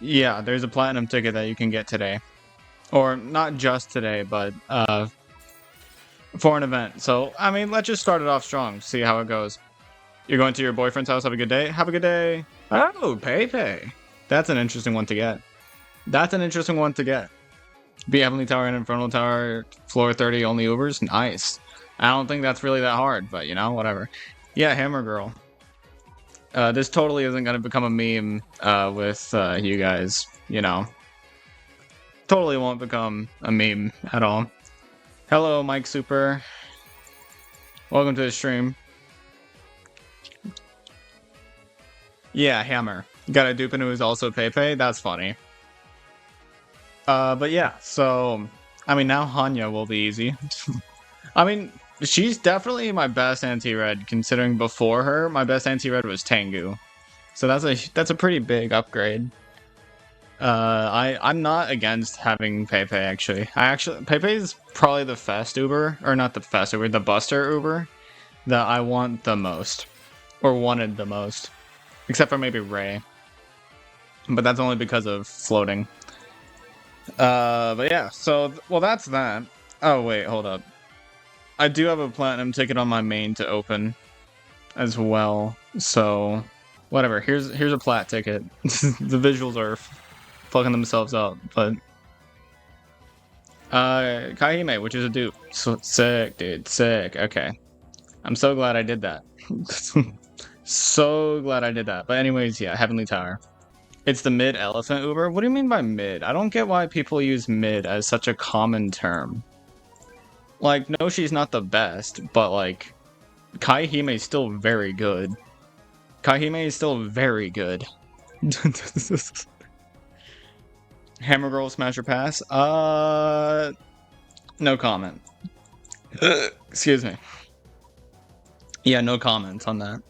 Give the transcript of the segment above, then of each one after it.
Yeah, there's a platinum ticket that you can get today. Or not just today, but for an event. So, I mean, let's just start it off strong, see how it goes. You're going to your boyfriend's house, have a good day? Have a good day. Oh, Pepe. That's an interesting one to get. That's an interesting one to get. Be Heavenly Tower and Infernal Tower, floor 30, only Ubers? Nice. I don't think that's really that hard, but you know, whatever. Yeah, Hammer Girl. This totally isn't going to become a meme with you guys, you know. Totally won't become a meme at all. Hello, Mike Super. Welcome to the stream. Yeah, Hammer. Got a Dupin who is also Pepe. That's funny. But yeah, so I mean now Hanya will be easy. I mean, she's definitely my best anti-red, considering before her, my best anti-red was Tengu. So that's a pretty big upgrade. I'm not against having Pepe actually. Pepe is probably the fast Uber, or not the fast Uber, the Buster Uber that I want the most, or wanted the most, except for maybe Ray. But that's only because of floating. But yeah, so well that's that. Oh wait, hold up. I do have a platinum ticket on my main to open as well. So whatever. Here's a plat ticket. The visuals are fucking themselves up, but Kaihime, which is a dupe. So sick, dude. Sick. Okay. I'm so glad I did that. So glad I did that. But anyways, yeah, Heavenly Tower. It's the mid elephant Uber? What do you mean by mid? I don't get why people use mid as such a common term. Like, no, she's not the best, but like, Kaihime is still very good. Kaihime is still very good. Hammer Girl Smasher Pass? No comment. Excuse me. Yeah, no comments on that.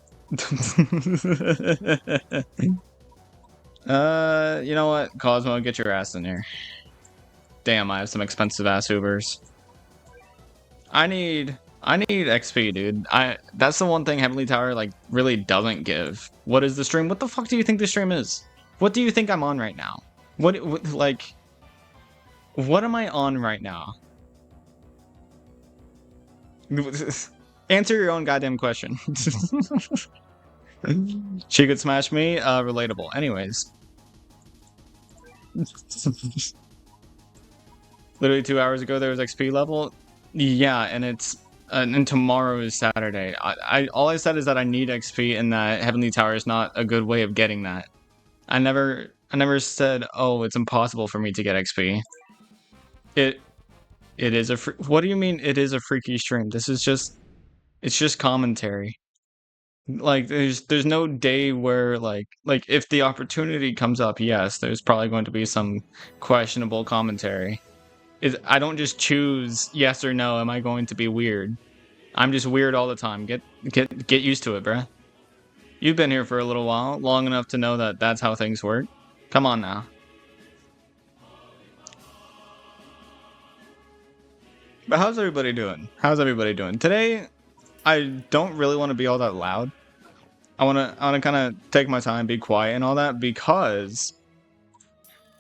You know what? Cosmo, get your ass in here. Damn, I have some expensive ass Ubers. I need XP, dude. That's the one thing Heavenly Tower like really doesn't give. What is the stream? What the fuck do you think the stream is? What do you think I'm on right now? What like what am I on right now? Answer your own goddamn question. She could smash me, relatable. Anyways. Literally 2 hours ago there was XP level. Yeah, and it's and tomorrow is Saturday. All I said is that I need XP and that Heavenly Tower is not a good way of getting that. I never said, oh, it's impossible for me to get XP. It is a what do you mean it is a freaky stream? This is just it's just commentary. Like there's no day where like if the opportunity comes up, yes, there's probably going to be some questionable commentary. I don't just choose yes or no. Am I going to be weird? I'm just weird all the time. Get used to it, bruh. You've been here for a little while, long enough to know that that's how things work. Come on now. But how's everybody doing? How's everybody doing? Today, I don't really want to be all that loud. I wanna kind of take my time, be quiet and all that because,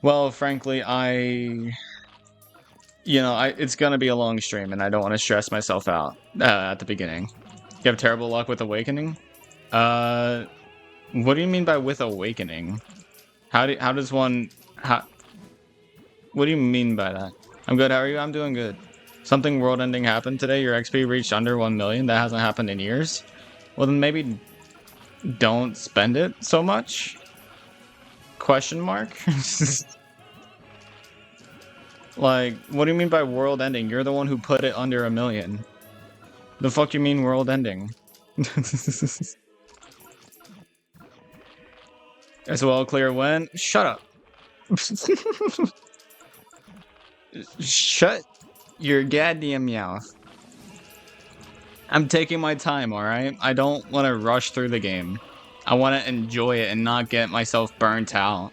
well, frankly, it's gonna be a long stream and I don't want to stress myself out at the beginning. You have terrible luck with Awakening? What do you mean by with Awakening? How does one... What do you mean by that? I'm good, how are you? I'm doing good. Something world-ending happened today? Your XP reached under 1 million? That hasn't happened in years? Well then maybe don't spend it so much? Question mark? Like, what do you mean by world ending? You're the one who put it under 1 million. The fuck you mean world ending? As well clear when? Shut up. Shut your goddamn mouth. I'm taking my time, alright? I don't want to rush through the game. I want to enjoy it and not get myself burnt out.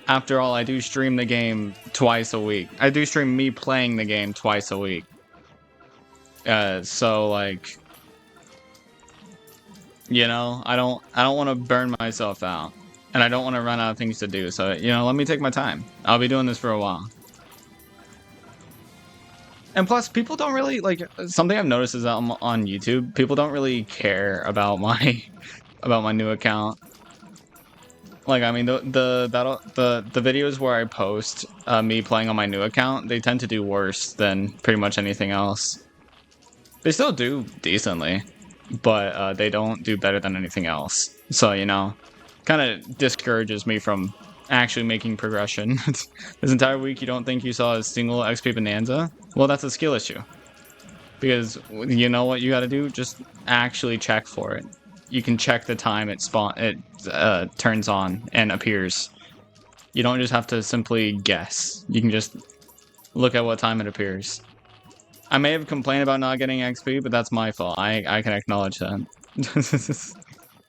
After all, I do stream the game twice a week. I do stream me playing the game twice a week. So like, you know, I don't want to burn myself out. and I don't want to run out of things to do. So, you know, let me take my time. I'll be doing this for a while. And plus, people don't really, like, something I've noticed is that on YouTube, people don't really care about my new account. Like, I mean, the videos where I post me playing on my new account, they tend to do worse than pretty much anything else. They still do decently, but they don't do better than anything else. So, you know, kind of discourages me from actually making progression. This entire week, you don't think you saw a single XP bonanza? Well, that's a skill issue. Because you know what you got to do? Just actually check for it. You can check the time it turns on and appears. You don't just have to simply guess. You can just look at what time it appears. I may have complained about not getting XP, but that's my fault. I can acknowledge that.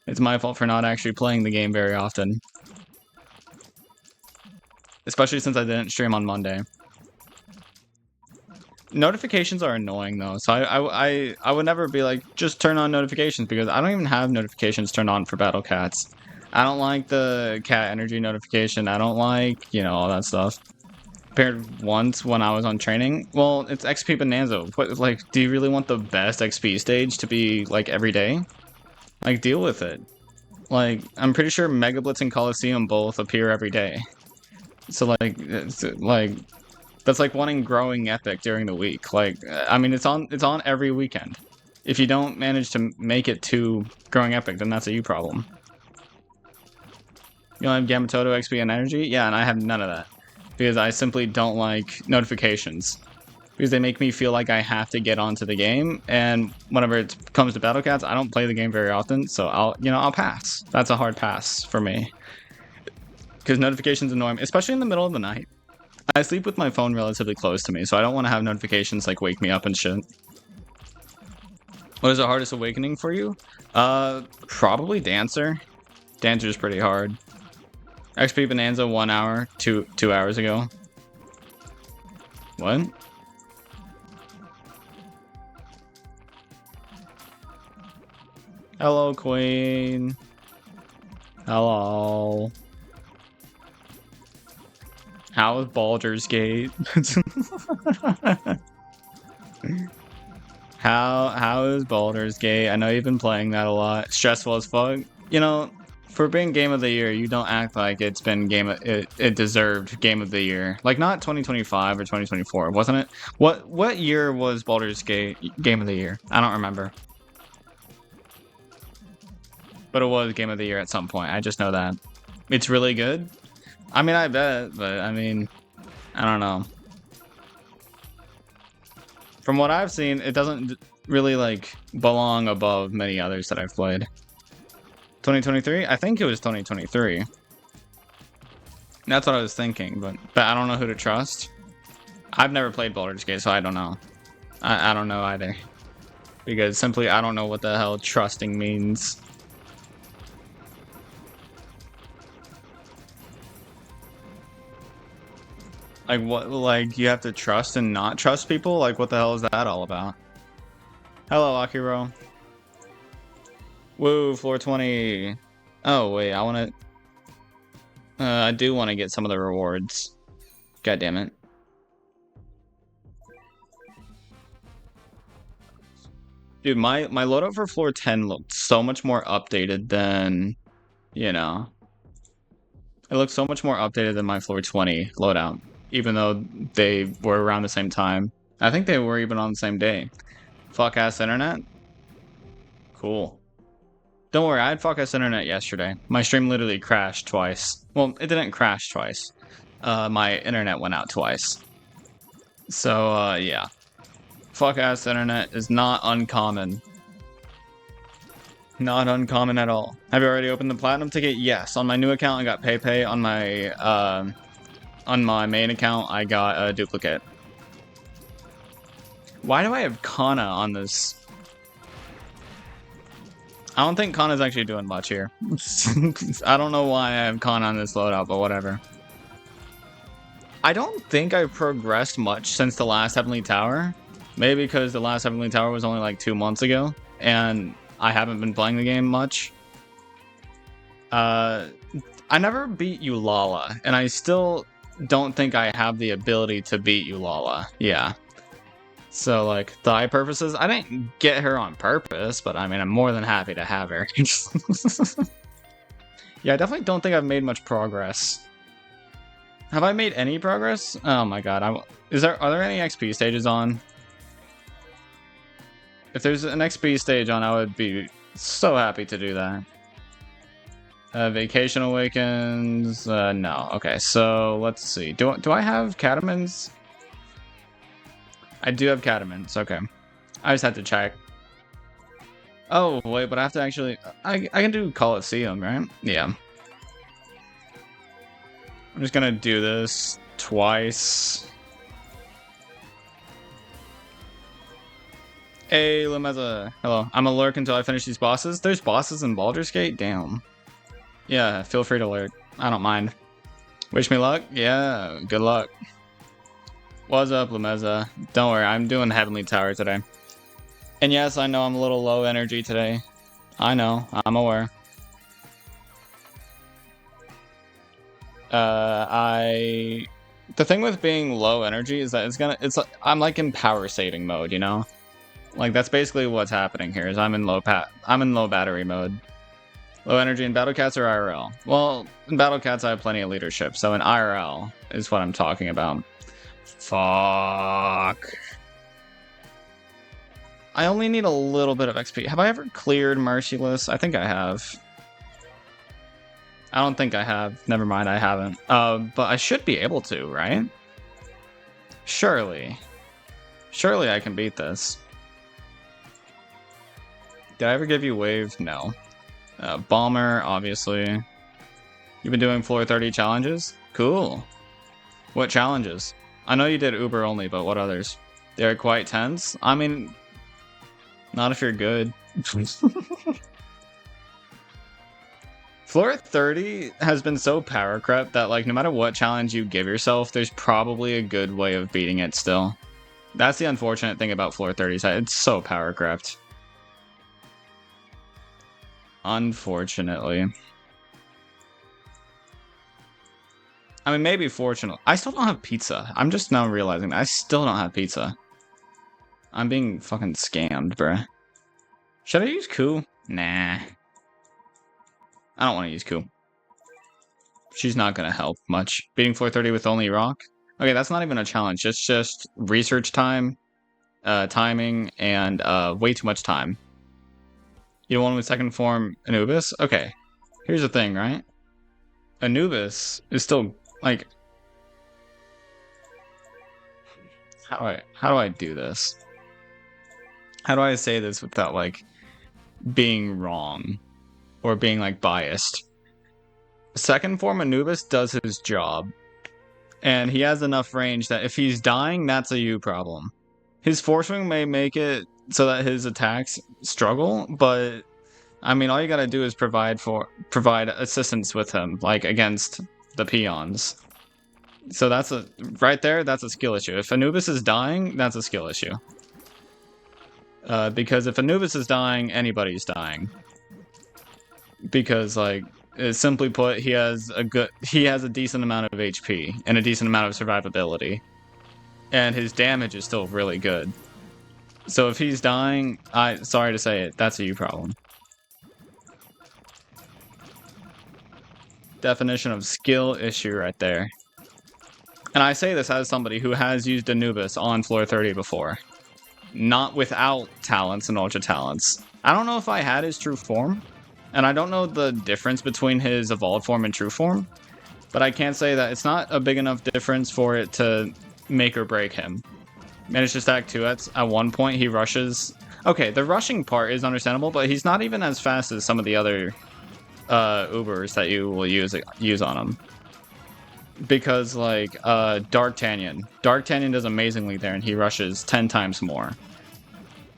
It's my fault for not actually playing the game very often. Especially since I didn't stream on Monday. Notifications are annoying though, so I would never be like, just turn on notifications, because I don't even have notifications turned on for Battle Cats. I don't like the cat energy notification. I don't like, you know, all that stuff. Paired once when I was on training. Well, it's XP Bonanza. What, like, do you really want the best XP stage to be like every day? Like, deal with it. Like, I'm pretty sure Mega Blitz and Coliseum both appear every day. So like, that's like wanting Growing Epic during the week. Like, I mean, it's on every weekend. If you don't manage to make it to Growing Epic, then that's a you problem. You don't have Gamatoto, XP, and Energy? Yeah, and I have none of that. Because I simply don't like notifications. Because they make me feel like I have to get onto the game, and whenever it comes to Battle Cats, I don't play the game very often, so I'll pass. That's a hard pass for me. Because notifications annoy me, especially in the middle of the night. I sleep with my phone relatively close to me, so I don't want to have notifications like wake me up and shit. What is the hardest awakening for you? Probably Dancer. Dancer's pretty hard. XP Bonanza 1 hour, 2 hours ago. What? Hello, Queen. Hello. How is Baldur's Gate? How is Baldur's Gate? I know you've been playing that a lot. Stressful as fuck. You know, for being Game of the Year, you don't act like it's been it deserved Game of the Year. Like, not 2025 or 2024, wasn't it? What year was Baldur's Gate Game of the Year? I don't remember. But it was Game of the Year at some point. I just know that. It's really good. I mean, I bet, but I mean, I don't know. From what I've seen, it doesn't really, like, belong above many others that I've played. 2023? I think it was 2023. That's what I was thinking, but I don't know who to trust. I've never played Baldur's Gate, so I don't know. I don't know either. Because simply, I don't know what the hell trusting means. Like, what, like, you have to trust and not trust people? Like, what the hell is that all about? Hello, Akiro. Woo, floor 20. Oh, wait, I want to... I do want to get some of the rewards. God damn it. Dude, my loadout for floor 10 looked so much more updated than, you know... It looked so much more updated than my floor 20 loadout. Even though they were around the same time. I think they were even on the same day. Fuck ass internet? Cool. Don't worry, I had fuck ass internet yesterday. My stream literally crashed twice. Well, it didn't crash twice. My internet went out twice. So, yeah. Fuck ass internet is not uncommon. Not uncommon at all. Have you already opened the platinum ticket? Yes. On my new account, I got PayPay. On my main account, I got a duplicate. Why do I have Kana on this? I don't think Kana's actually doing much here. I don't know why I have Kana on this loadout, but whatever. I don't think I've progressed much since the last Heavenly Tower. Maybe because the last Heavenly Tower was only like 2 months ago, and I haven't been playing the game much. I never beat Eulala, and I still don't think I have the ability to beat Eulala. Yeah. So, like, the purposes, I didn't get her on purpose, but I mean, I'm more than happy to have her. Yeah, I definitely don't think I've made much progress. Have I made any progress? Oh my god, are there any XP stages on? If there's an XP stage on, I would be so happy to do that. Vacation Awakens, no. Okay, so let's see. Do I have Catamins? I do have Catamins, okay. I just had to check. Oh, wait, but I have to actually... I can do Coliseum, right? Yeah. I'm just gonna do this twice. Hey, Lemeza. Hello. I'm a lurk until I finish these bosses. There's bosses in Baldur's Gate? Damn. Yeah, feel free to lurk. I don't mind. Wish me luck? Yeah, good luck. What's up, Lemeza? Don't worry, I'm doing Heavenly Tower today. And yes, I know I'm a little low energy today. I know, I'm aware. The thing with being low energy is that I'm like in power saving mode, you know? Like that's basically what's happening here is I'm in low battery mode. Low energy in Battle Cats or IRL? Well, in Battle Cats I have plenty of leadership, so in IRL is what I'm talking about. Fuck. I only need a little bit of XP. Have I ever cleared Merciless? I think I have. I don't think I have. Never mind, I haven't. But I should be able to, right? Surely. Surely I can beat this. Did I ever give you Wave? No. Bomber, obviously. You've been doing floor 30 challenges? Cool. What challenges? I know you did Uber only, but what others? They're quite tense? I mean, not if you're good. Floor 30 has been so power crept that like no matter what challenge you give yourself, there's probably a good way of beating it still. That's the unfortunate thing about floor 30, it's so power crept. Unfortunately. I mean, maybe fortunate. I still don't have pizza. I'm just now realizing that I still don't have pizza. I'm being fucking scammed, bruh. Should I use Ku? Nah. I don't want to use Ku. She's not going to help much. Beating floor 30 with only rock? Okay, that's not even a challenge. It's just research time, timing, and way too much time. You don't want with second form Anubis? Okay. Here's the thing, right? Anubis is still, like... How do I do this? How do I say this without, like, being wrong? Or being, like, biased? Second form Anubis does his job. And he has enough range that if he's dying, that's a you problem. His force ring may make it so that his attacks struggle, but... I mean, all you gotta do is provide assistance with him, like, against the peons. So that's right there, that's a skill issue. If Anubis is dying, that's a skill issue. Because if Anubis is dying, anybody's dying. Because, like, simply put, he has a decent amount of HP, and a decent amount of survivability. And his damage is still really good. So if he's dying, sorry to say it, that's a you problem. Definition of skill issue right there. And I say this as somebody who has used Anubis on floor 30 before. Not without talents and ultra talents. I don't know if I had his true form, and I don't know the difference between his evolved form and true form, but I can't say that it's not a big enough difference for it to make or break him. Managed to stack 2-ets. At one point he rushes... Okay, the rushing part is understandable, but he's not even as fast as some of the other Ubers that you will use on him. Because, like, Dark Tanyan does amazingly there, and he rushes 10 times more.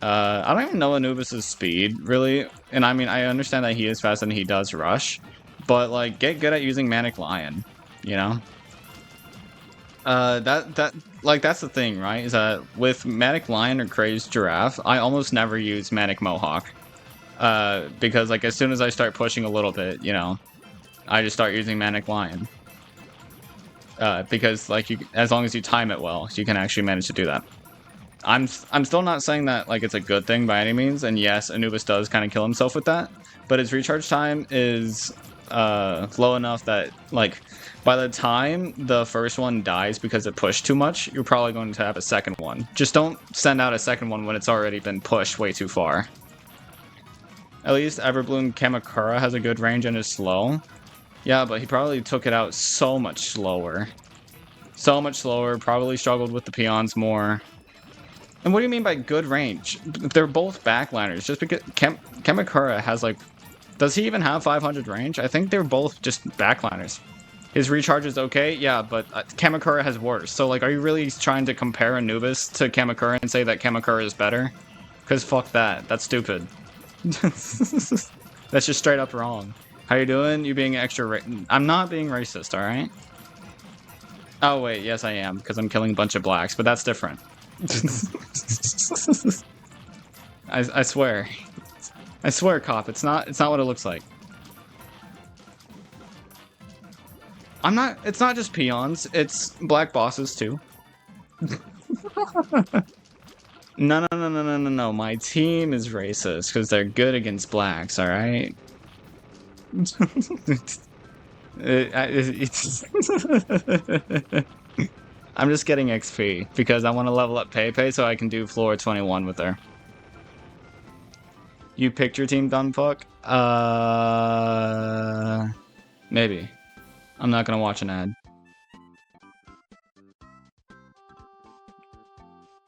I don't even know Anubis' speed, really, and I mean, I understand that he is fast and he does rush, but, like, get good at using Manic Lion, you know? That's the thing, right, is that with Manic Lion or Crazed Giraffe, I almost never use Manic Mohawk. Because, like, as soon as I start pushing a little bit, you know, I just start using Manic Lion. Because like as long as you time it well, you can actually manage to do that. I'm still not saying that like it's a good thing by any means, and yes, Anubis does kind of kill himself with that, but his recharge time is low enough that like by the time the first one dies because it pushed too much, you're probably going to have a second one. Just don't send out a second one when it's already been pushed way too far. At least Everbloom Kamakura has a good range and is slow. Yeah, but he probably took it out so much slower. So much slower, probably struggled with the peons more. And what do you mean by good range? They're both backliners. Just because Kamakura has like... Does he even have 500 range? I think they're both just backliners. His recharge is okay, yeah, but Kamakura has worse. So like, are you really trying to compare Anubis to Kamakura and say that Kamakura is better? Because fuck that. That's stupid. That's just straight up wrong. How you doing? You being extra I'm not being racist, alright? Oh wait, yes I am, because I'm killing a bunch of blacks, but that's different. I swear. I swear, cop, it's not what it looks like. It's not just peons, it's black bosses too. No. My team is racist because they're good against blacks, alright? I'm just getting XP because I want to level up Pepe so I can do floor 21 with her. You picked your team, Dunfuck? Maybe. I'm not gonna watch an ad.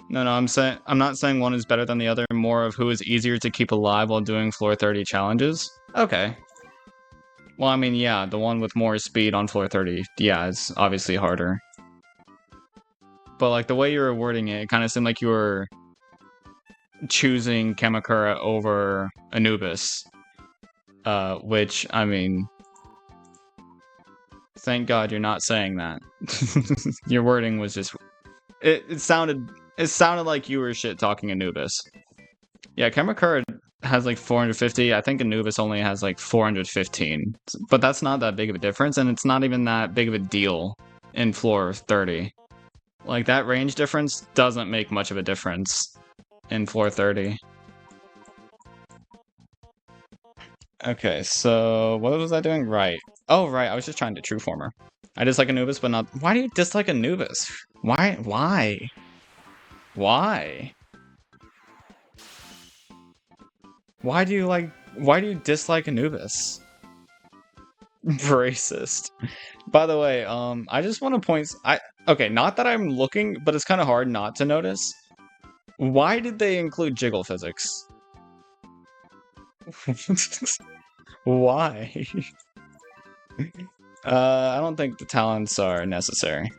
No, I'm not saying one is better than the other, more of who is easier to keep alive while doing floor 30 challenges. Okay. Well, I mean, yeah, the one with more speed on floor 30, yeah, it's obviously harder. But like the way you were wording it, it kind of seemed like you were choosing Kamakura over Anubis. Which, I mean... Thank God you're not saying that. Your wording was just... It sounded like you were shit-talking Anubis. Yeah, Kamakura has like 450. I think Anubis only has like 415. But that's not that big of a difference, and it's not even that big of a deal in floor 30. Like, that range difference doesn't make much of a difference in floor 30. Okay, so what was I doing right? Oh, right, I was just trying to true former. I dislike Anubis, but not... Why do you dislike Anubis? Why? Why? Why do you dislike Anubis? Racist. By the way, I just want to point... Okay, not that I'm looking, but it's kind of hard not to notice. Why did they include jiggle physics? Why? I don't think the talents are necessary.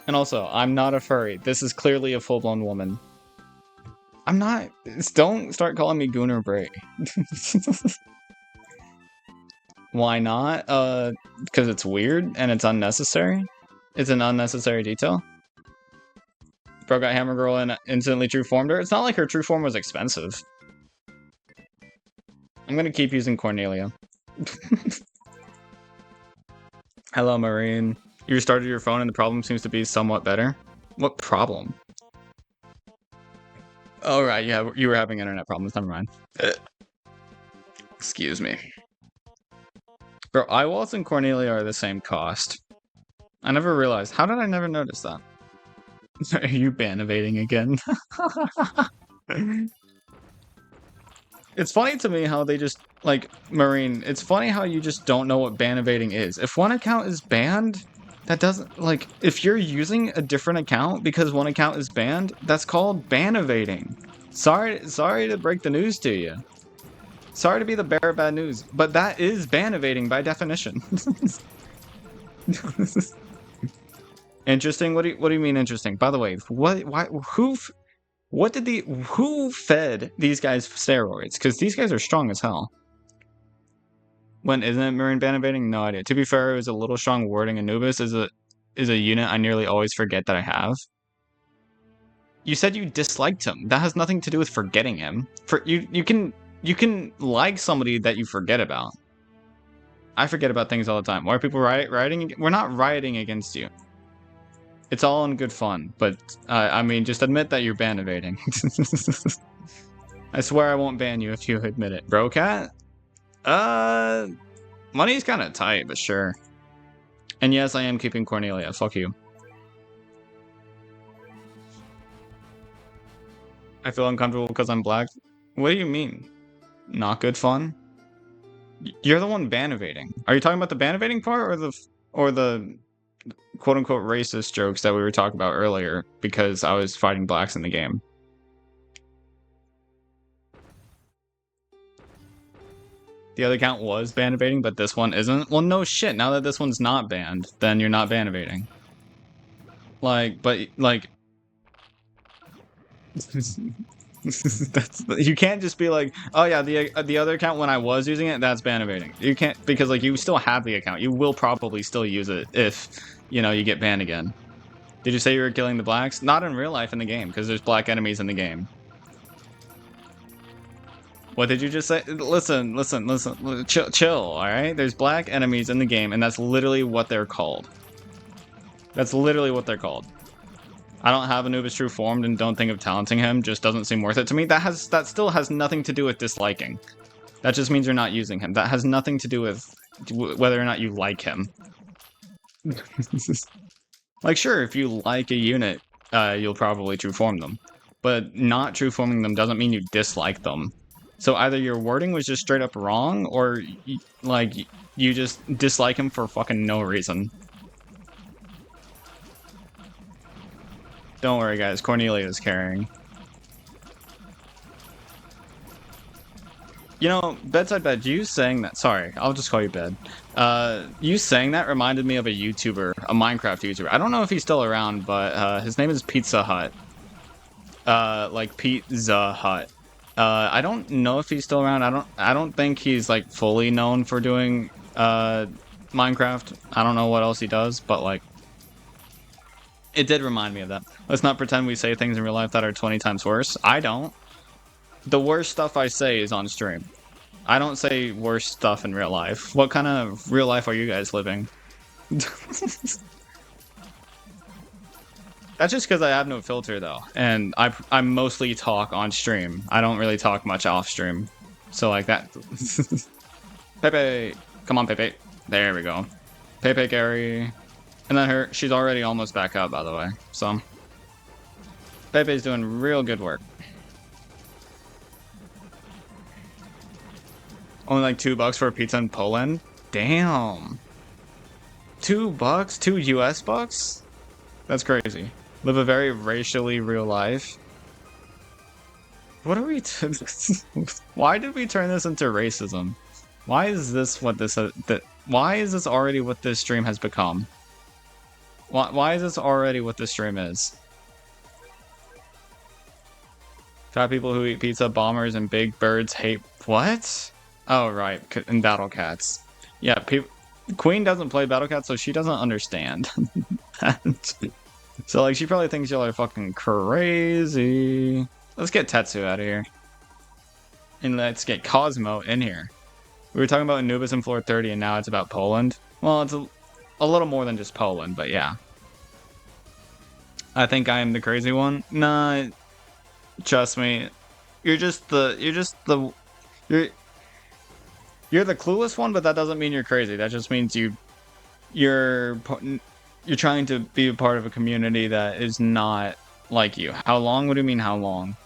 And also, I'm not a furry. This is clearly a full-blown woman. I'm not... Don't start calling me Gooner Bray. Why not? Because it's weird and it's unnecessary? It's an unnecessary detail? Bro got Hammer Girl and instantly true formed her? It's not like her true form was expensive. I'm gonna keep using Cornelia. Hello, Marine. You restarted your phone and the problem seems to be somewhat better? What problem? Oh, right, yeah, you were having internet problems, never mind. Excuse me. Bro, iWalls and Cornelia are the same cost. I never realized. How did I never notice that? Are you ban evading again? It's funny to me how they just, like, Marine, it's funny how you just don't know what ban evading is. If one account is banned, that doesn't, like, if you're using a different account because one account is banned, that's called ban evading. Sorry to break the news to you. Sorry to be the bearer of bad news, but that is ban evading by definition. Interesting? What do you mean interesting? By the way, who fed these guys steroids? Because these guys are strong as hell. When isn't it Marine ban evading? No idea. To be fair, it was a little strong wording. Anubis is a unit I nearly always forget that I have. You said you disliked him. That has nothing to do with forgetting him. You can like somebody that you forget about. I forget about things all the time. Why are people rioting? We're not rioting against you. It's all in good fun, but I mean, just admit that you're ban evading. I swear I won't ban you if you admit it. Bro cat? Money's kind of tight, but sure. And yes, I am keeping Cornelia. Fuck you. I feel uncomfortable because I'm black. What do you mean? Not good fun? You're the one ban evading. Are you talking about the ban evading part or the quote unquote racist jokes that we were talking about earlier because I was fighting blacks in the game? The other account was ban evading, but this one isn't. Well, no shit. Now that this one's not banned, then you're not ban evading. Like, but like, that's, you can't just be like, oh yeah, the other account when I was using it, that's ban evading. You can't, because like you still have the account. You will probably still use it if, you know, you get banned again. Did you say you were killing the blacks? Not in real life in the game, because there's black enemies in the game. What did you just say? Listen, chill, alright? There's black enemies in the game, and that's literally what they're called. That's literally what they're called. I don't have Anubis True formed and don't think of talenting him, just doesn't seem worth it to me. That still has nothing to do with disliking. That just means you're not using him. That has nothing to do with whether or not you like him. Like, sure, if you like a unit, you'll probably true form them. But not true forming them doesn't mean you dislike them. So either your wording was just straight up wrong, or, like, you just dislike him for fucking no reason. Don't worry, guys. Cornelia is carrying. You know, Bedside Bed, you saying that... Sorry, I'll just call you Bed. You saying that reminded me of a YouTuber, a Minecraft YouTuber. I don't know if he's still around, but his name is Pizza Hut. Like Pizza Hut. I don't know if he's still around. I don't think he's like fully known for doing Minecraft. I don't know what else he does, but like it did remind me of that. Let's not pretend we say things in real life that are 20 times worse. I don't. The worst stuff I say is on stream. I don't say worse stuff in real life. What kind of real life are you guys living? That's just because I have no filter, though. And I mostly talk on stream. I don't really talk much off stream. So, like that. Pepe. Come on, Pepe. There we go. Pepe Gary. And then she's already almost back up, by the way. So, Pepe's doing real good work. Only like $2 for a pizza in Poland? Damn. $2? $2 US bucks? That's crazy. Live a very racially real life. What are we why did we turn this into racism? Why is this what this why is this already what this stream has become? Why is this already what this stream is? Fat people who eat pizza, bombers, and big birds hate what? Oh right, and battle cats. Yeah, Queen doesn't play battle cats, so she doesn't understand. So like she probably thinks y'all are fucking crazy. Let's get Tetsu out of here. And let's get Cosmo in here. We were talking about Anubis in floor 30 and now it's about Poland. Well, it's a little more than just Poland, but yeah. I think I am the crazy one. Nah, trust me. You're the clueless one, but that doesn't mean you're crazy. That just means you're trying to be a part of a community that is not like you. How long? What do you mean, how long?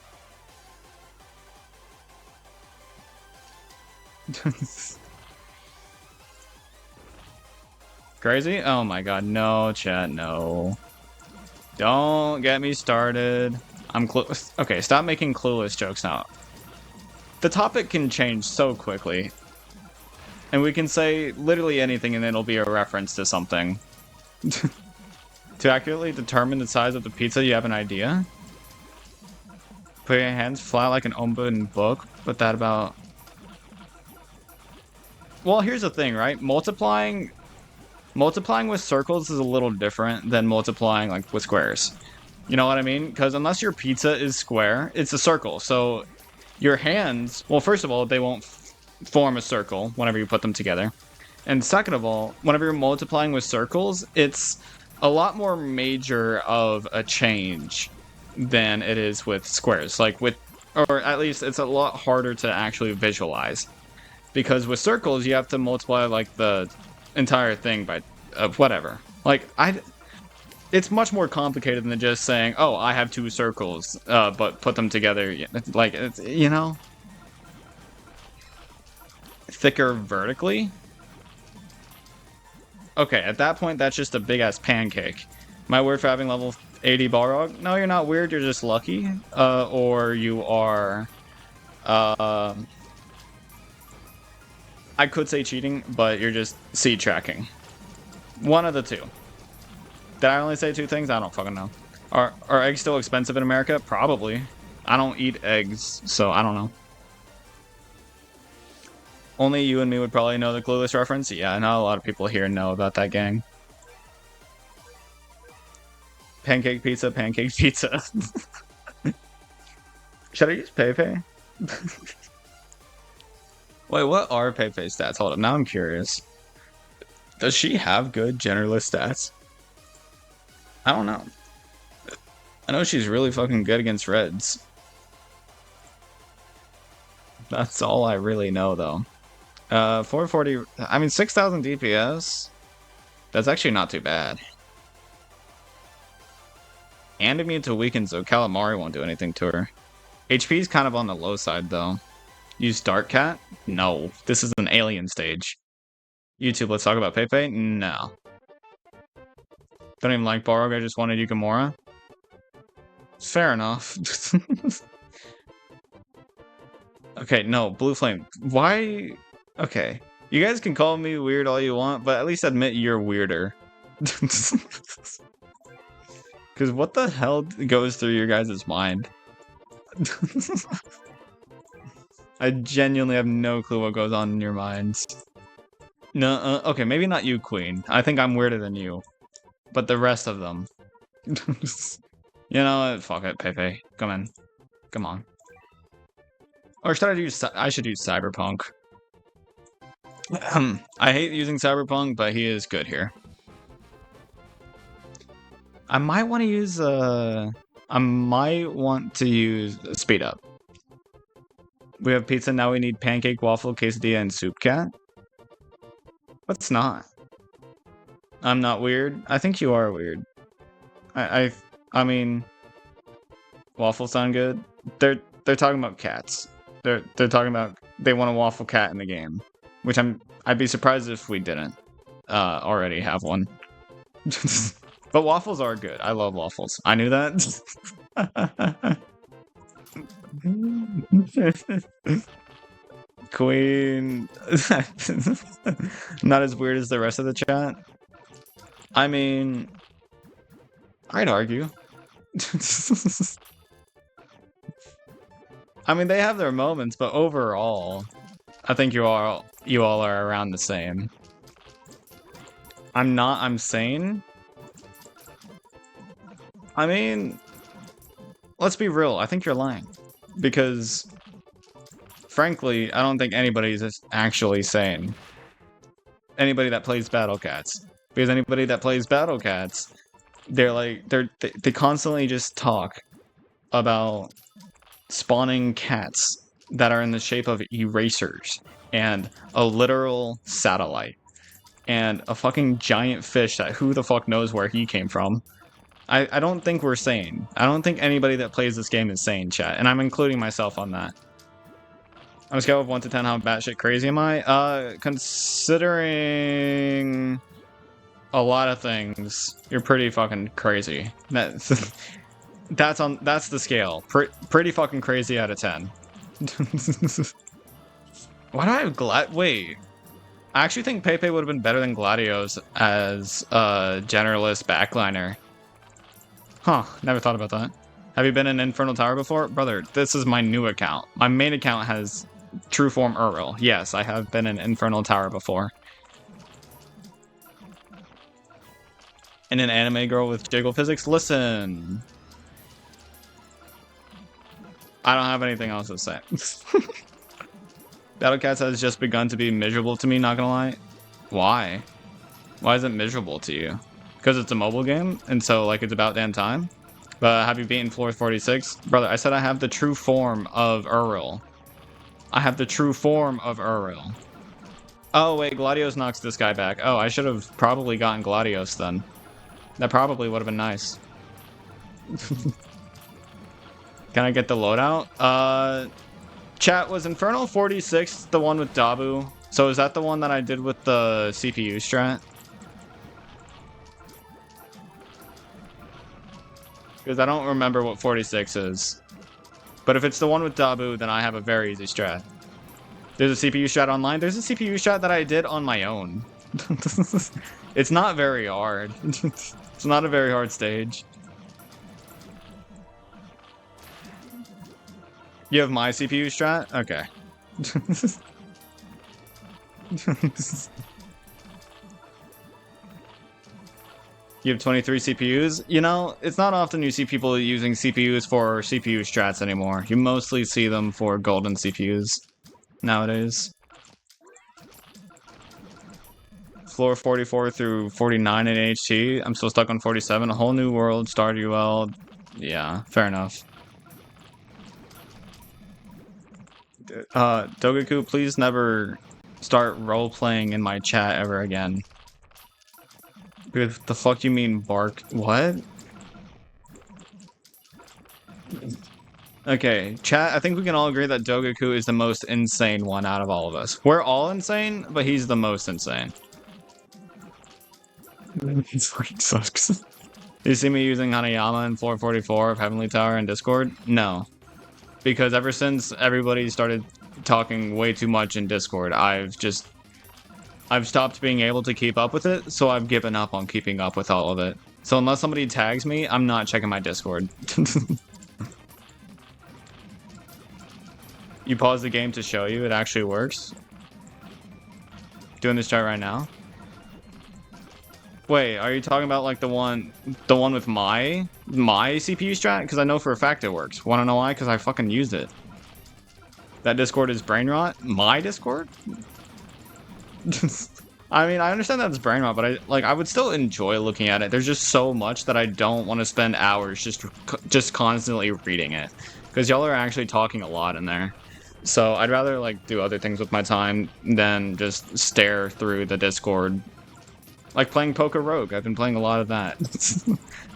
Crazy? Oh my god, no, chat, no. Don't get me started. I'm clueless. Okay, stop making clueless jokes now. The topic can change so quickly. And we can say literally anything and it'll be a reference to something. To accurately determine the size of the pizza, you have an idea? Put your hands flat like an open book. Put that about... Well, here's the thing, right? Multiplying with circles is a little different than multiplying like with squares. You know what I mean? Because unless your pizza is square, it's a circle. So your hands... Well, first of all, they won't form a circle whenever you put them together. And second of all, whenever you're multiplying with circles, it's a lot more major of a change than it is with squares. Like with, or at least it's a lot harder to actually visualize. Because with circles, you have to multiply like the entire thing by whatever. Like it's much more complicated than just saying, "Oh, I have two circles, but put them together." Like it's, you know, thicker vertically. Okay, at that point, that's just a big ass pancake. Am I weird for having level 80 Balrog? No, you're not weird. You're just lucky, or you are. Uh, I could say cheating, but you're just seed tracking. One of the two. Did I only say two things? I don't fucking know. Are eggs still expensive in America? Probably. I don't eat eggs, so I don't know. Only you and me would probably know the Clueless reference. Yeah, I know a lot of people here know about that gang. Pancake pizza, pancake pizza. Should I use Pepe? Wait, what are Pepe's stats? Hold up, now I'm curious. Does she have good generalist stats? I don't know. I know she's really fucking good against reds. That's all I really know, though. 440... I mean, 6,000 DPS? That's actually not too bad. And immune to weaken, so Calamari won't do anything to her. HP is kind of on the low side, though. Use Dark Cat? No. This is an alien stage. YouTube, let's talk about Pepe? No. Don't even like Borog, I just wanted Yukimura. Fair enough. Okay, no, Blue Flame. Why? Okay. You guys can call me weird all you want, but at least admit you're weirder. Because what the hell goes through your guys' mind? I genuinely have no clue what goes on in your minds. No, okay, maybe not you, Queen. I think I'm weirder than you. But the rest of them. You know what? Fuck it, Pepe. Come in. Come on. Or should I should use Cyberpunk. I hate using Cyberpunk, but he is good here. I might want to use Speed Up. We have pizza, now we need pancake, waffle, quesadilla, and soup cat. What's not? I'm not weird. I think you are weird. I mean, waffles sound good. They're talking about cats. They're talking about they want a waffle cat in the game, which I'd be surprised if we didn't already have one. But waffles are good. I love waffles. I knew that. Queen. Not as weird as the rest of the chat. I mean, I'd argue. I mean, they have their moments, but overall, I think you all are around the same. I'm sane. I mean, let's be real. I think you're lying. Because, frankly, I don't think anybody's actually sane. Anybody that plays Battle Cats. Because anybody that plays Battle Cats, they constantly just talk about spawning cats that are in the shape of erasers and a literal satellite and a fucking giant fish that who the fuck knows where he came from. I don't think we're sane. I don't think anybody that plays this game is sane, chat, and I'm including myself on that. On a scale of 1 to 10, how batshit crazy am I? Considering a lot of things, you're pretty fucking crazy. That's the scale. Pretty fucking crazy out of 10. Why do I have wait. I actually think Pepe would have been better than Gladios as a generalist backliner. Huh, never thought about that. Have you been in Infernal Tower before? Brother, this is my new account. My main account has True Form Earl. Yes, I have been in Infernal Tower before. And an anime girl with jiggle physics? Listen. I don't have anything else to say. Battle Cats has just begun to be miserable to me, not gonna lie. Why? Why is it miserable to you? Because it's a mobile game, and so, like, it's about damn time? But have you beaten floor 46? Brother, I said I have the true form of Uriel. I have the true form of Uriel. Oh, wait, Gladios knocks this guy back. Oh, I should have probably gotten Gladios then. That probably would have been nice. Can I get the loadout? Chat, was Infernal 46 the one with Dabu? So is that the one that I did with the CPU strat? Because I don't remember what 46 is. But if it's the one with Dabu, then I have a very easy strat. There's a CPU strat online. There's a CPU strat that I did on my own. It's not very hard. It's not a very hard stage. You have my CPU strat? Okay. You have 23 CPUs? You know, it's not often you see people using CPUs for CPU strats anymore. You mostly see them for golden CPUs nowadays. Floor 44 through 49 in HT. I'm still stuck on 47. A whole new world, Stardew World. Yeah, fair enough. Dogaku, please never start role-playing in my chat ever again. What the fuck you mean bark? What? Okay, chat, I think we can all agree that Dogaku is the most insane one out of all of us. We're all insane, but he's the most insane. It fucking sucks. You see me using Hanayama in floor 44 of Heavenly Tower in Discord? No. Because ever since everybody started talking way too much in Discord, I've stopped being able to keep up with it, so I've given up on keeping up with all of it. So unless somebody tags me, I'm not checking my Discord. You pause the game to show you, it actually works. Doing this chart right now. Wait, are you talking about like the one with my CPU strat? Because I know for a fact it works. Want to know why? Because I fucking used it. That Discord is brain rot? My Discord? I mean, I understand that it's brain rot, but I would still enjoy looking at it. There's just so much that I don't want to spend hours just constantly reading it, because y'all are actually talking a lot in there. So I'd rather like do other things with my time than just stare through the Discord. Like playing Poker Rogue, I've been playing a lot of that.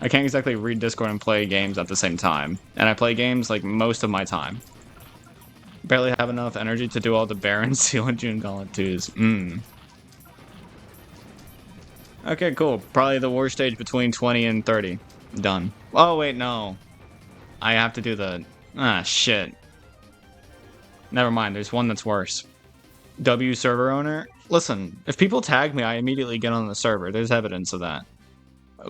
I can't exactly read Discord and play games at the same time, and I play games like most of my time. Barely have enough energy to do all the Baron, Seal, and June Gauntlet 2s. Okay, cool. Probably the worst stage between 20 and 30. Done. Oh, wait, no. I have to do the... Ah, shit. Never mind, there's one that's worse. W server owner? Listen, if people tag me, I immediately get on the server. There's evidence of that.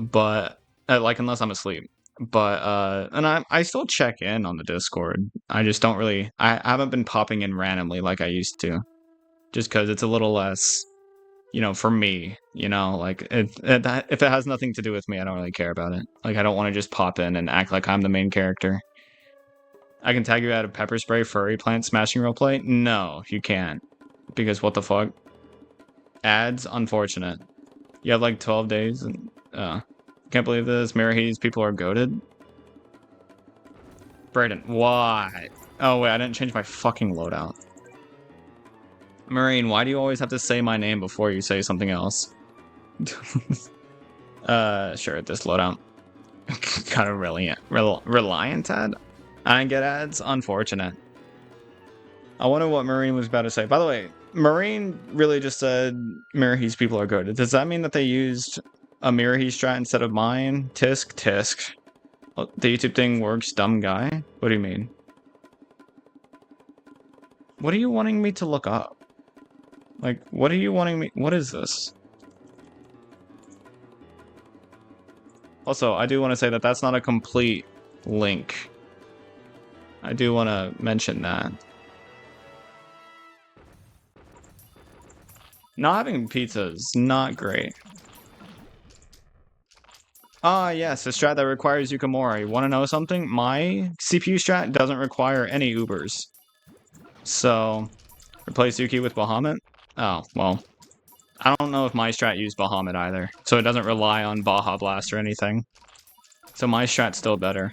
But, like, unless I'm asleep. But, and I still check in on the Discord. I just don't really... I haven't been popping in randomly like I used to. Just because it's a little less... You know, for me, you know, like, if it has nothing to do with me, I don't really care about it. Like, I don't want to just pop in and act like I'm the main character. I can tag you out of pepper spray, furry plant, smashing roleplay? No, you can't. Because what the fuck? Ads? Unfortunate. You have like 12 days and, can't believe this. Mirahis, people are goated. Brayden, why? Oh, wait, I didn't change my fucking loadout. Marine, why do you always have to say my name before you say something else? Sure, this loadout. Kind of reliant ad? I didn't get ads? Unfortunate. I wonder what Marine was about to say. By the way, Marine really just said Mirahis people are good. Does that mean that they used a Mirahis strat instead of mine? Tisk. Oh, the YouTube thing works, dumb guy? What do you mean? What are you wanting me to look up? Like, what are you wanting me... What is this? Also, I do want to say that that's not a complete link. I do want to mention that. Not having pizza is not great. Ah, yes, a strat that requires Yukimori. Want to know something? My CPU strat doesn't require any Ubers. So, replace Yuki with Bahamut? Oh, well. I don't know if my strat used Bahamut either, so it doesn't rely on Baja Blast or anything. So my strat's still better.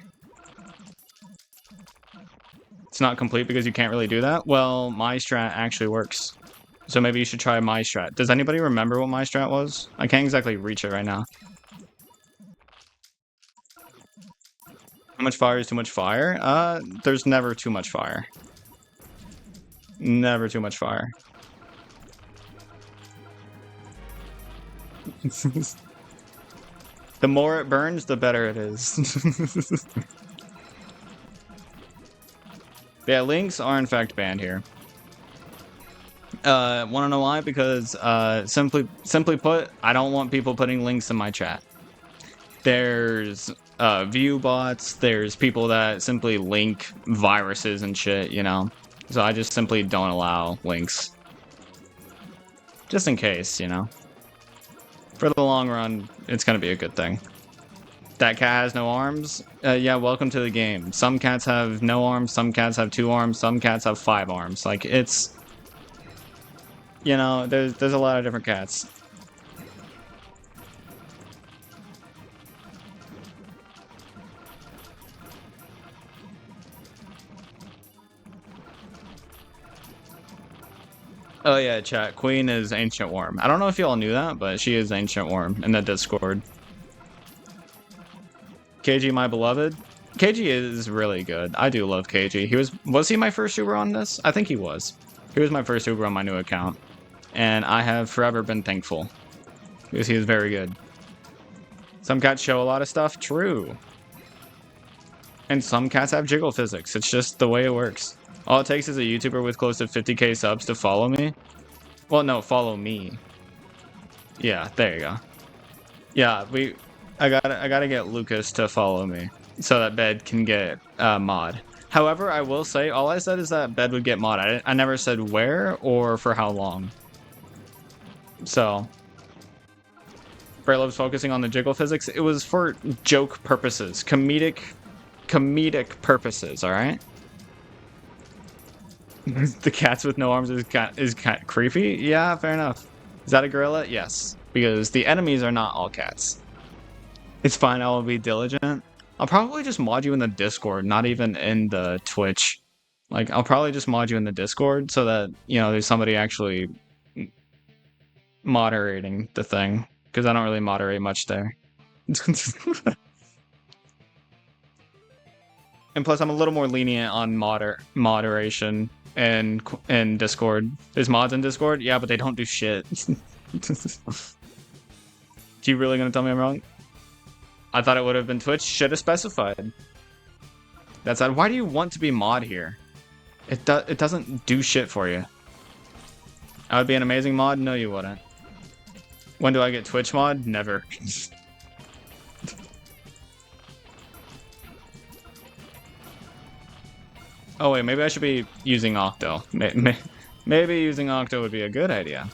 It's not complete because you can't really do that? Well, my strat actually works. So maybe you should try my strat. Does anybody remember what my strat was? I can't exactly reach it right now. How much fire is too much fire? There's never too much fire. Never too much fire. The more it burns, the better it is. Yeah, links are in fact banned here. Wanna know why? Because, simply put, I don't want people putting links in my chat. There's, view bots, there's people that simply link viruses and shit, you know? So I just simply don't allow links. Just in case, you know? For the long run, it's gonna be a good thing. That cat has no arms? Yeah, welcome to the game. Some cats have no arms, some cats have 2 arms, some cats have 5 arms. Like, it's... You know, there's a lot of different cats. Oh yeah, chat. Queen is Ancient Worm. I don't know if you all knew that, but she is Ancient Worm in the Discord. KG, my beloved. KG is really good. I do love KG. Was he my first Uber on this? I think he was. He was my first Uber on my new account. And I have forever been thankful. Because he is very good. Some cats show a lot of stuff. True. And some cats have jiggle physics. It's just the way it works. All it takes is a YouTuber with close to 50k subs to follow me. Well, no, follow me. Yeah, there you go. Yeah, I gotta get Lucas to follow me so that Bed can get mod. However, I will say, all I said is that Bed would get mod. I never said where or for how long. So, Braylove's focusing on the jiggle physics. It was for joke purposes, comedic purposes. All right. The cats with no arms is kind of creepy. Yeah, fair enough. Is that a gorilla? Yes, because the enemies are not all cats. It's fine. I will be diligent. I'll probably just mod you in the Discord, not even in the Twitch. Like, I'll probably just mod you in the Discord so that, you know, there's somebody actually moderating the thing. Because I don't really moderate much there. And plus, I'm a little more lenient on moderation in Discord. There's mods in Discord? Yeah, but they don't do shit. You really gonna tell me I'm wrong? I thought it would have been Twitch. Should have specified. That's odd. Why do you want to be mod here? It doesn't do shit for you. I would be an amazing mod? No, you wouldn't. When do I get Twitch mod? Never. Oh wait, maybe I should be using Octo. Maybe using Octo would be a good idea.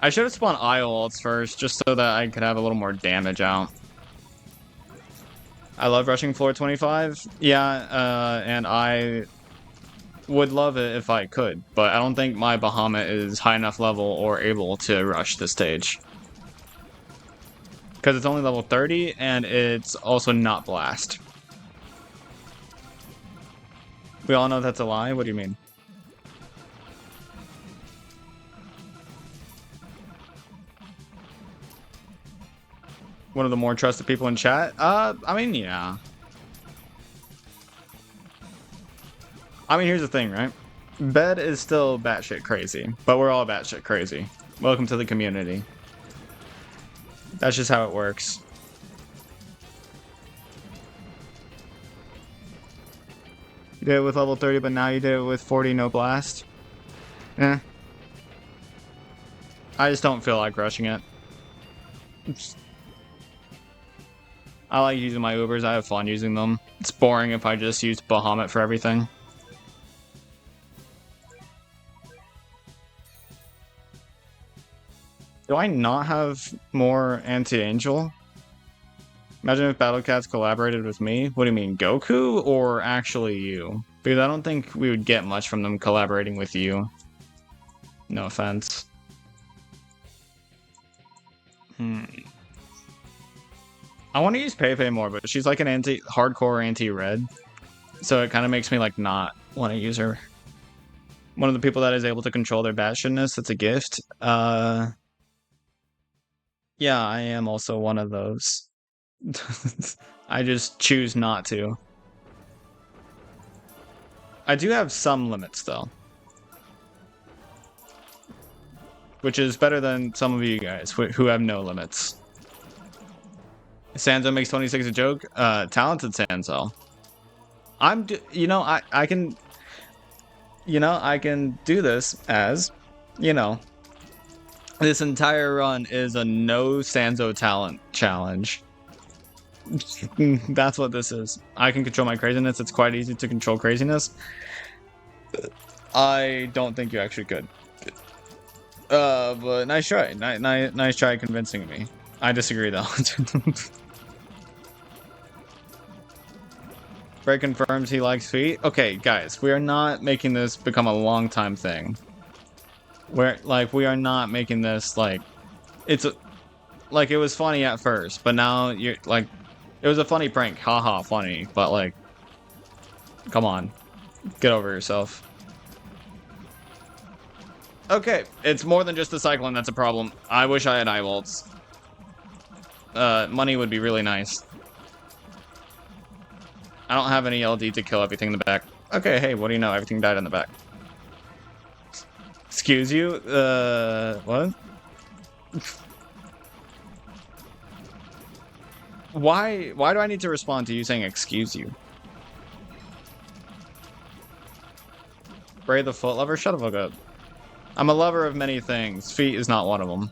I should have spawned IO ults first, just so that I could have a little more damage out. I love rushing floor 25. Yeah, and I would love it if I could, but I don't think my Bahamut is high enough level or able to rush the stage. Because it's only level 30, and it's also not blast. We all know that's a lie? What do you mean? One of the more trusted people in chat? I mean, yeah. I mean, here's the thing, right? Bed is still batshit crazy, but we're all batshit crazy. Welcome to the community. That's just how it works. You did it with level 30, but now you did it with 40 no blast? Eh. I just don't feel like rushing it. I like using my Ubers. I have fun using them. It's boring if I just use Bahamut for everything. Do I not have more anti-angel? Imagine if Battle Cats collaborated with me. What do you mean, Goku or actually you? Because I don't think we would get much from them collaborating with you. No offense. I want to use Pepe more, but she's like an hardcore anti-red. So it kind of makes me like not want to use her. One of the people that is able to control their batshitness, that's a gift. Yeah, I am also one of those. I just choose not to. I do have some limits though. Which is better than some of you guys who have no limits. Sanzo makes 26 a joke. Talented Sanzo. I can, I can do this as, this entire run is a no Sanzo talent challenge. That's what this is. I can control my craziness. It's quite easy to control craziness. I don't think you actually could. But nice try. Nice try convincing me. I disagree though. Bray confirms he likes feet. Okay, guys, we are not making this become a long time thing. We are not making this like it was funny at first, but now you're like it was a funny prank, haha, funny, but like come on. Get over yourself. Okay, it's more than just the cyclone that's a problem. I wish I had eyebolts. Money would be really nice. I don't have any LD to kill everything in the back. Okay, hey, what do you know? Everything died in the back. Excuse you? What? Why do I need to respond to you saying excuse you? Bray the foot lover? Shut the fuck up. I'm a lover of many things. Feet is not one of them.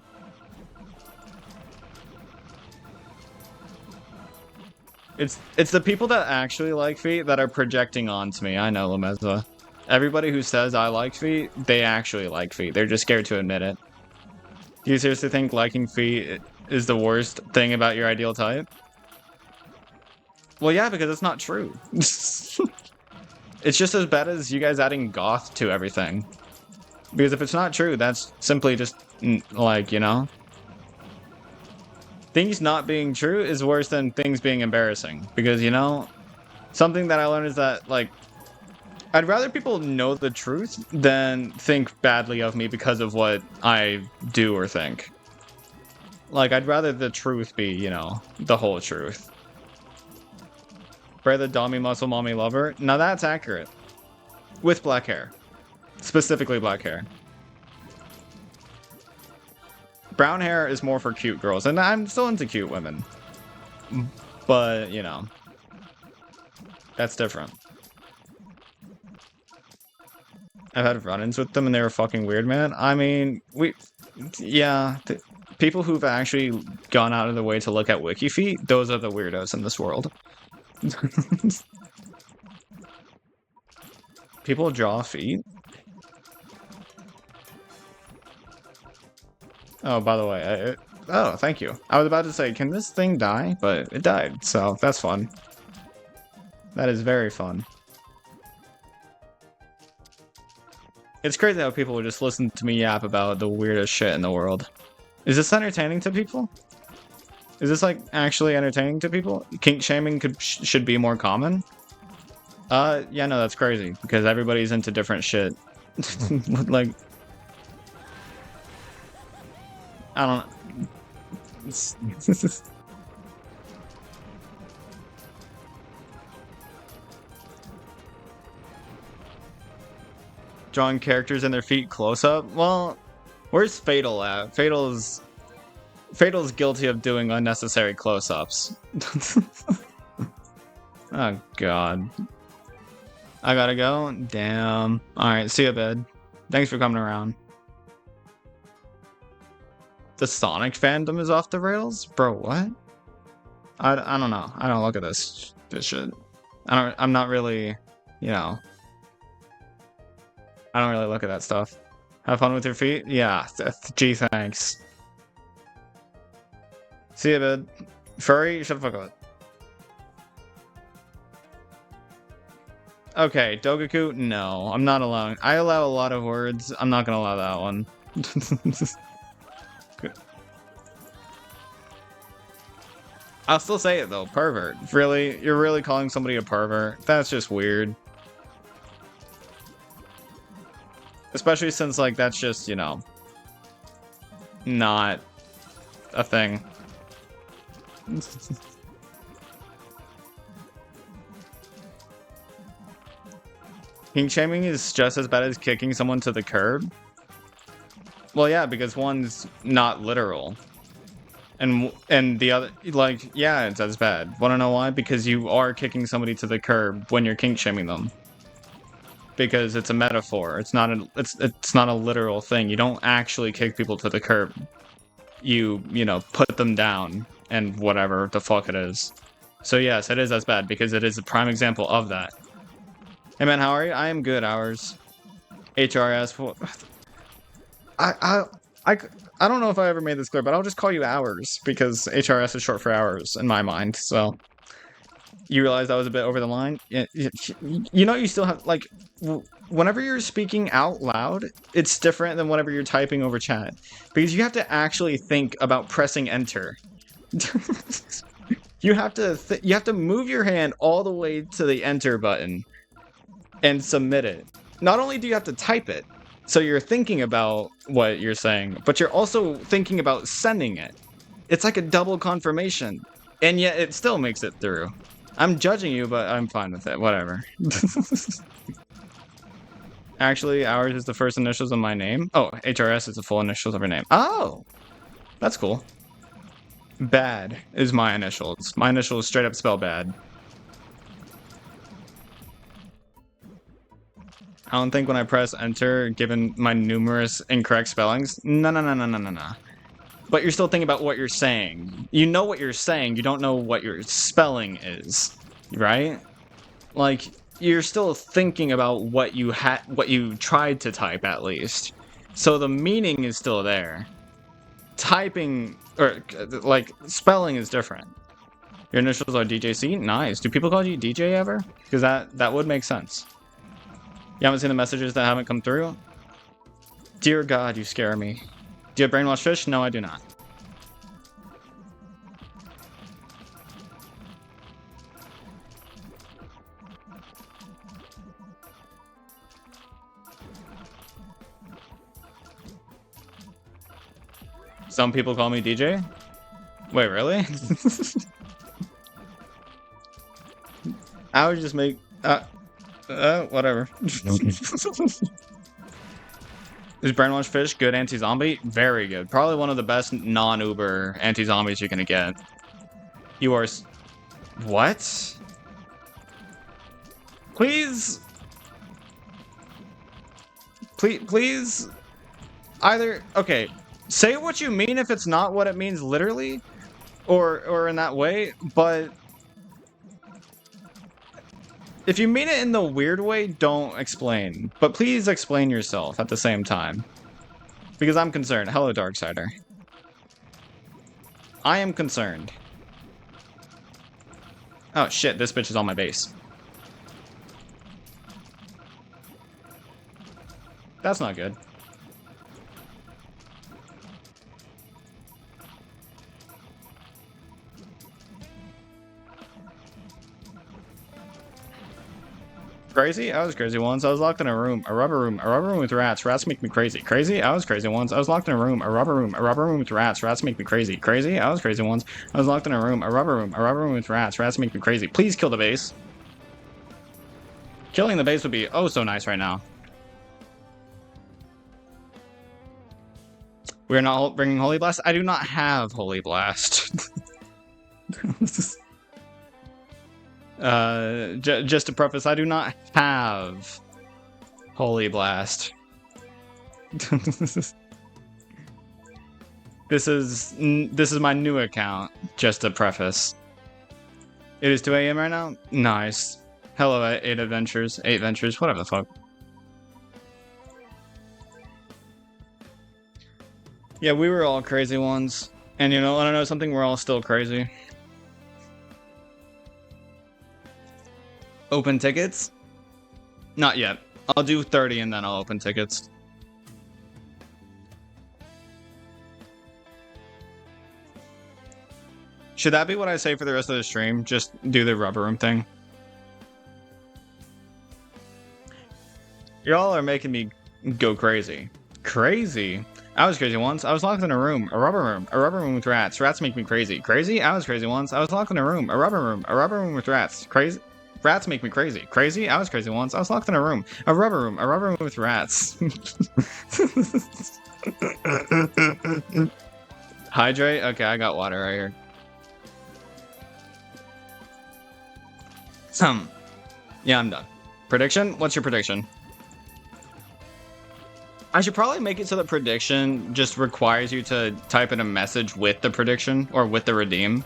It's the people that actually like feet that are projecting onto me. I know, Lameza. Everybody who says I like feet, they actually like feet. They're just scared to admit it. Do you seriously think liking feet is the worst thing about your ideal type? Well, yeah, because it's not true. It's just as bad as you guys adding goth to everything. Because if it's not true, that's simply just, like, things not being true is worse than things being embarrassing. Because, something that I learned is that, like, I'd rather people know the truth than think badly of me because of what I do or think. Like, I'd rather the truth be, the whole truth. Brother, Dommy, Muscle, Mommy, Lover. Now that's accurate. With black hair. Specifically black hair. Brown hair is more for cute girls, and I'm still into cute women. But, that's different. I've had run-ins with them and they were fucking weird, man. I mean, people who've actually gone out of their way to look at wiki feet, those are the weirdos in this world. People draw feet? Oh, by the way, oh, thank you. I was about to say, can this thing die? But it died, so that's fun. That is very fun. It's crazy how people would just listen to me yap about the weirdest shit in the world. Is this entertaining to people? Is this, like, actually entertaining to people? Kink shaming should be more common? Yeah, no, that's crazy, because everybody's into different shit. Like... I don't know. Drawing characters and their feet close up? Well, where's Fatal at? Fatal's guilty of doing unnecessary close-ups. Oh god. I gotta go? Damn. Alright, see ya, bed. Thanks for coming around. The Sonic fandom is off the rails? Bro, what? I don't know. I don't look at this shit. I'm not really, I don't really look at that stuff. Have fun with your feet? Yeah. Gee, thanks. See ya, bud. Furry? Shut the fuck up. Okay, Dogaku, no. I'm not allowing. I allow a lot of words. I'm not gonna allow that one. I'll still say it though, pervert. Really? You're really calling somebody a pervert? That's just weird. Especially since, like, that's just, you know, not a thing. Kink shaming is just as bad as kicking someone to the curb? Well, yeah, because one's not literal. And the other, like, yeah, it's as bad. Wanna know why? Because you are kicking somebody to the curb when you're kink shaming them. Because it's a metaphor. It's not a literal thing. You don't actually kick people to the curb. You know, put them down and whatever the fuck it is. So yes, it is as bad because it is a prime example of that. Hey man, how are you? I am good, Hours. HRS. I don't know if I ever made this clear, but I'll just call you Hours because HRS is short for hours in my mind. So you realize that was a bit over the line. You know, you still have, like, whenever you're speaking out loud, it's different than whenever you're typing over chat because you have to actually think about pressing enter. You have to move your hand all the way to the enter button and submit it. Not only do you have to type it, so you're thinking about what you're saying, but you're also thinking about sending it. It's like a double confirmation, and yet it still makes it through. I'm judging you, but I'm fine with it. Whatever. Actually, Hours is the first initials of my name. Oh, HRS is the full initials of her name. Oh, that's cool. Bad is my initials. My initials straight up spell bad. I don't think when I press enter, given my numerous incorrect spellings. No. But you're still thinking about what you're saying. You know what you're saying, you don't know what your spelling is, right? Like, you're still thinking about what you tried to type at least. So the meaning is still there. Typing, or, like, spelling is different. Your initials are DJC? Nice. Do people call you DJ ever? Because that would make sense. You haven't seen the messages that haven't come through? Dear God, you scare me. Do you have brainwashed fish? No, I do not. Some people call me DJ? Wait, really? I would just make... whatever. Is brainwashed fish good anti-zombie? Very good. Probably one of the best non-Uber anti-zombies you're gonna get. You are... What? Please... Please... Either... Okay. Say what you mean if it's not what it means literally. Or in that way, but... If you mean it in the weird way, don't explain. But please explain yourself at the same time. Because I'm concerned. Hello, Darksider. I am concerned. Oh shit, this bitch is on my base. That's not good. Crazy? I was crazy once. I was locked in a room. A rubber room with rats. Rats make me crazy. Crazy? I was crazy once. I was locked in a room. A rubber room with rats. Rats make me crazy. Crazy? I was crazy once. I was locked in a room. A rubber room with rats. Rats make me crazy. Please kill the base. Killing the base would be oh so nice right now. We're not bringing Holy Blast? I do not have Holy Blast. Just to preface, I do not have Holy Blast. This is my new account, just to preface. It is 2 AM right now? Nice. Hello, 8 Ventures, whatever the fuck. Yeah, we were all crazy ones. And you know, I don't know something, we're all still crazy. Open tickets? Not yet. I'll do 30 and then I'll open tickets. Should that be what I say for the rest of the stream? Just do the rubber room thing? Y'all are making me go crazy. Crazy? I was crazy once. I was locked in a room. A rubber room. A rubber room with rats. Rats make me crazy. Crazy? I was crazy once. I was locked in a room. A rubber room. A rubber room with rats. Crazy? Rats make me crazy. Crazy? I was crazy once. I was locked in a room. A rubber room. A rubber room with rats. Hydrate? Okay, I got water right here. Yeah, I'm done. Prediction? What's your prediction? I should probably make it so the prediction just requires you to type in a message with the prediction or with the redeem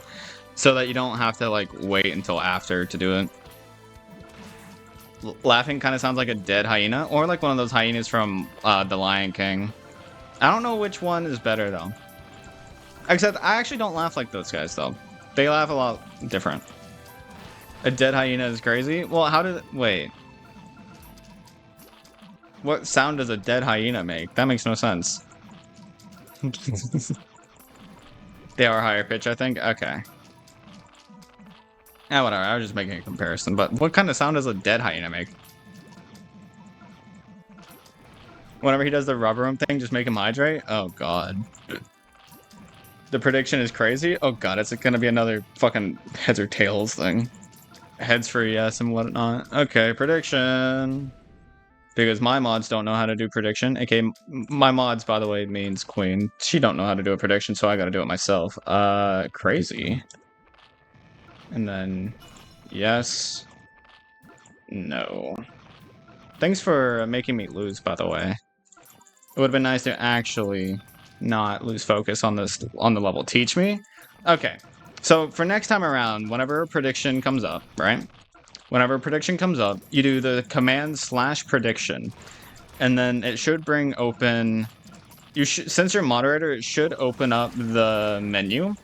so that you don't have to like wait until after to do it. Laughing kind of sounds like a dead hyena or like one of those hyenas from The Lion King. I don't know which one is better though. Except I actually don't laugh like those guys though. They laugh a lot different. A dead hyena is crazy? Well, how did... Wait. What sound does a dead hyena make? That makes no sense. They are higher pitch, I think? Okay. Yeah, whatever. I was just making a comparison. But what kind of sound does a dead hyena make? Whenever he does the rubber room thing, just make him hydrate? Oh, God. The prediction is crazy? Oh, God. It's going to be another fucking heads or tails thing. Heads for yes and whatnot. Okay, prediction. Because my mods don't know how to do prediction. Okay, my mods, by the way, means queen. She don't know how to do a prediction, so I gotta do it myself. Crazy. And then, yes. No. Thanks for making me lose, by the way. It would've been nice to actually not lose focus on this, on the level. Teach me? Okay. So, for next time around, whenever a prediction comes up, right? Whenever a prediction comes up, you do the command /prediction. And then it should bring open... Since you're moderator, it should open up the menu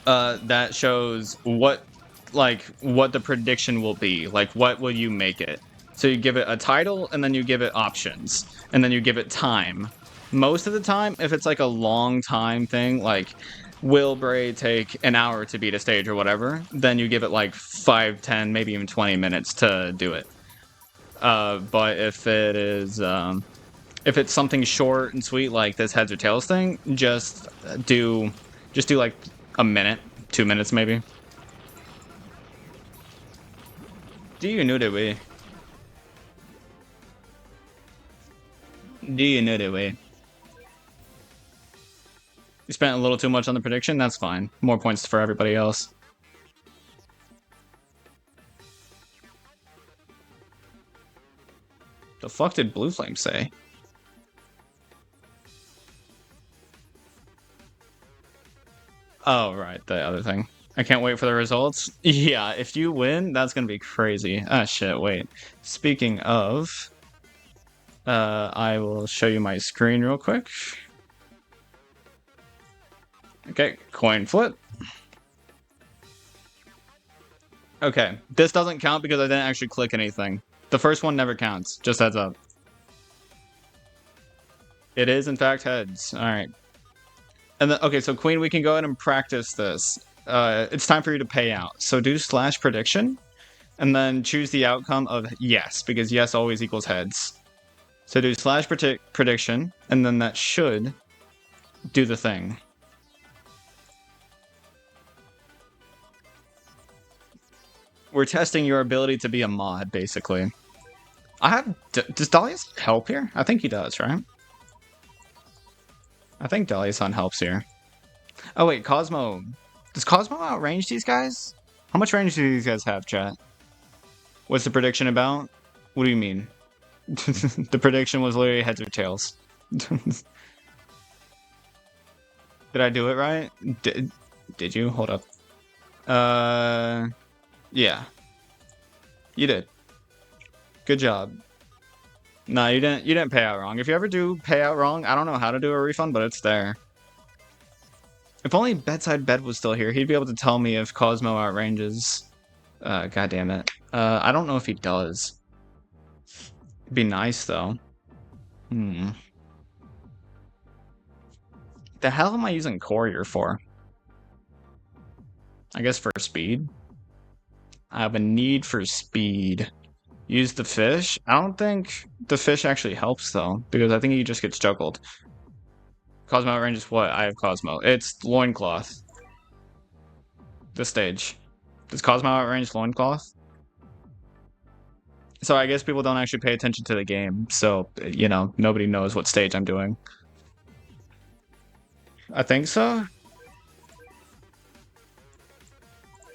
that shows what the prediction will be. Like, what will you make it? So you give it a title, and then you give it options. And then you give it time. Most of the time, if it's like a long time thing, like... Will Bray take an hour to beat a stage or whatever, then you give it like 5, 10, maybe even 20 minutes to do it. But if it is, if it's something short and sweet like this heads or tails thing, just do like a minute, 2 minutes maybe. Do you know the way? Do you know the way? You spent a little too much on the prediction? That's fine. More points for everybody else. The fuck did Blue Flame say? Oh, right, the other thing. I can't wait for the results. Yeah, if you win, that's gonna be crazy. Ah, shit, wait. Speaking of... I will show you my screen real quick. Okay, coin flip. Okay, this doesn't count because I didn't actually click anything. The first one never counts, just heads up. It is, in fact, heads. Alright. And then, okay, so Queen, we can go ahead and practice this. It's time for you to pay out. So do /prediction, and then choose the outcome of yes, because yes always equals heads. So do /prediction, and then that should do the thing. We're testing your ability to be a mod, basically. Does Dahlia's help here? I think he does, right? I think Dahlia-san helps here. Oh wait, Cosmo. Does Cosmo outrange these guys? How much range do these guys have, chat? What's the prediction about? What do you mean? The prediction was literally heads or tails. Did I do it right? Did you? Hold up. Yeah. You did. Good job. No, you didn't pay out wrong. If you ever do pay out wrong, I don't know how to do a refund, but it's there. If only Bedside Bed was still here, he'd be able to tell me if Cosmo outranges. God damn it. I don't know if he does. Be nice though. Hmm. The hell am I using Courier for? I guess for speed. I have a need for speed. Use the fish? I don't think the fish actually helps though, because I think he just gets juggled. Cosmo outrange is what? I have Cosmo. It's loincloth. This stage. Does Cosmo outrange loincloth? So I guess people don't actually pay attention to the game, so, you know, nobody knows what stage I'm doing. I think so?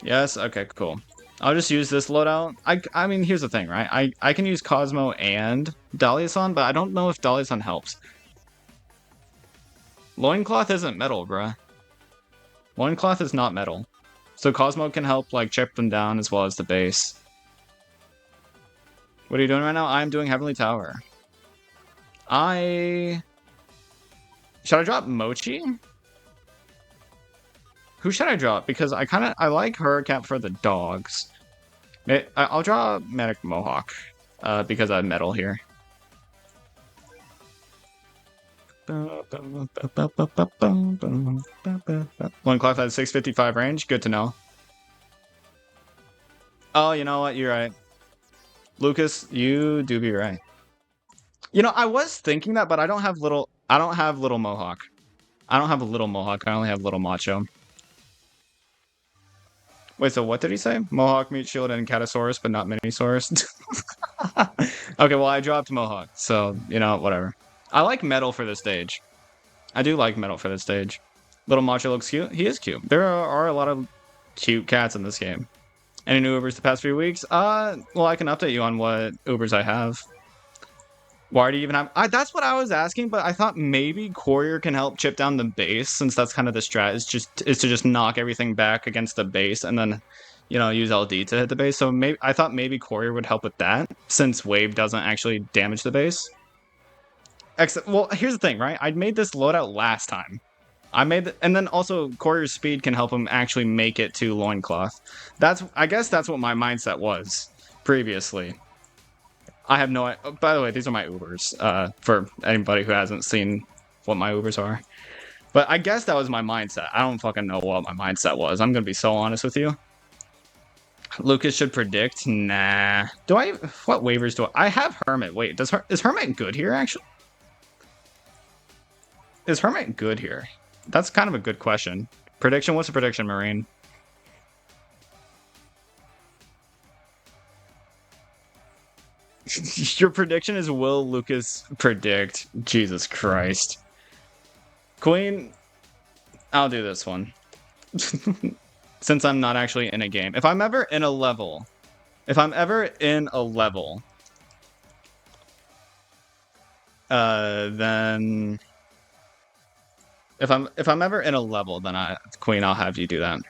Yes? Okay, cool. I'll just use this loadout. I mean, here's the thing, right? I can use Cosmo and Daliason, but I don't know if Daliason helps. Loincloth isn't metal, bruh. Loincloth is not metal. So Cosmo can help, like, chip them down as well as the base. What are you doing right now? I'm doing Heavenly Tower. Should I drop Mochi? Who should I drop? Because I like Hurricane for the dogs. I'll draw Medic Mohawk, because I have metal here. Loincloth has 655 range. Good to know. Oh, you know what? You're right. Lucas, you do be right. You know, I was thinking that, but I don't have little Mohawk. I don't have a little Mohawk. I only have little Macho. Wait, so what did he say? Mohawk, Meat Shield, and Catasaurus, but not Minisaurus? Okay, well, I dropped Mohawk, so, you know, whatever. I like metal for this stage. I do like metal for this stage. Little Macho looks cute. He is cute. There are a lot of cute cats in this game. Any new Ubers the past few weeks? Well, I can update you on what Ubers I have. Why do you even have... that's what I was asking, but I thought maybe Courier can help chip down the base, since that's kind of the strat, is to just knock everything back against the base, and then, you know, use LD to hit the base. So I thought maybe Courier would help with that, since Wave doesn't actually damage the base. Well, here's the thing, right? I made this loadout last time. And then also Courier's speed can help him actually make it to Loincloth. I guess that's what my mindset was previously. I have no... By the way, these are my Ubers, for anybody who hasn't seen what my Ubers are. But I guess that was my mindset. I don't fucking know what my mindset was. I'm gonna be so honest with you. Lucas should predict? Nah. What waivers do I have Hermit. Wait, is Hermit good here, actually? Is Hermit good here? That's kind of a good question. Prediction? What's the prediction, Marine? Your prediction is will Lucas predict? Jesus Christ. Queen, I'll do this one. Since I'm not actually in a game. If I'm ever in a level, then if I'm ever in a level, then Queen, I'll have you do that.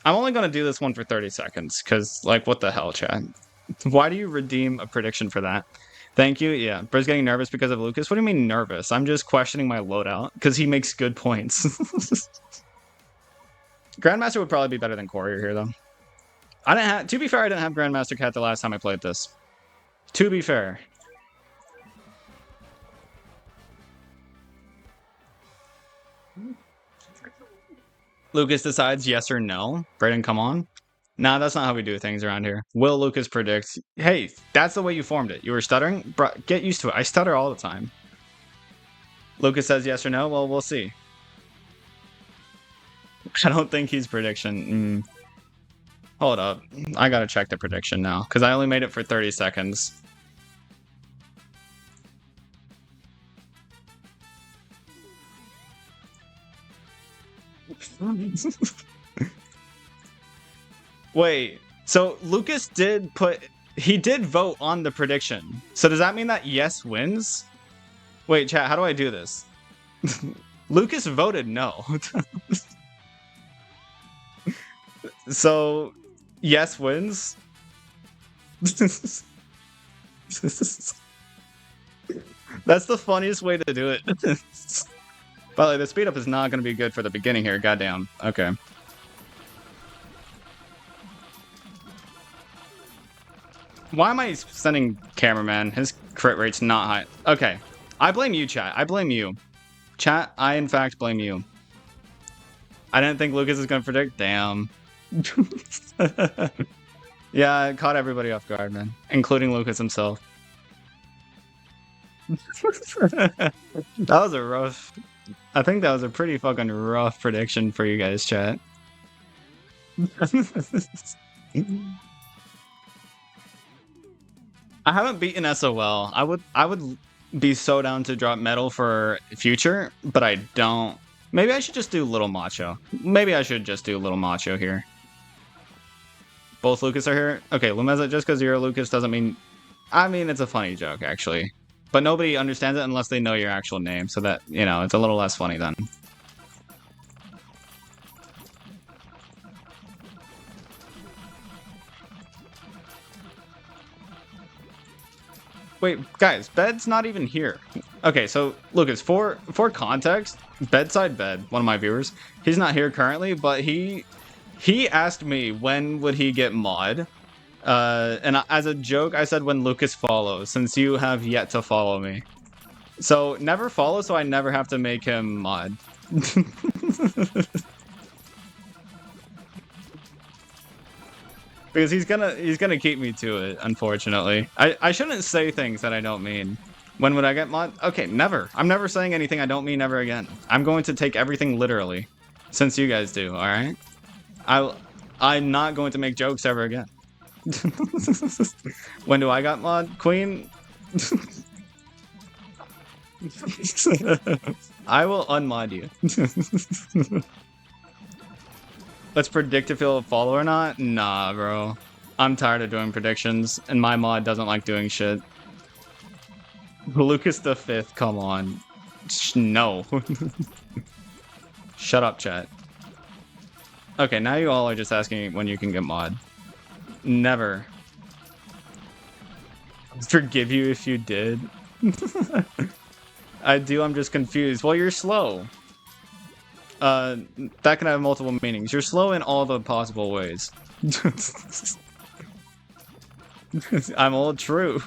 I'm only gonna do this one for 30 seconds, because, like, what the hell, chat? Why do you redeem a prediction for that? Thank you. Yeah, Briz getting nervous because of Lucas. What do you mean nervous? I'm just questioning my loadout because he makes good points. Grandmaster would probably be better than Courier here, though. To be fair, I didn't have Grandmaster Cat the last time I played this. To be fair. Lucas decides yes or no. Brayden, come on. Nah, that's not how we do things around here. Will Lucas predict? Hey, that's the way you formed it. You were stuttering? Bro, get used to it. I stutter all the time. Lucas says yes or no? Well, we'll see. I don't think he's prediction. Hold up. I gotta check the prediction now, because I only made it for 30 seconds. Wait, so Lucas did vote on the prediction. So does that mean that yes wins? Wait, chat, how do I do this? Lucas voted no. So, yes wins? That's the funniest way to do it. By the way, the speed up is not going to be good for the beginning here. Goddamn. Okay. Why am I sending cameraman? His crit rate's not high. Okay. I blame you, chat. I blame you. Chat, I in fact blame you. I didn't think Lucas is gonna predict. Damn. Yeah, it caught everybody off guard, man. Including Lucas himself. That was a rough... I think that was a pretty fucking rough prediction for you guys, chat. I haven't beaten SOL. I would be so down to drop medal for future, but I don't. Maybe I should just do Little Macho. Maybe I should just do Little Macho here. Both Lucas are here? Okay, Lumeza, just because you're a Lucas doesn't mean... I mean, it's a funny joke, actually. But nobody understands it unless they know your actual name, so that, you know, it's a little less funny then. Wait, guys, Bed's not even here. Okay, so, Lucas, for context, Bedside Bed, one of my viewers, he's not here currently, but he asked me when would he get mod. And as a joke, I said when Lucas follows, since you have yet to follow me. So, never follow, so I never have to make him mod. Because he's gonna keep me to it, unfortunately. I shouldn't say things that I don't mean. When would I get mod? Okay, never. I'm never saying anything I don't mean ever again. I'm going to take everything literally. Since you guys do, alright? I'm not going to make jokes ever again. When do I got mod? Queen? I will unmod you. Let's predict if he'll follow or not? Nah, bro. I'm tired of doing predictions, and my mod doesn't like doing shit. Lucas the 5th, come on. No. Shut up, chat. Okay, now you all are just asking when you can get mod. Never. Forgive you if you did. I do, I'm just confused. Well, you're slow. That can have multiple meanings. You're slow in all the possible ways. I'm old, true.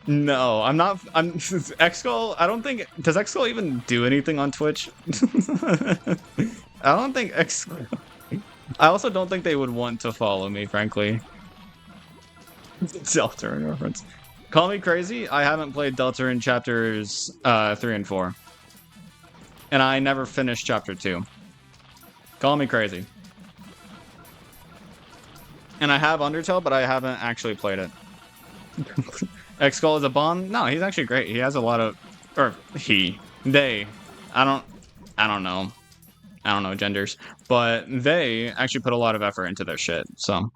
No, I'm not. I'm Xskull. I don't think. Does Xskull even do anything on Twitch? I don't think Xskull. I also don't think they would want to follow me, frankly. Deltarune reference. Call me crazy. I haven't played Deltarune chapters 3 and 4, and I never finished chapter 2. Call me crazy. And I have Undertale, but I haven't actually played it. Xskull is a bomb? No, he's actually great. He has a lot of... Or, they. I don't know. I don't know genders. But they actually put a lot of effort into their shit, so...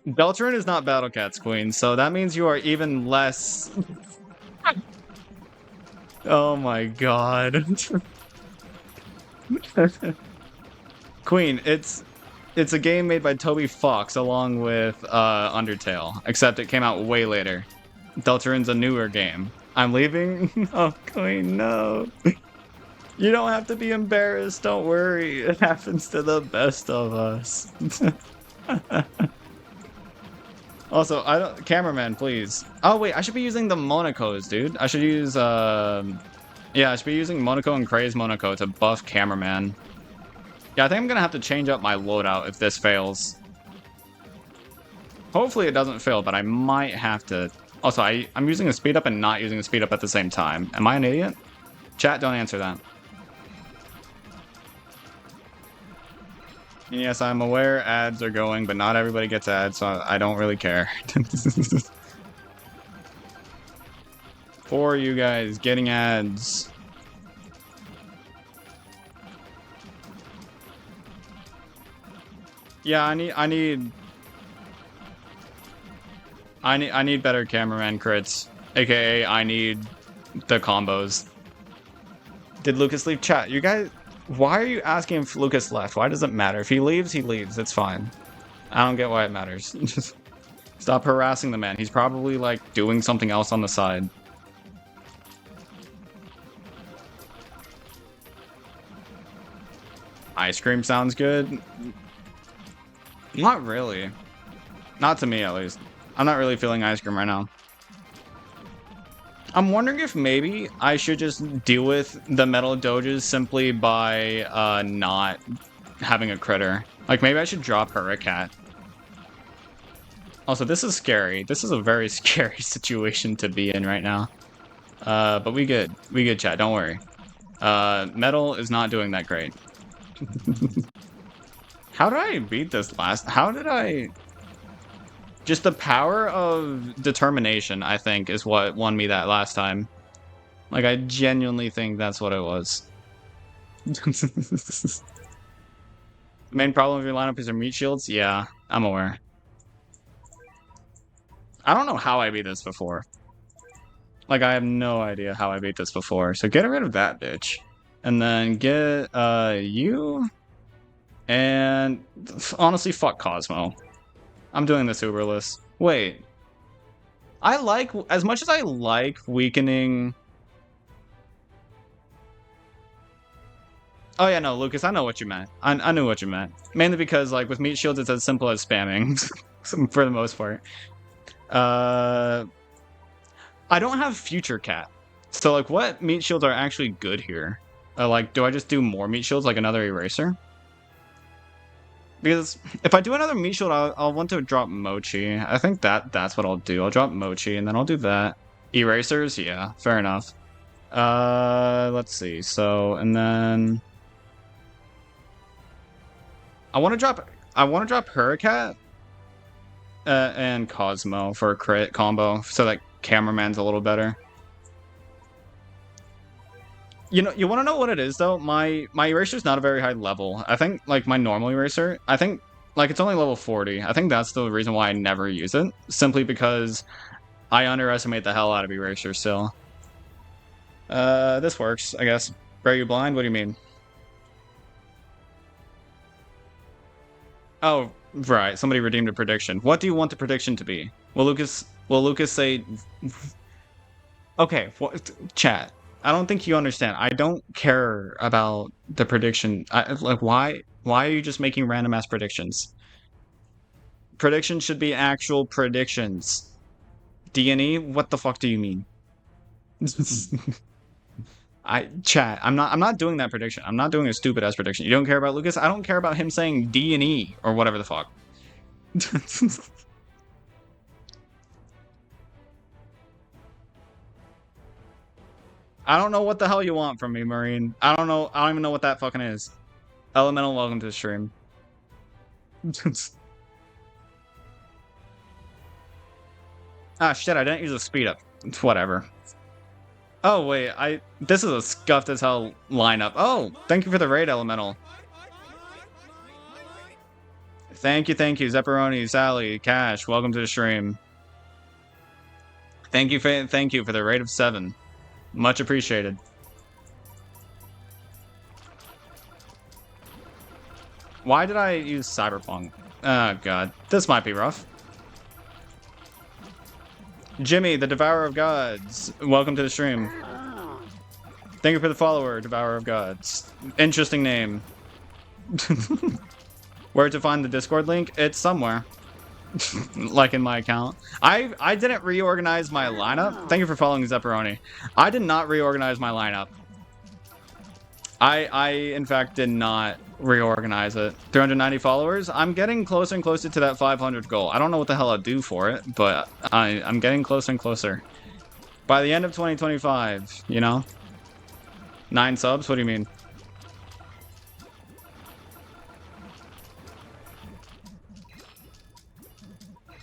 Deltarune is not Battle Cat's queen, so that means you are even less... Oh my god. Queen, it's a game made by Toby Fox along with Undertale, except it came out way later. Deltarune's a newer game. I'm leaving? Oh, Queen, no. You don't have to be embarrassed, don't worry. It happens to the best of us. Also, cameraman, please. Oh wait, I should be using the Monocos, dude. I should use yeah, I should be using Monaco and Craze Monaco to buff cameraman. Yeah, I think I'm gonna have to change up my loadout if this fails. Hopefully it doesn't fail, but I might have to. Also, I'm using a speed up and not using a speed up at the same time. Am I an idiot? Chat, don't answer that. Yes, I'm aware ads are going, but not everybody gets ads, so I don't really care. For you guys getting ads. Yeah, I need better cameraman crits, aka I need the combos. Did Lucas leave chat? You guys, why are you asking if Lucas left? Why does it matter? If he leaves, he leaves. It's fine. I don't get why it matters. Just stop harassing the man. He's probably like doing something else on the side. ice cream sounds good. Not really. Not to me, at least. I'm not really feeling ice cream right now. I'm wondering if maybe I should just deal with the metal doges simply by not having a critter. Like, maybe I should drop her a cat. Also, this is scary. This is a very scary situation to be in right now. But we good. We good, chat. Don't worry. Metal is not doing that great. How did I beat this last? How did I... Just the power of determination, I think, is what won me that last time. Like, I genuinely think that's what it was. The main problem of your lineup is your meat shields? Yeah, I'm aware. I don't know how I beat this before. Like, I have no idea how I beat this before. So get rid of that bitch. And then get, you... And honestly, fuck Cosmo. I'm doing this Uberless. Wait. I like, as much as I like weakening... Oh yeah, no, Lucas, I know what you meant. I knew what you meant. Mainly because, like, with meat shields, it's as simple as spamming. For the most part. I don't have Future Cat. So, like, what meat shields are actually good here? Like, do I just do more meat shields, like another eraser? Because if I do another meat shield, I'll want to drop Mochi. I think that's what I'll do. I'll drop Mochi, and then I'll do that. Erasers? Yeah, fair enough. Let's see. So, and then... I want to drop Hurricat and Cosmo for a crit combo, so that Cameraman's a little better. You know, you want to know what it is though? My eraser's not a very high level. I think like my normal eraser, I think like it's only level 40. I think that's the reason why I never use it, simply because I underestimate the hell out of eraser still. This works, I guess. Are you blind? What do you mean? Oh, right. Somebody redeemed a prediction. What do you want the prediction to be? Will Lucas say... Okay, chat. I don't think you understand. I don't care about the prediction. Like, why are you just making random ass predictions? Predictions should be actual predictions. D&E? What the fuck do you mean? Chat, I'm not doing that prediction. I'm not doing a stupid ass prediction. You don't care about Lucas? I don't care about him saying D&E or whatever the fuck. I don't know what the hell you want from me, Marine. I don't know. I don't even know what that fucking is. Elemental, welcome to the stream. Ah, shit, I didn't use a speed up. Whatever. Oh, wait, this is a scuffed as hell lineup. Oh, thank you for the raid, Elemental. Thank you, Zepperoni, Sally, Cash, welcome to the stream. Thank you for the raid of 7. Much appreciated. Why did I use Cyberpunk? Oh, God. This might be rough. Jimmy, the Devourer of Gods. Welcome to the stream. Thank you for the follower, Devourer of Gods. Interesting name. Where to find the Discord link? It's somewhere. Like in my account. I didn't reorganize my lineup. Thank you for following Zepperoni. I did not reorganize my lineup. I in fact did not reorganize it. 390 followers. I'm getting closer and closer to that 500 goal. I don't know what the hell I'll do for it, but I'm getting closer and closer. By the end of 2025, you know? 9 subs? What do you mean?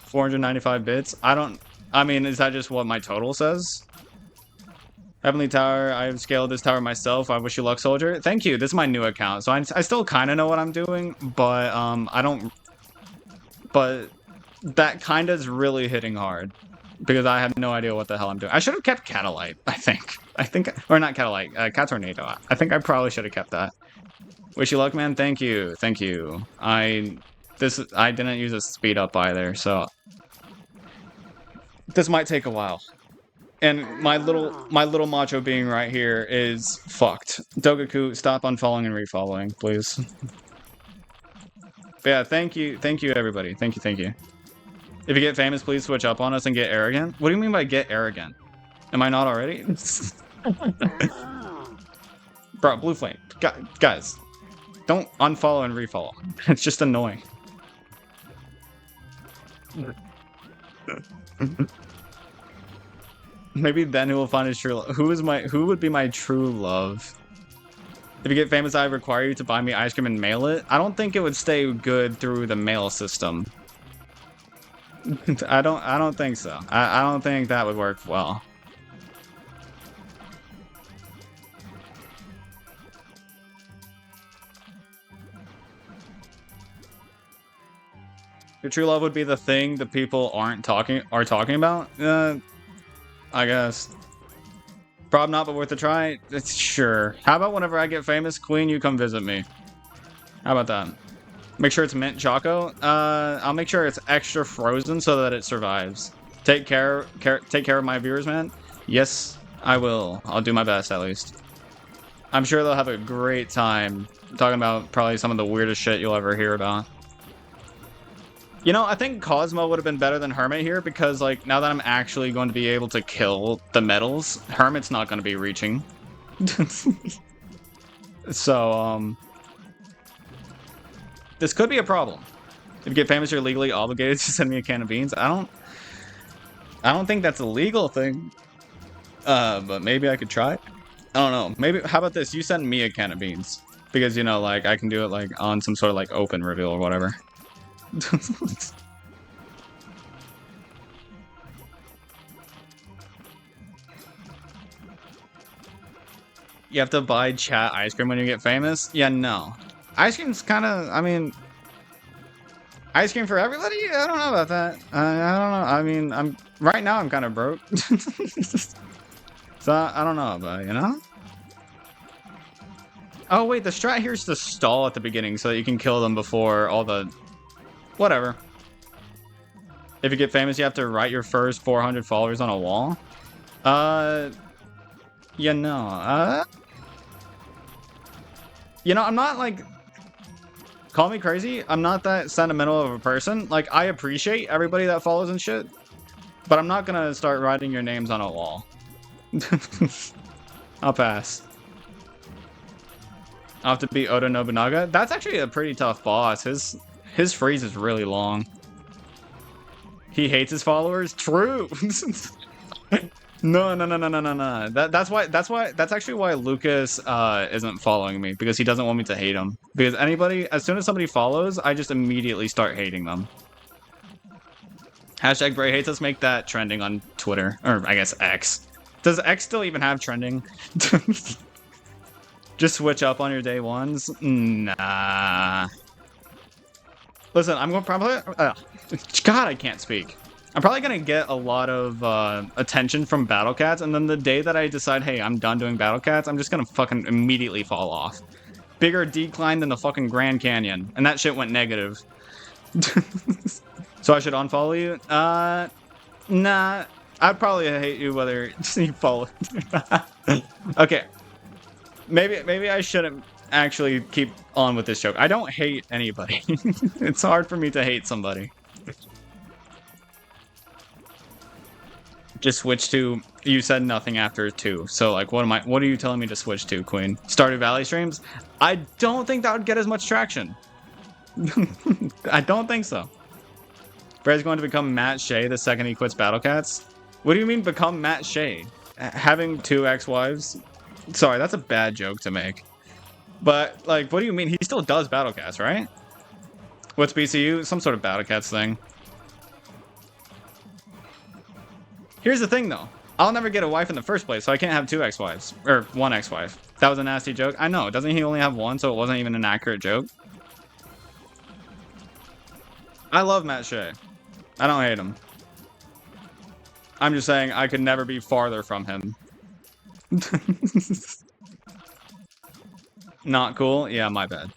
$495 bits? I mean, is that just what my total says? Heavenly Tower, I have scaled this tower myself. I wish you luck, soldier. Thank you. This is my new account, so I still kind of know what I'm doing, but I don't... But that kind of is really hitting hard, because I have no idea what the hell I'm doing. I should have kept Catalyte, I think. Or not Catalyte, Cat Tornado. I think I probably should have kept that. Wish you luck, man. Thank you. I didn't use a speed up either, so... This might take a while. And my little macho being right here is fucked. Dogaku, stop unfollowing and refollowing, please. But yeah, thank you everybody. Thank you. If you get famous, please switch up on us and get arrogant. What do you mean by get arrogant? Am I not already? Bro, blue flame. Guys, don't unfollow and refollow. It's just annoying. Maybe then he will find his true love. Who would be my true love? If you get famous, I require you to buy me ice cream and mail it. I don't think it would stay good through the mail system. I don't think so. I don't think that would work well. Your true love would be the thing that people are talking about? I guess. Probably not, but worth a try? Sure. How about whenever I get famous, Queen, you come visit me? How about that? Make sure it's mint choco. I'll make sure it's extra frozen so that it survives. Take care of my viewers, man. Yes, I will. I'll do my best, at least. I'm sure they'll have a great time talking about probably some of the weirdest shit you'll ever hear about. You know, I think Cosmo would have been better than Hermit here because, like, now that I'm actually going to be able to kill the metals, Hermit's not going to be reaching. So, this could be a problem. If you get famous, you're legally obligated to send me a can of beans. I don't think that's a legal thing. But maybe I could try. I don't know. Maybe, how about this? You send me a can of beans. Because, you know, like, I can do it, like, on some sort of, like, open reveal or whatever. You have to buy chat ice cream when you get famous? Yeah, no. Ice cream's kind of, I mean... Ice cream for everybody? I don't know about that. I don't know. I mean, right now I'm kind of broke. So, I don't know about it, you know? Oh, wait, the strat here is to stall at the beginning so that you can kill them before all the... Whatever. If you get famous, you have to write your first 400 followers on a wall? Yeah, no. You know, I'm not, like... Call me crazy, I'm not that sentimental of a person. Like, I appreciate everybody that follows and shit. But I'm not gonna start writing your names on a wall. I'll pass. I'll have to beat Oda Nobunaga. That's actually a pretty tough boss. His freeze is really long. He hates his followers? True! No. That's actually why Lucas isn't following me, because he doesn't want me to hate him. Because as soon as somebody follows, I just immediately start hating them. Hashtag Bray hates us, make that trending on Twitter. Or, I guess, X. Does X still even have trending? Just switch up on your day ones? Nah. Listen, I'm going to probably... God, I can't speak. I'm probably going to get a lot of attention from Battle Cats, and then the day that I decide, hey, I'm done doing Battle Cats, I'm just going to fucking immediately fall off. Bigger decline than the fucking Grand Canyon, and that shit went negative. So I should unfollow you? Nah. I'd probably hate you whether you follow. Okay. Maybe I shouldn't actually keep on with this joke. I don't hate anybody. It's hard for me to hate somebody. Just switch to... You said nothing after 2. So, like, what are you telling me to switch to, Queen? Stardew Valley streams? I don't think that would get as much traction. I don't think so. Bray's going to become Matt Shea the second he quits Battle Cats? What do you mean become Matt Shea? Having 2 ex-wives? Sorry, that's a bad joke to make. But, like, what do you mean? He still does Battle Cats, right? What's BCU? Some sort of Battle Cats thing. Here's the thing, though. I'll never get a wife in the first place, so I can't have 2 ex-wives. Or 1 ex-wife. That was a nasty joke. I know. Doesn't he only have 1, so it wasn't even an accurate joke? I love Matt Shea. I don't hate him. I'm just saying I could never be farther from him. Not cool? Yeah, my bad.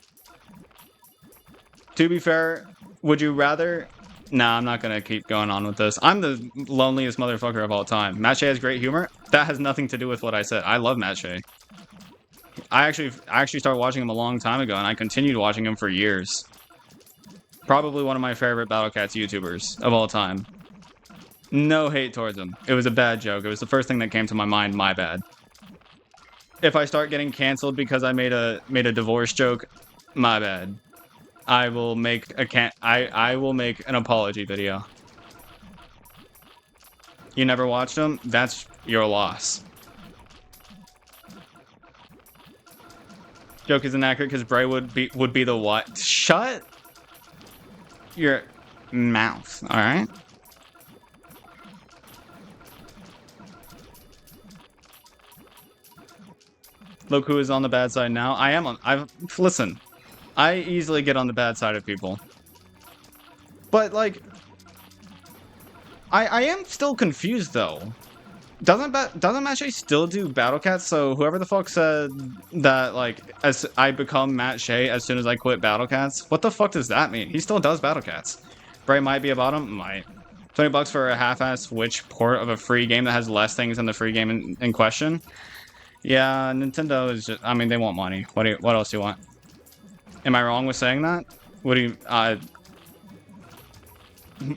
To be fair, would you rather Nah, I'm not gonna keep going on with this. I'm the loneliest motherfucker of all time. Matt Shea has great humor. That has nothing to do with what I said. I love Matt Shea. I actually started watching him a long time ago, and I continued watching him for years. Probably one of my favorite Battle Cats YouTubers of all time. No hate towards him. It was a bad joke. It was the first thing that came to my mind. My bad. If I start getting canceled because I made a divorce joke, my bad. I will make I will make an apology video. You never watched him? That's your loss. Joke is inaccurate because Bray would be the what? Shut your mouth, alright? Look who is on the bad side now. I am on listen. I easily get on the bad side of people. But like I am still confused though. Doesn't Matt Shea still do Battle Cats? So whoever the fuck said that, like, as I become Matt Shea as soon as I quit Battle Cats, what the fuck does that mean? He still does Battle Cats. Bray might be a bottom, might. $20 for a half-ass Switch port of a free game that has less things than the free game in question. Yeah, Nintendo is just, I mean, they want money. What else do you want? Am I wrong with saying that? What do you?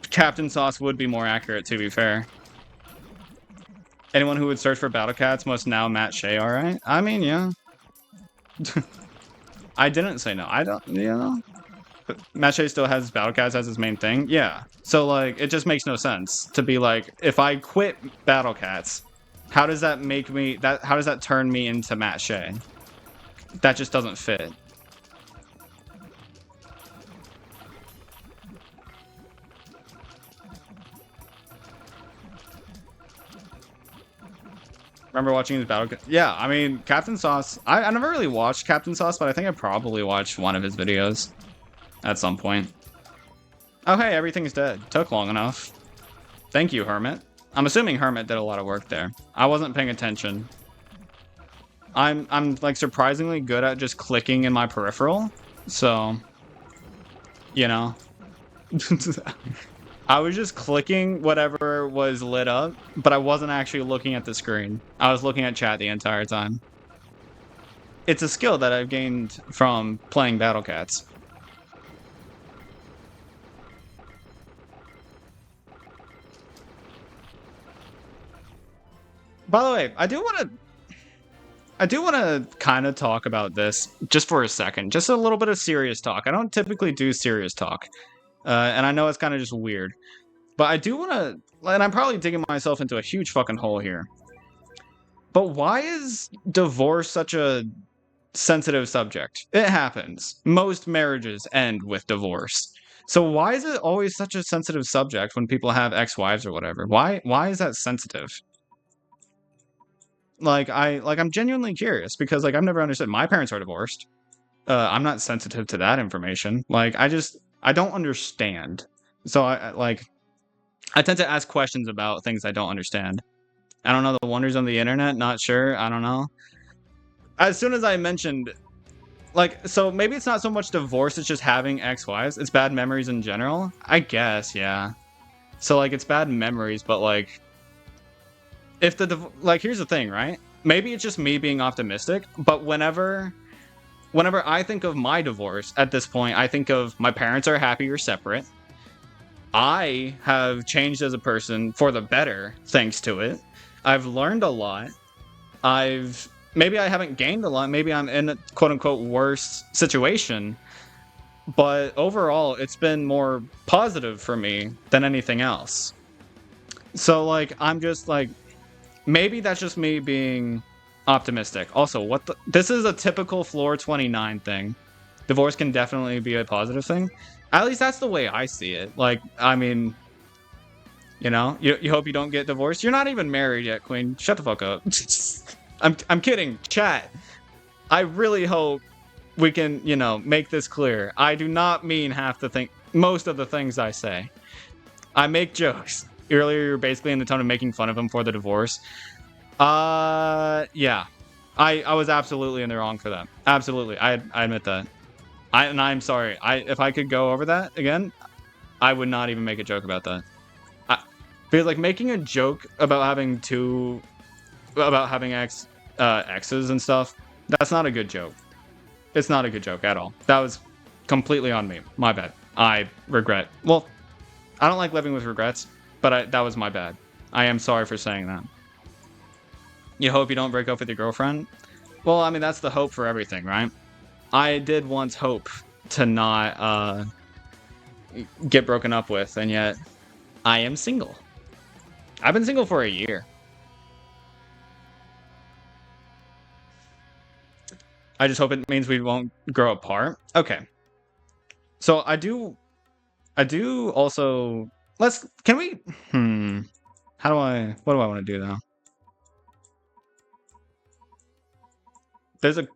Captain Sauce would be more accurate, to be fair. Anyone who would search for Battle Cats must now Matt Shea, alright? I mean, yeah. I didn't say no. I don't, you know? But Matt Shea still has Battle Cats as his main thing? Yeah. So, like, it just makes no sense to be like, if I quit Battle Cats, how does that make me, how does that turn me into Matt Shea? That just doesn't fit. Remember watching his Battle Cats? Yeah, I mean, Captain Sauce, I never really watched Captain Sauce, but I think I probably watched one of his videos at some point. Oh, hey, everything's dead. Took long enough. Thank you, Hermit. I'm assuming Hermit did a lot of work there. I wasn't paying attention. I'm like surprisingly good at just clicking in my peripheral, so you know. I was just clicking whatever was lit up, but I wasn't actually looking at the screen. I was looking at chat the entire time. It's a skill that I've gained from playing Battle Cats. By the way, I do want to kind of talk about this just for a second. Just a little bit of serious talk. I don't typically do serious talk. And I know it's kind of just weird. But I do want to... And I'm probably digging myself into a huge fucking hole here. But why is divorce such a sensitive subject? It happens. Most marriages end with divorce. So why is it always such a sensitive subject when people have ex-wives or whatever? Why is that sensitive? I'm genuinely curious because like I've never understood. My parents are divorced. I'm not sensitive to that information. Like I don't understand. So I tend to ask questions about things I don't understand. I don't know the wonders of the internet. Not sure. I don't know. As soon as I mentioned, like, so maybe it's not so much divorce. It's just having ex-wives. It's bad memories in general. I guess, yeah. So like it's bad memories, but like. If here's the thing, right? Maybe it's just me being optimistic, but whenever I think of my divorce at this point, I think of my parents are happy or separate. I have changed as a person for the better thanks to it. I've learned a lot. Maybe I haven't gained a lot. Maybe I'm in a quote unquote worse situation. But overall, it's been more positive for me than anything else. So like I'm just like maybe that's just me being optimistic. Also, this is a typical floor 29 thing. Divorce can definitely be a positive thing. At least that's the way I see it. Like, I mean, you know, you hope you don't get divorced. You're not even married yet, Queen. Shut the fuck up. I'm kidding. Chat. I really hope we can, you know, make this clear. I do not mean most of the things I say. I make jokes. Earlier, you were basically in the tone of making fun of him for the divorce. Yeah. I was absolutely in the wrong for that. Absolutely. I admit that. I'm sorry. If I could go over that again, I would not even make a joke about that. Because like making a joke about having exes and stuff, that's not a good joke. It's not a good joke at all. That was completely on me. My bad. I regret. Well, I don't like living with regrets, but that was my bad. I am sorry for saying that. You hope you don't break up with your girlfriend? Well, I mean, that's the hope for everything, right? I did once hope to not get broken up with, and yet I am single. I've been single for a year. I just hope it means we won't grow apart. Okay. So I do also, can we, what do I want to do now? There's of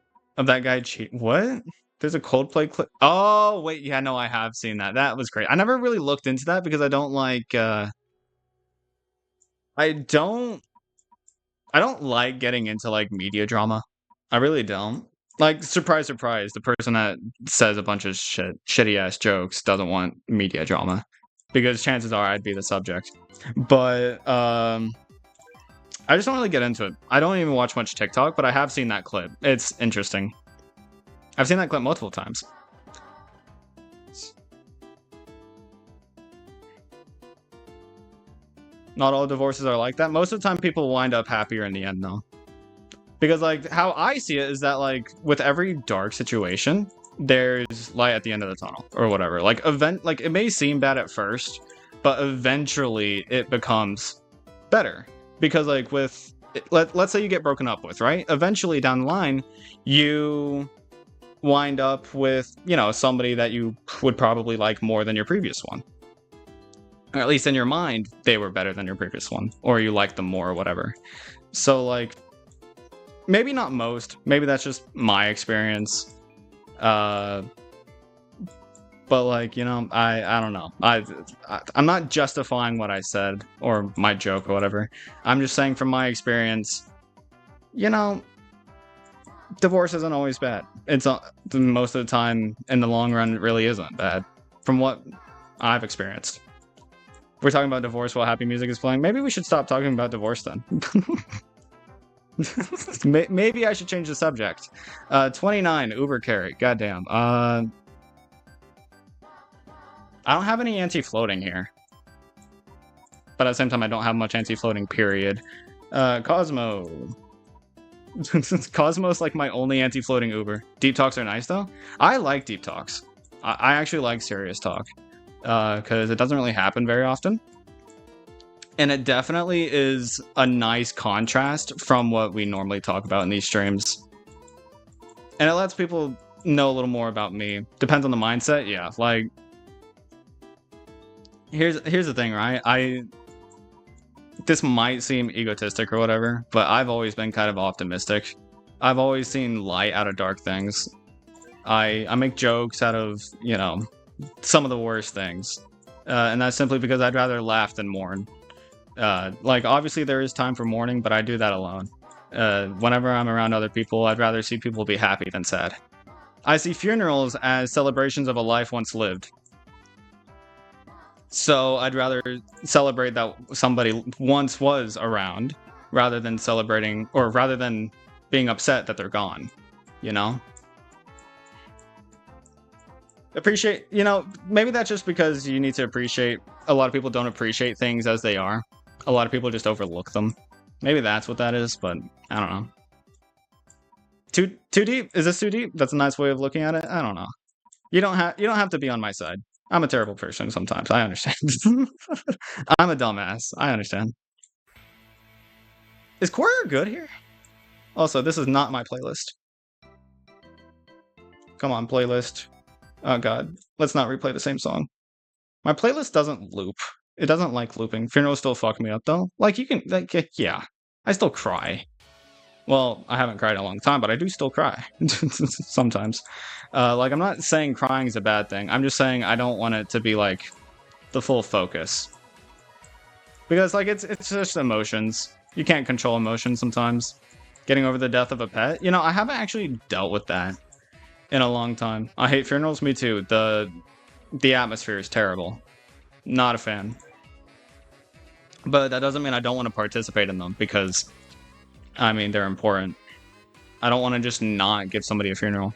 that guy cheat. What? There's a Coldplay clip. Oh, wait. Yeah, no, I have seen that. That was great. I never really looked into that because I don't like, I don't like getting into like media drama. I really don't. Like, surprise, surprise, the person that says a bunch of shitty ass jokes doesn't want media drama, because chances are I'd be the subject. But I just don't really get into it. I don't even watch much TikTok, but I have seen that clip. It's interesting. I've seen that clip multiple times. Not all divorces are like that. Most of the time, people wind up happier in the end, though. Because, like, how I see it is that, like, with every dark situation, there's light at the end of the tunnel, or whatever. Like, it may seem bad at first, but eventually it becomes better. Because, like, let's say you get broken up with, right? Eventually, down the line, you wind up with, you know, somebody that you would probably like more than your previous one. Or at least in your mind, they were better than your previous one. Or you liked them more, or whatever. So, like, maybe not most. Maybe that's just my experience. But like, you know, I don't know. I'm not justifying what I said or my joke or whatever. I'm just saying from my experience, you know, divorce isn't always bad. It's most of the time in the long run, it really isn't bad. From what I've experienced. We're talking about divorce while happy music is playing. Maybe we should stop talking about divorce then. Maybe I should change the subject. 29, Uber carry. Goddamn. I don't have any anti-floating here. But at the same time, I don't have much anti-floating, period. Cosmo. Cosmo's like my only anti-floating Uber. Deep talks are nice, though. I like deep talks. I actually like serious talk. Because it doesn't really happen very often. And it definitely is a nice contrast from what we normally talk about in these streams. And it lets people know a little more about me. Depends on the mindset, yeah. Like, here's the thing, right? This might seem egotistic or whatever, but I've always been kind of optimistic. I've always seen light out of dark things. I make jokes out of, you know, some of the worst things. And that's simply because I'd rather laugh than mourn. Like, obviously there is time for mourning, but I do that alone. Whenever I'm around other people, I'd rather see people be happy than sad. I see funerals as celebrations of a life once lived. So I'd rather celebrate that somebody once was around, rather than being upset that they're gone, you know? Appreciate, you know, maybe that's just because you need to appreciate, a lot of people don't appreciate things as they are. A lot of people just overlook them. Maybe that's what that is, but I don't know. Too deep? Is this too deep? That's a nice way of looking at it. I don't know. You don't have to be on my side. I'm a terrible person sometimes. I understand. I'm a dumbass. I understand. Is Quarter good here? Also, this is not my playlist. Come on, playlist. Oh god. Let's not replay the same song. My playlist doesn't loop. It doesn't like looping. Funerals still fuck me up, though. Like, you can, like, yeah. I still cry. Well, I haven't cried in a long time, but I do still cry. Sometimes. Like, I'm not saying crying is a bad thing. I'm just saying I don't want it to be, like, the full focus. Because, like, it's just emotions. You can't control emotions sometimes. Getting over the death of a pet. You know, I haven't actually dealt with that in a long time. I hate funerals, me too. The atmosphere is terrible. Not a fan. But that doesn't mean I don't want to participate in them, because, I mean, they're important. I don't want to just not give somebody a funeral.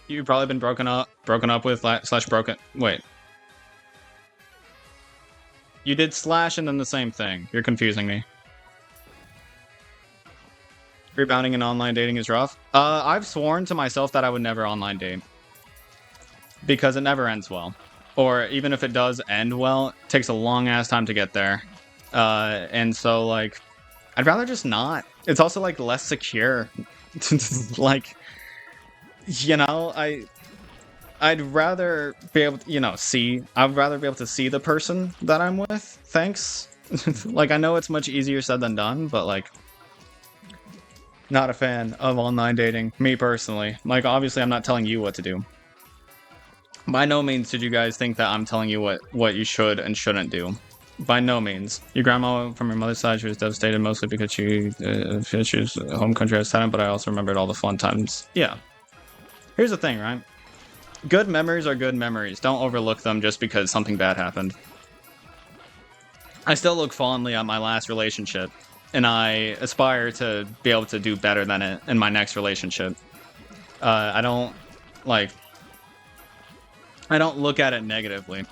You've probably been broken up with / broken. Wait. You did slash and then the same thing. You're confusing me. Rebounding in online dating is rough. I've sworn to myself that I would never online date, because it never ends well. Or even if it does end well, it takes a long ass time to get there. And so, like, I'd rather just not. It's also, like, less secure. Like, you know, I'd rather be able to, you know, I'd rather be able to see the person that I'm with. Thanks. Like, I know it's much easier said than done, but, like, not a fan of online dating. Me personally. Like, obviously, I'm not telling you what to do. By no means did you guys think that I'm telling you what you should and shouldn't do. By no means. Your grandma from your mother's side, she was devastated mostly because she was home country as talent, but I also remembered all the fun times. Yeah. Here's the thing, right? Good memories are good memories. Don't overlook them just because something bad happened. I still look fondly at my last relationship, and I aspire to be able to do better than it in my next relationship. I don't look at it negatively.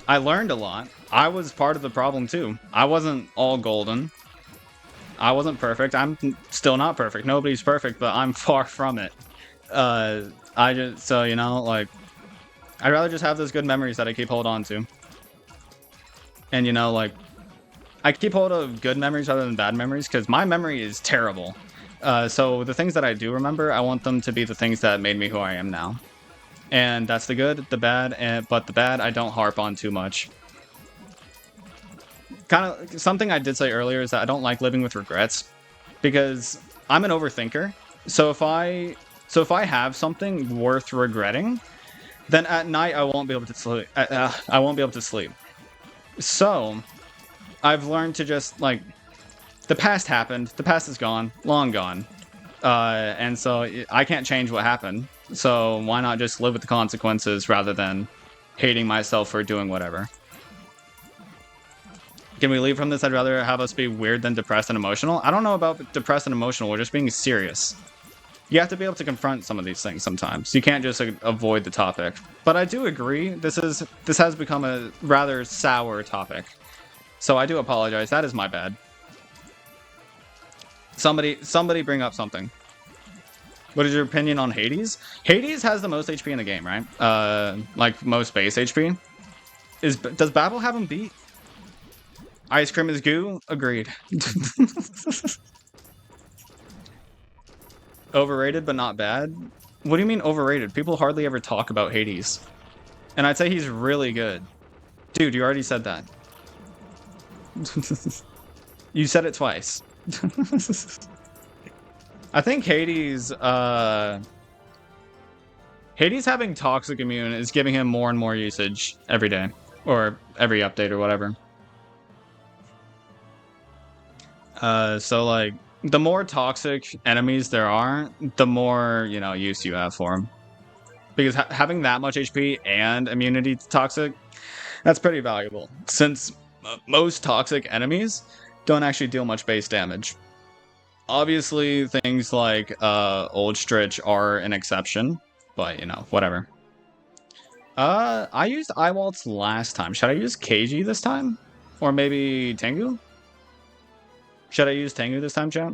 I learned a lot. I was part of the problem too. I wasn't all golden. I wasn't perfect. I'm still not perfect. Nobody's perfect, but I'm far from it. So, you know, like, I'd rather just have those good memories that I keep hold on to. And, you know, like, I keep hold of good memories rather than bad memories, because my memory is terrible. So the things that I do remember, I want them to be the things that made me who I am now. And that's the good, the bad, but the bad I don't harp on too much. Kind of something I did say earlier is that I don't like living with regrets, because I'm an overthinker. So if I have something worth regretting, then at night I won't be able to sleep. I won't be able to sleep. So I've learned to just, like, the past happened. The past is gone, long gone. And so I can't change what happened. So why not just live with the consequences rather than hating myself for doing whatever? Can we leave from this? I'd rather have us be weird than depressed and emotional. I don't know about depressed and emotional. We're just being serious. You have to be able to confront some of these things sometimes. You can't just avoid the topic. But I do agree. This has become a rather sour topic. So I do apologize. That is my bad. Somebody bring up something. What is your opinion on Hades? Hades has the most HP in the game, right? Like, most base HP. Does Babel have him beat? Ice cream is goo? Agreed. Overrated, but not bad? What do you mean overrated? People hardly ever talk about Hades. And I'd say he's really good. Dude, you already said that. You said it twice. I think Hades having Toxic Immune is giving him more and more usage every day. Or every update or whatever. So, like, the more toxic enemies there are, the more, you know, use you have for them. Because having that much HP and immunity to toxic, that's pretty valuable. Since most toxic enemies don't actually deal much base damage. Obviously, things like Old Stritch are an exception, but, you know, whatever. I used Eyewaltz last time. Should I use KG this time? Or maybe Tengu? Should I use Tengu this time, chat?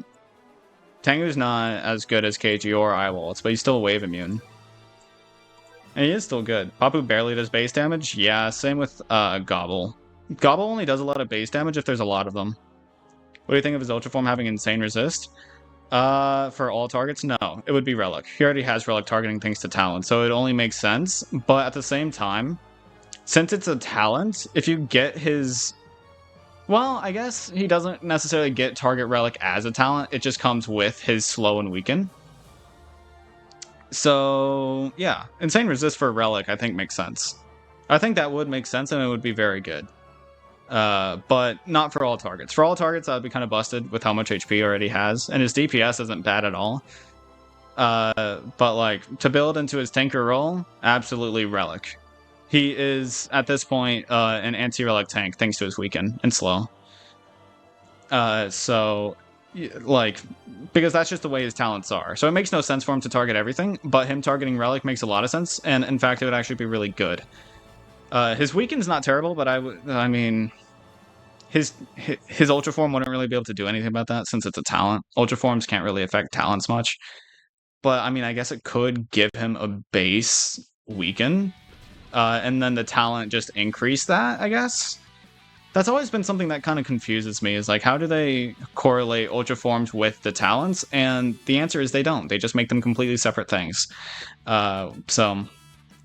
Tengu's not as good as KG or Eyewaltz, but he's still wave immune. And he is still good. Papu barely does base damage? Yeah, same with Gobble. Gobble only does a lot of base damage if there's a lot of them. What do you think of his Ultra Form having insane resist? For all targets? No, it would be Relic. He already has Relic targeting thanks to talent, so it only makes sense. But at the same time, since it's a talent, if you get his... Well, I guess he doesn't necessarily get target Relic as a talent, it just comes with his slow and weaken. So, yeah, insane resist for Relic I think makes sense. I think that would make sense and it would be very good. But not for all targets. For all targets, I'd be kind of busted with how much HP he already has, and his DPS isn't bad at all. But like to build into his tanker role, absolutely relic. He is at this point an anti-relic tank thanks to his weaken and slow. So like because that's just the way his talents are. So it makes no sense for him to target everything, but him targeting relic makes a lot of sense, and in fact it would actually be really good. His weaken's not terrible, but I mean his ultra form wouldn't really be able to do anything about that since it's a talent. Ultra forms can't really affect talents much. But I mean, I guess it could give him a base weaken, and then the talent just increase that, I guess. That's always been something that kind of confuses me, is like, how do they correlate ultra forms with the talents? And the answer is they don't. They just make them completely separate things. So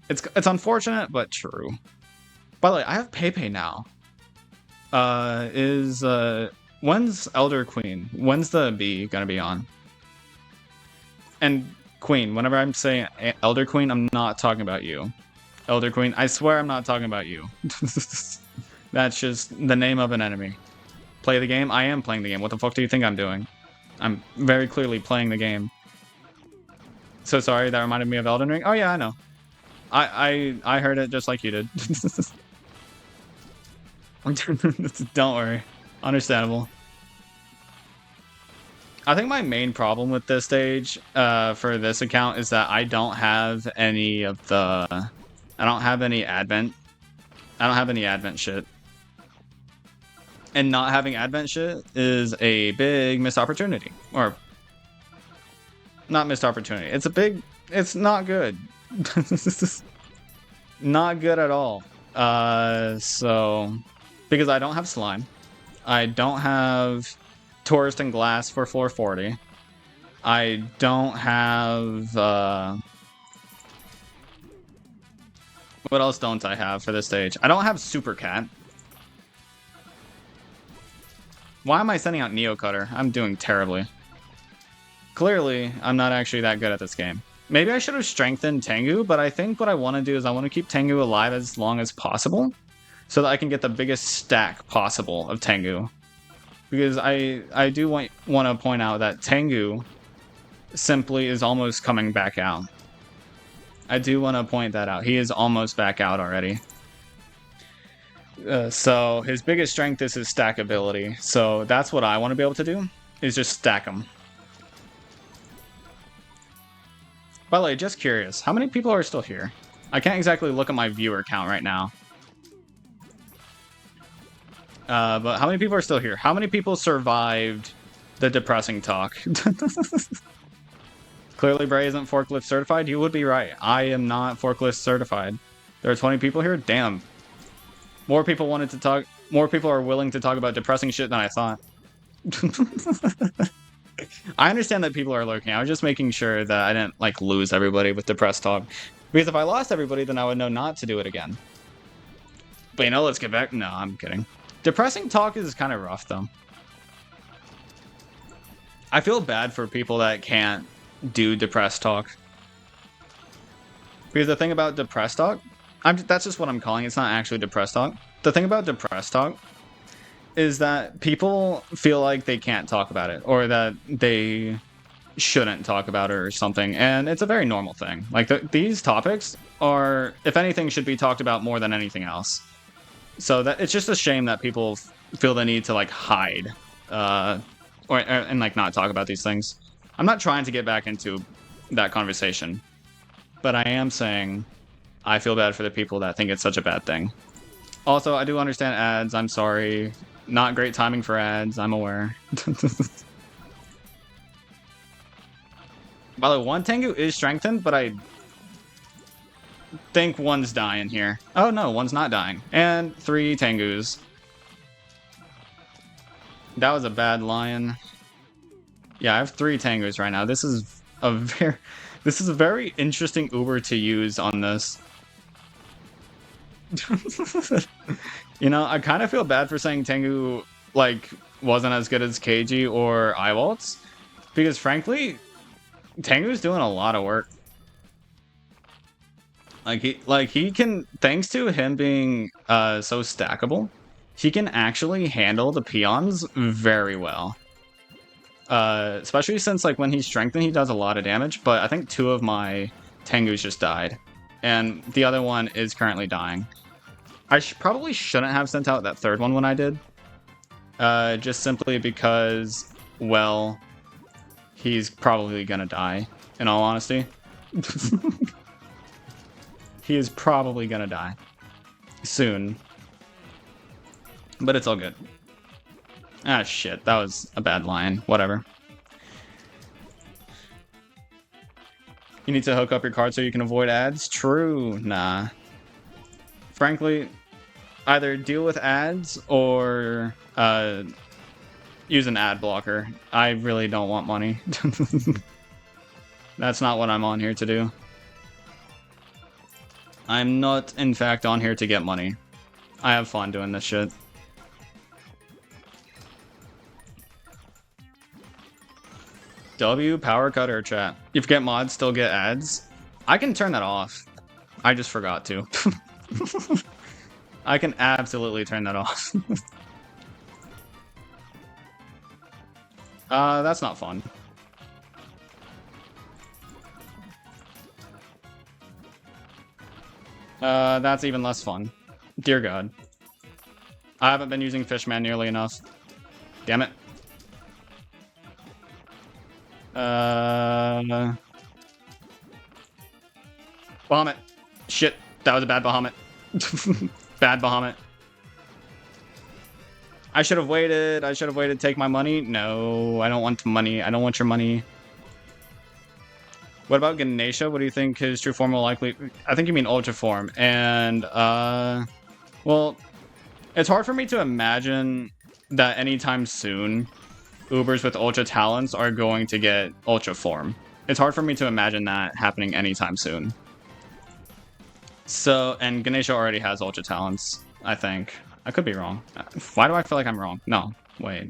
it's unfortunate, but true. By the way, I have Pepe now. When's Elder Queen? When's the bee gonna be on? And Queen, whenever I'm saying Elder Queen, I'm not talking about you. Elder Queen, I swear I'm not talking about you. That's just the name of an enemy. Play the game? I am playing the game. What the fuck do you think I'm doing? I'm very clearly playing the game. So sorry, that reminded me of Elden Ring. Oh yeah, I know. I heard it just like you did. Don't worry. Understandable. I think my main problem with this stage for this account is that I don't have any of the... I don't have any Advent. I don't have any Advent shit. And not having Advent shit is a big missed opportunity. Or... not missed opportunity. It's a big... it's not good. Not good at all. So... because I don't have Slime. I don't have Tourist and Glass for 440. I don't have... what else don't I have for this stage? I don't have Super Cat. Why am I sending out Neo Cutter? I'm doing terribly. Clearly, I'm not actually that good at this game. Maybe I should have strengthened Tengu, but I think what I want to do is I want to keep Tengu alive as long as possible, so that I can get the biggest stack possible of Tengu. Because I do want to point out that Tengu simply is almost coming back out. I do want to point that out. He is almost back out already. So his biggest strength is his stack ability. So that's what I want to be able to do, is just stack him. By the way, just curious, how many people are still here? I can't exactly look at my viewer count right now. But how many people are still here? How many people survived the depressing talk? Clearly Bray isn't forklift certified. You would be right. I am not forklift certified. There are 20 people here? Damn. More people wanted to talk. More people are willing to talk about depressing shit than I thought. I understand that people are lurking. I was just making sure that I didn't like lose everybody with depressed talk. Because if I lost everybody, then I would know not to do it again. But you know, let's get back. No, I'm kidding. Depressing talk is kind of rough, though. I feel bad for people that can't do depressed talk. Because the thing about depressed talk, that's just what I'm calling it. It's not actually depressed talk. The thing about depressed talk is that people feel like they can't talk about it, or that they shouldn't talk about it or something, and it's a very normal thing. Like, these topics are, if anything, should be talked about more than anything else. So that it's just a shame that people feel the need to like hide, and like not talk about these things. I'm not trying to get back into that conversation, but I am saying I feel bad for the people that think it's such a bad thing. Also, I do understand ads. I'm sorry. Not great timing for ads. I'm aware. By the way, one Tengu is strengthened, but I think one's dying here. Oh no, one's not dying. And 3 Tengus. That was a bad lion. Yeah, I have 3 Tengus right now. This is a very interesting Uber to use on this. You know, I kind of feel bad for saying Tengu like wasn't as good as KG or iWaltz, because frankly, Tengu's doing a lot of work. Like he can, thanks to him being so stackable, he can actually handle the peons very well. Especially since like when he's strengthened, he does a lot of damage. But I think 2 of my Tengus just died, and the other one is currently dying. I probably shouldn't have sent out that 3rd one when I did. Just simply because, well, he's probably gonna die, in all honesty. He is probably gonna die. Soon. But it's all good. Ah, shit. That was a bad line. Whatever. You need to hook up your card so you can avoid ads? True. Nah. Frankly, either deal with ads or use an ad blocker. I really don't want money. That's not what I'm on here to do. I'm not, in fact, on here to get money. I have fun doing this shit. W power cutter chat. If you get mods, still get ads. I can turn that off. I just forgot to. I can absolutely turn that off. That's not fun. That's even less fun. Dear God. I haven't been using Fishman nearly enough. Damn it. Bahamut. Shit, that was a bad Bahamut. Bad Bahamut. I should have waited. I should have waited to take my money. No, I don't want money. I don't want your money. What about Ganesha? What do you think his true form will likely... I think you mean Ultra form. And, well, it's hard for me to imagine that anytime soon Ubers with Ultra talents are going to get Ultra form. It's hard for me to imagine that happening anytime soon. So, and Ganesha already has Ultra talents, I think. I could be wrong. Why do I feel like I'm wrong? No, wait.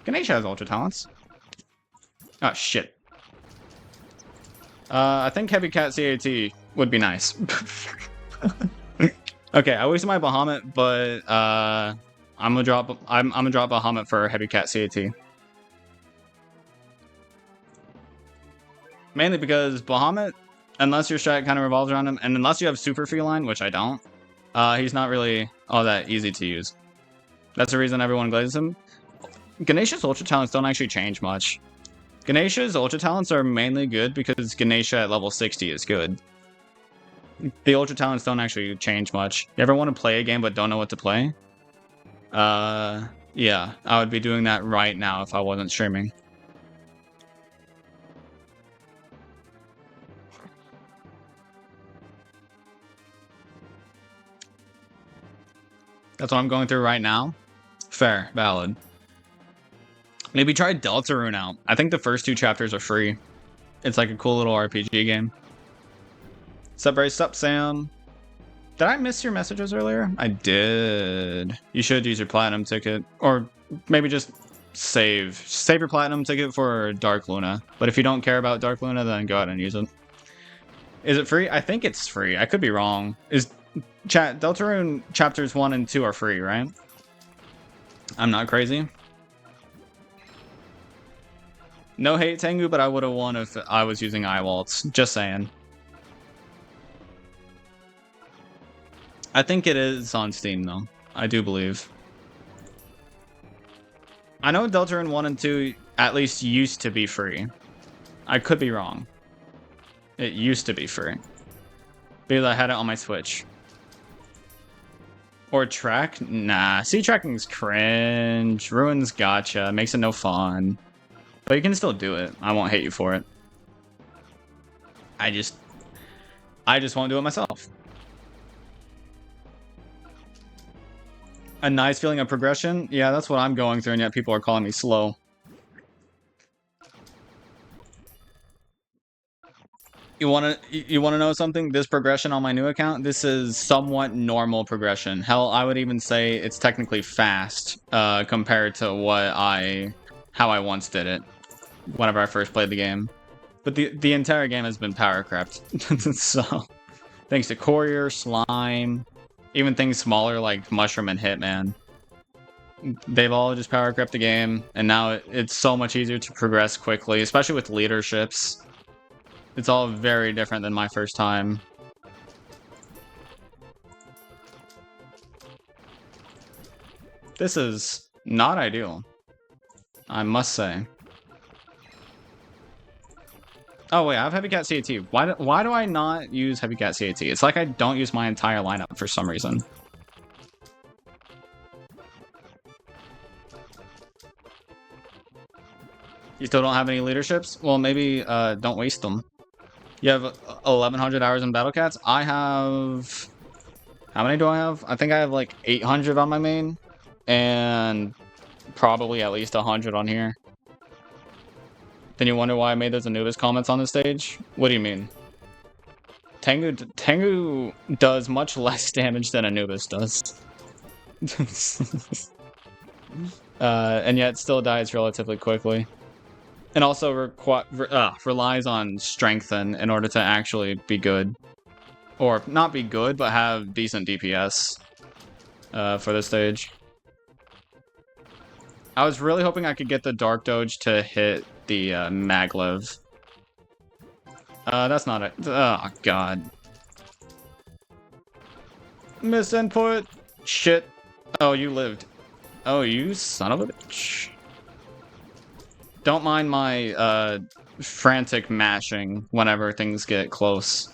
Ganesha has Ultra talents. Oh, shit. I think Heavy Cat CAT would be nice. Okay, I wasted my Bahamut, but I'm gonna drop Bahamut for Heavy Cat CAT. Mainly because Bahamut, unless your strat kind of revolves around him, and unless you have Super Feline, which I don't, he's not really all that easy to use. That's the reason everyone glazes him. Ganesha's Ultra Talents don't actually change much. Ganesha's Ultra Talents are mainly good because Ganesha at level 60 is good. The Ultra Talents don't actually change much. You ever want to play a game but don't know what to play? Yeah, I would be doing that right now if I wasn't streaming. That's what I'm going through right now. Fair, valid. Maybe try Deltarune out. I think the first 2 chapters are free. It's like a cool little RPG game. Sup, Bray? Sup, Sam? Did I miss your messages earlier? I did. You should use your platinum ticket. Or maybe just save your platinum ticket for Dark Luna. But if you don't care about Dark Luna, then go ahead and use it. Is it free? I think it's free. I could be wrong. Deltarune chapters 1 and 2 are free, right? I'm not crazy. No hate, Tengu, but I would have won if I was using iWaltz. Just saying. I think it is on Steam, though. I do believe. I know Deltarune 1 and 2 at least used to be free. I could be wrong. It used to be free. Because I had it on my Switch. Or track? Nah. C-tracking's cringe. Ruins gotcha. Makes it no fun. But you can still do it. I won't hate you for it. I just won't do it myself. A nice feeling of progression? Yeah, that's what I'm going through, and yet people are calling me slow. You wanna know something? This progression on my new account, this is somewhat normal progression. Hell, I would even say it's technically fast compared to how I once did it whenever I first played the game. But the entire game has been power crept. So thanks to Courier, Slime, even things smaller like Mushroom and Hitman. They've all just power crept the game, and now it's so much easier to progress quickly, especially with leaderships. It's all very different than my first time. This is not ideal, I must say. Oh wait, I have Heavy Cat CAT. Why do I not use Heavy Cat CAT? It's like I don't use my entire lineup for some reason. You still don't have any leaderships? Well, maybe don't waste them. You have 1,100 hours in Battle Cats? I have... How many do I have? I think I have like 800 on my main. And probably at least 100 on here. Then you wonder why I made those Anubis comments on the stage? What do you mean? Tengu does much less damage than Anubis does. And yet still dies relatively quickly. And also relies on strengthen in order to actually be good. Or not be good, but have decent DPS for this stage. I was really hoping I could get the Dark Doge to hit the Maglev. That's not it. Oh, God. Misinput. Shit. Oh, you lived. Oh, you son of a bitch. Don't mind my frantic mashing whenever things get close.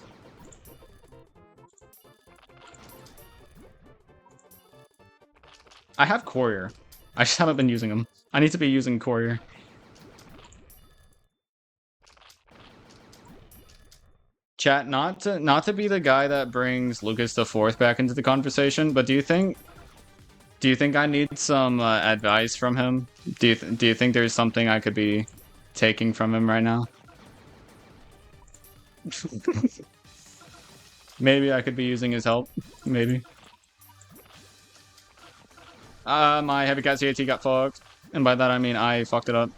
I have Courier. I just haven't been using them. I need to be using Courier. Chat, not to be the guy that brings Lucas the Fourth back into the conversation, but do you think I need some advice from him? Do you think there's something I could be taking from him right now? Maybe I could be using his help. Maybe. My Heavy Cat CAT got fucked. And by that I mean I fucked it up.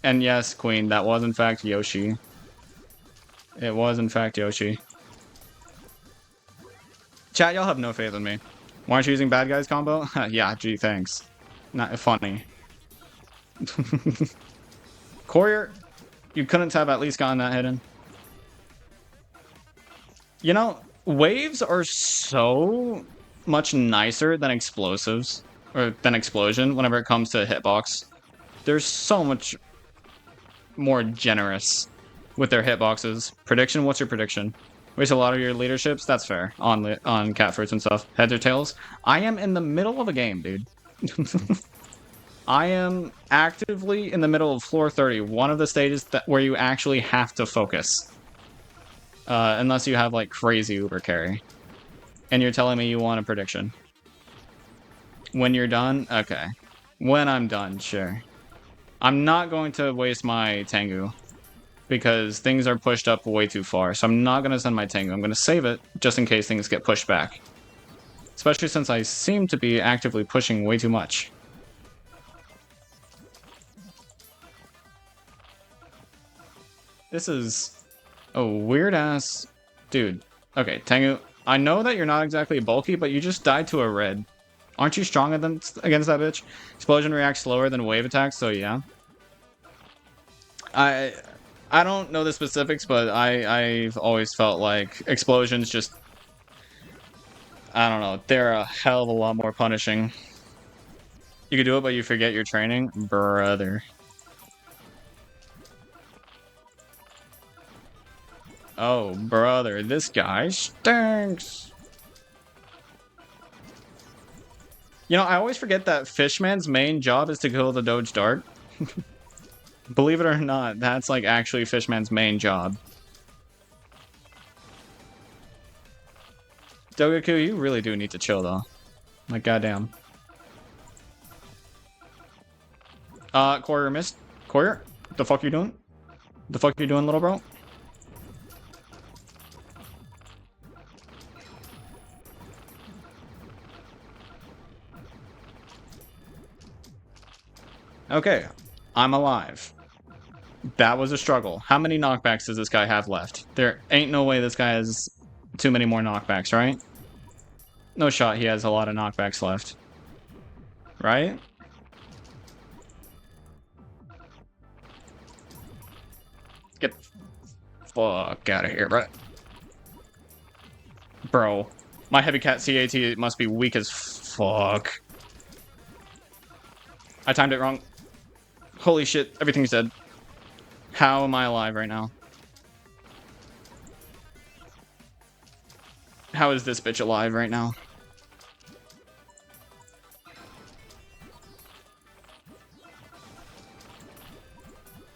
And yes, Queen, that was in fact Yoshi. It was in fact Yoshi. Chat, y'all have no faith in me. Why aren't you using bad guys combo? Yeah, gee, thanks. Not funny. Courier, you couldn't have at least gotten that hidden. You know, waves are so much nicer than explosives. Or than explosion whenever it comes to hitbox. They're so much more generous with their hitboxes. Prediction, what's your prediction? Waste a lot of your leaderships? That's fair. On catfruits and stuff. Heads or tails? I am in the middle of a game, dude. I am actively in the middle of floor 30. One of the stages where you actually have to focus. Unless you have, like, crazy Uber carry. And you're telling me you want a prediction. When you're done? Okay. When I'm done, sure. I'm not going to waste my Tengu. Because things are pushed up way too far. So I'm not going to send my Tengu. I'm going to save it just in case things get pushed back. Especially since I seem to be actively pushing way too much. This is a weird-ass... Dude. Okay, Tengu. I know that you're not exactly bulky, but you just died to a red. Aren't you strong against that bitch? Explosion reacts slower than wave attacks, so yeah. I don't know the specifics, but I've always felt like explosions just... I don't know, they're a hell of a lot more punishing. You could do it, but you forget your training? Brother. Oh, brother, this guy stinks. You know, I always forget that Fishman's main job is to kill the Doge Dart. Believe it or not, that's like actually Fishman's main job. Dogaku, you really do need to chill though. Like, goddamn. Courier missed. Courier? What the fuck you doing? What the fuck you doing, little bro? Okay, I'm alive. That was a struggle. How many knockbacks does this guy have left? There ain't no way this guy has too many more knockbacks, right? No shot he has a lot of knockbacks left. Right? fuck out of here, bro. Bro, my heavy cat CAT must be weak as fuck. I timed it wrong. Holy shit, everything's dead. How am I alive right now? How is this bitch alive right now?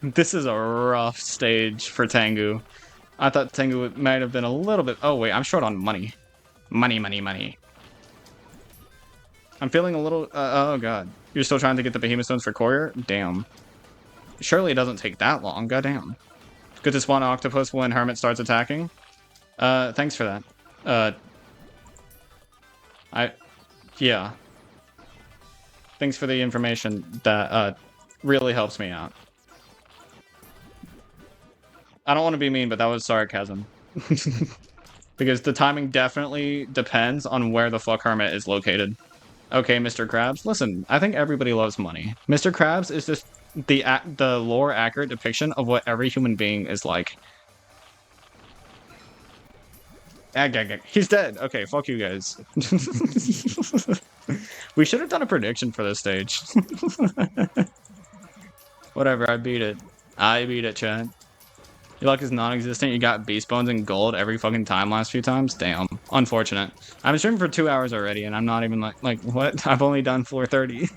This is a rough stage for Tengu. I thought Tengu might have been a little bit... Oh, wait, I'm short on money. Money. I'm feeling a little... oh, God. You're still trying to get the Behemoth Stones for Courier? Damn. Surely it doesn't take that long. Goddamn. Good to spawn Octopus when Hermit starts attacking. Thanks for that. Yeah. Thanks for the information. That, really helps me out. I don't want to be mean, but that was sarcasm. Because the timing definitely depends on where the fuck Hermit is located. Okay, Mr. Krabs, listen, I think everybody loves money. Mr. Krabs is just the lore accurate depiction of what every human being is like. He's dead. Okay, fuck you guys. We should have done a prediction for this stage. Whatever, I beat it. I beat it, chat. Your luck is non-existent. You got beast bones and gold every fucking time last few times. Damn, unfortunate. I've been streaming for 2 hours already, and I'm not even like what? I've only done floor 30.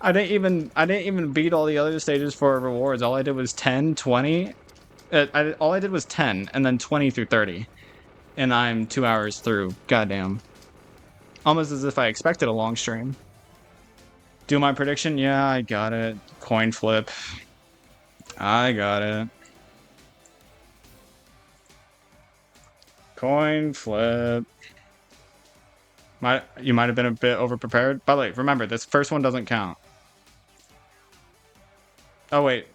I didn't even beat all the other stages for rewards. All I did was 10, 20. All I did was 10, and then 20 through 30, and I'm 2 hours through. Goddamn. Almost as if I expected a long stream. Do my prediction? Yeah, I got it. Coin flip. I got it. Coin flip. You might have been a bit overprepared. By the way, remember, this first one doesn't count. Oh, wait.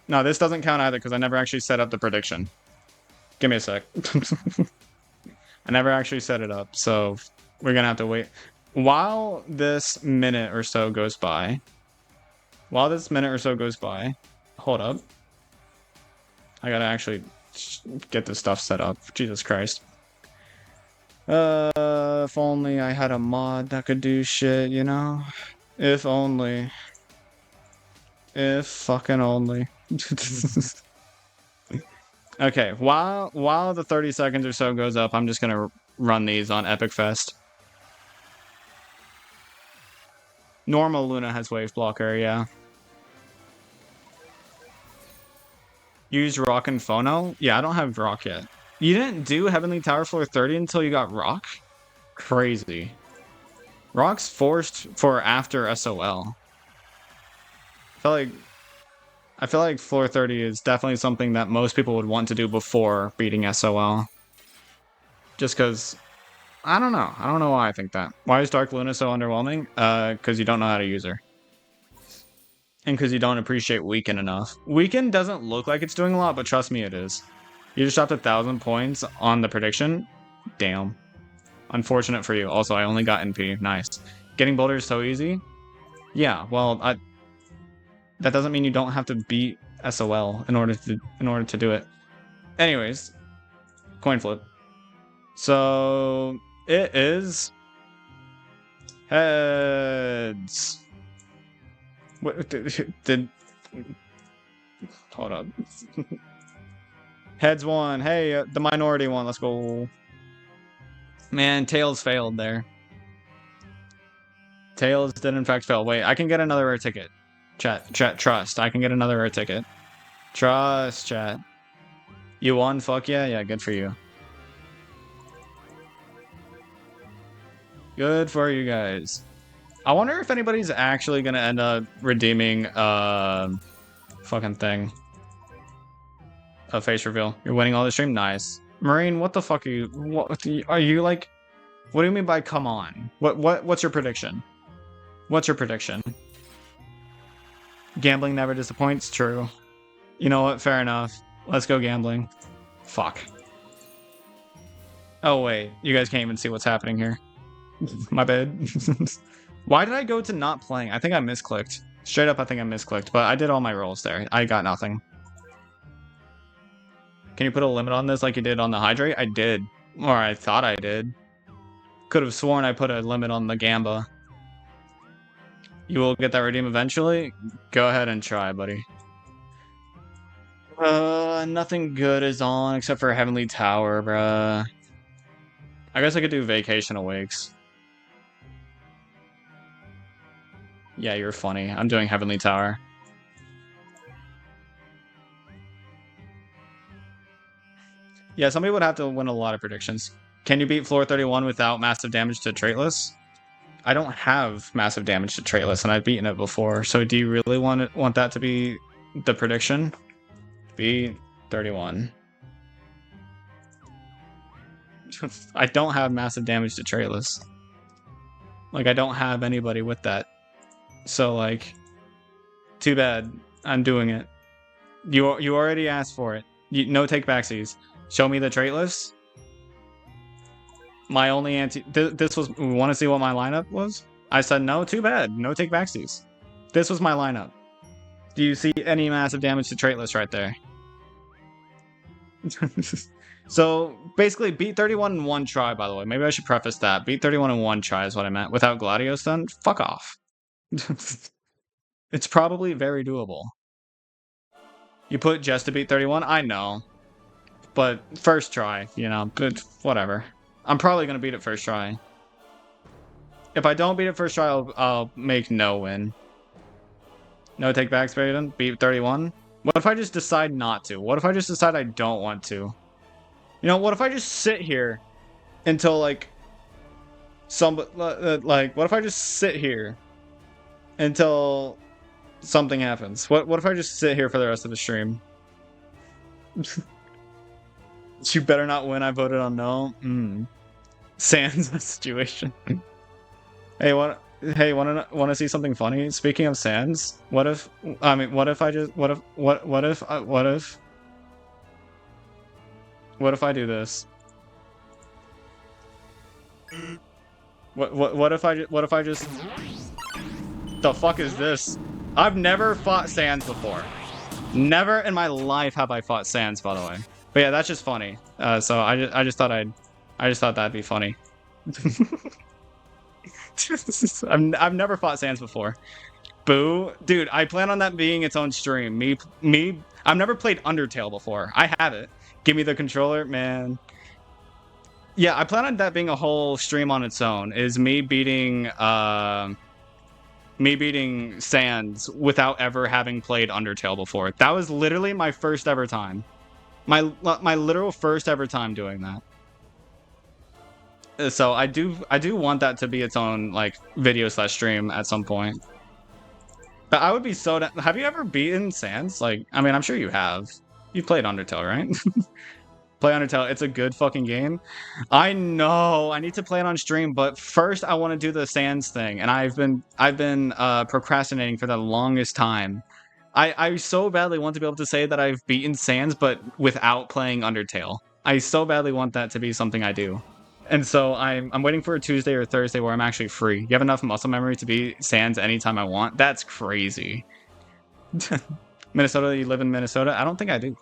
No, this doesn't count either because I never actually set up the prediction. Give me a sec. I never actually set it up, so we're going to have to wait. While this minute or so goes by, hold up. I gotta actually get this stuff set up. Jesus Christ. If only I had a mod that could do shit, you know? If only. If fucking only. Okay, while the 30 seconds or so goes up, I'm just gonna run these on Epic Fest. Normal Luna has wave blocker, yeah. Use Rock and Phono? Yeah, I don't have Rock yet. You didn't do Heavenly Tower floor 30 until you got Rock? Crazy. Rock's forced for after SOL. I feel like floor 30 is definitely something that most people would want to do before beating SOL. Just because... I don't know. I don't know why I think that. Why is Dark Luna so underwhelming? Because you don't know how to use her. And because you don't appreciate Weekend enough. Weekend doesn't look like it's doing a lot, but trust me, it is. You just dropped 1,000 points on the prediction? Damn. Unfortunate for you. Also, I only got NP. Nice. Getting Baldur is so easy? Yeah, well, that doesn't mean you don't have to beat SOL in order to do it. Anyways, coin flip. So it is heads. What did hold up. Heads won. Hey, the minority won. Let's go. Man, Tails failed there. Tails did in fact fail. Wait, I can get another rare ticket. Chat, trust. I can get another rare ticket. Trust, chat. You won? Fuck yeah. Yeah, good for you. Good for you guys. I wonder if anybody's actually gonna end up redeeming fucking thing. A face reveal. You're winning all the stream? Nice. Marine, what the fuck are you? What are you like? What do you mean by come on? What's your prediction? What's your prediction? Gambling never disappoints? True. You know what? Fair enough. Let's go gambling. Fuck. Oh wait, you guys can't even see what's happening here. My bad. Why did I go to not playing? I think I misclicked. Straight up, I think I misclicked, but I did all my rolls there. I got nothing. Can you put a limit on this like you did on the hydrate? I did. Or I thought I did. Could have sworn I put a limit on the Gamba. You will get that redeem eventually? Go ahead and try, buddy. Nothing good is on except for Heavenly Tower, bruh. I guess I could do Vacation Awakes. Yeah, you're funny. I'm doing Heavenly Tower. Yeah, somebody would have to win a lot of predictions. Can you beat floor 31 without massive damage to traitless? I don't have massive damage to traitless, and I've beaten it before. So do you really want that to be the prediction? Beat 31. I don't have massive damage to traitless. Like, I don't have anybody with that. So, like, too bad. I'm doing it. You already asked for it. No take backsies. Show me the traitless. My only this was. We want to see what my lineup was? I said no, too bad. No take backsies. This was my lineup. Do you see any massive damage to traitless right there? So basically, beat 31 in one try, by the way. Maybe I should preface that. Beat 31 in one try is what I meant. Without Gladio stun? Fuck off. It's probably very doable. You put just to beat 31? I know. But first try, you know, but whatever. I'm probably going to beat it first try. If I don't beat it first try, I'll make no win. No take back, Spaden. Beat 31. What if I just decide not to? What if I just decide I don't want to? You know, what if I just sit here until, like, what if I just sit here until something happens? What if I just sit here for the rest of the stream? You better not win. I voted on no. Sans situation. Hey, want to see something funny? Speaking of Sans, what if I do this? What if I just the fuck is this? I've never fought Sans before. Never in my life have I fought Sans, by the way. But yeah, that's just funny. So I just thought that'd be funny. I've never fought Sans before. Boo, dude. I plan on that being its own stream. Me. I've never played Undertale before. I have it. Give me the controller, man. Yeah, I plan on that being a whole stream on its own. Is me beating Sans without ever having played Undertale before. That was literally my first ever time. My literal first ever time doing that. So I do want that to be its own like video / stream at some point. But I would be so. Have you ever beaten Sans? Like, I mean, I'm sure you have. You played Undertale, right? Play Undertale. It's a good fucking game. I know. I need to play it on stream, but first I want to do the Sans thing, and I've been procrastinating for the longest time. I so badly want to be able to say that I've beaten Sans, but without playing Undertale. I so badly want that to be something I do. And so I'm waiting for a Tuesday or Thursday where I'm actually free. You have enough muscle memory to beat Sans anytime I want? That's crazy. Minnesota, you live in Minnesota? I don't think I do.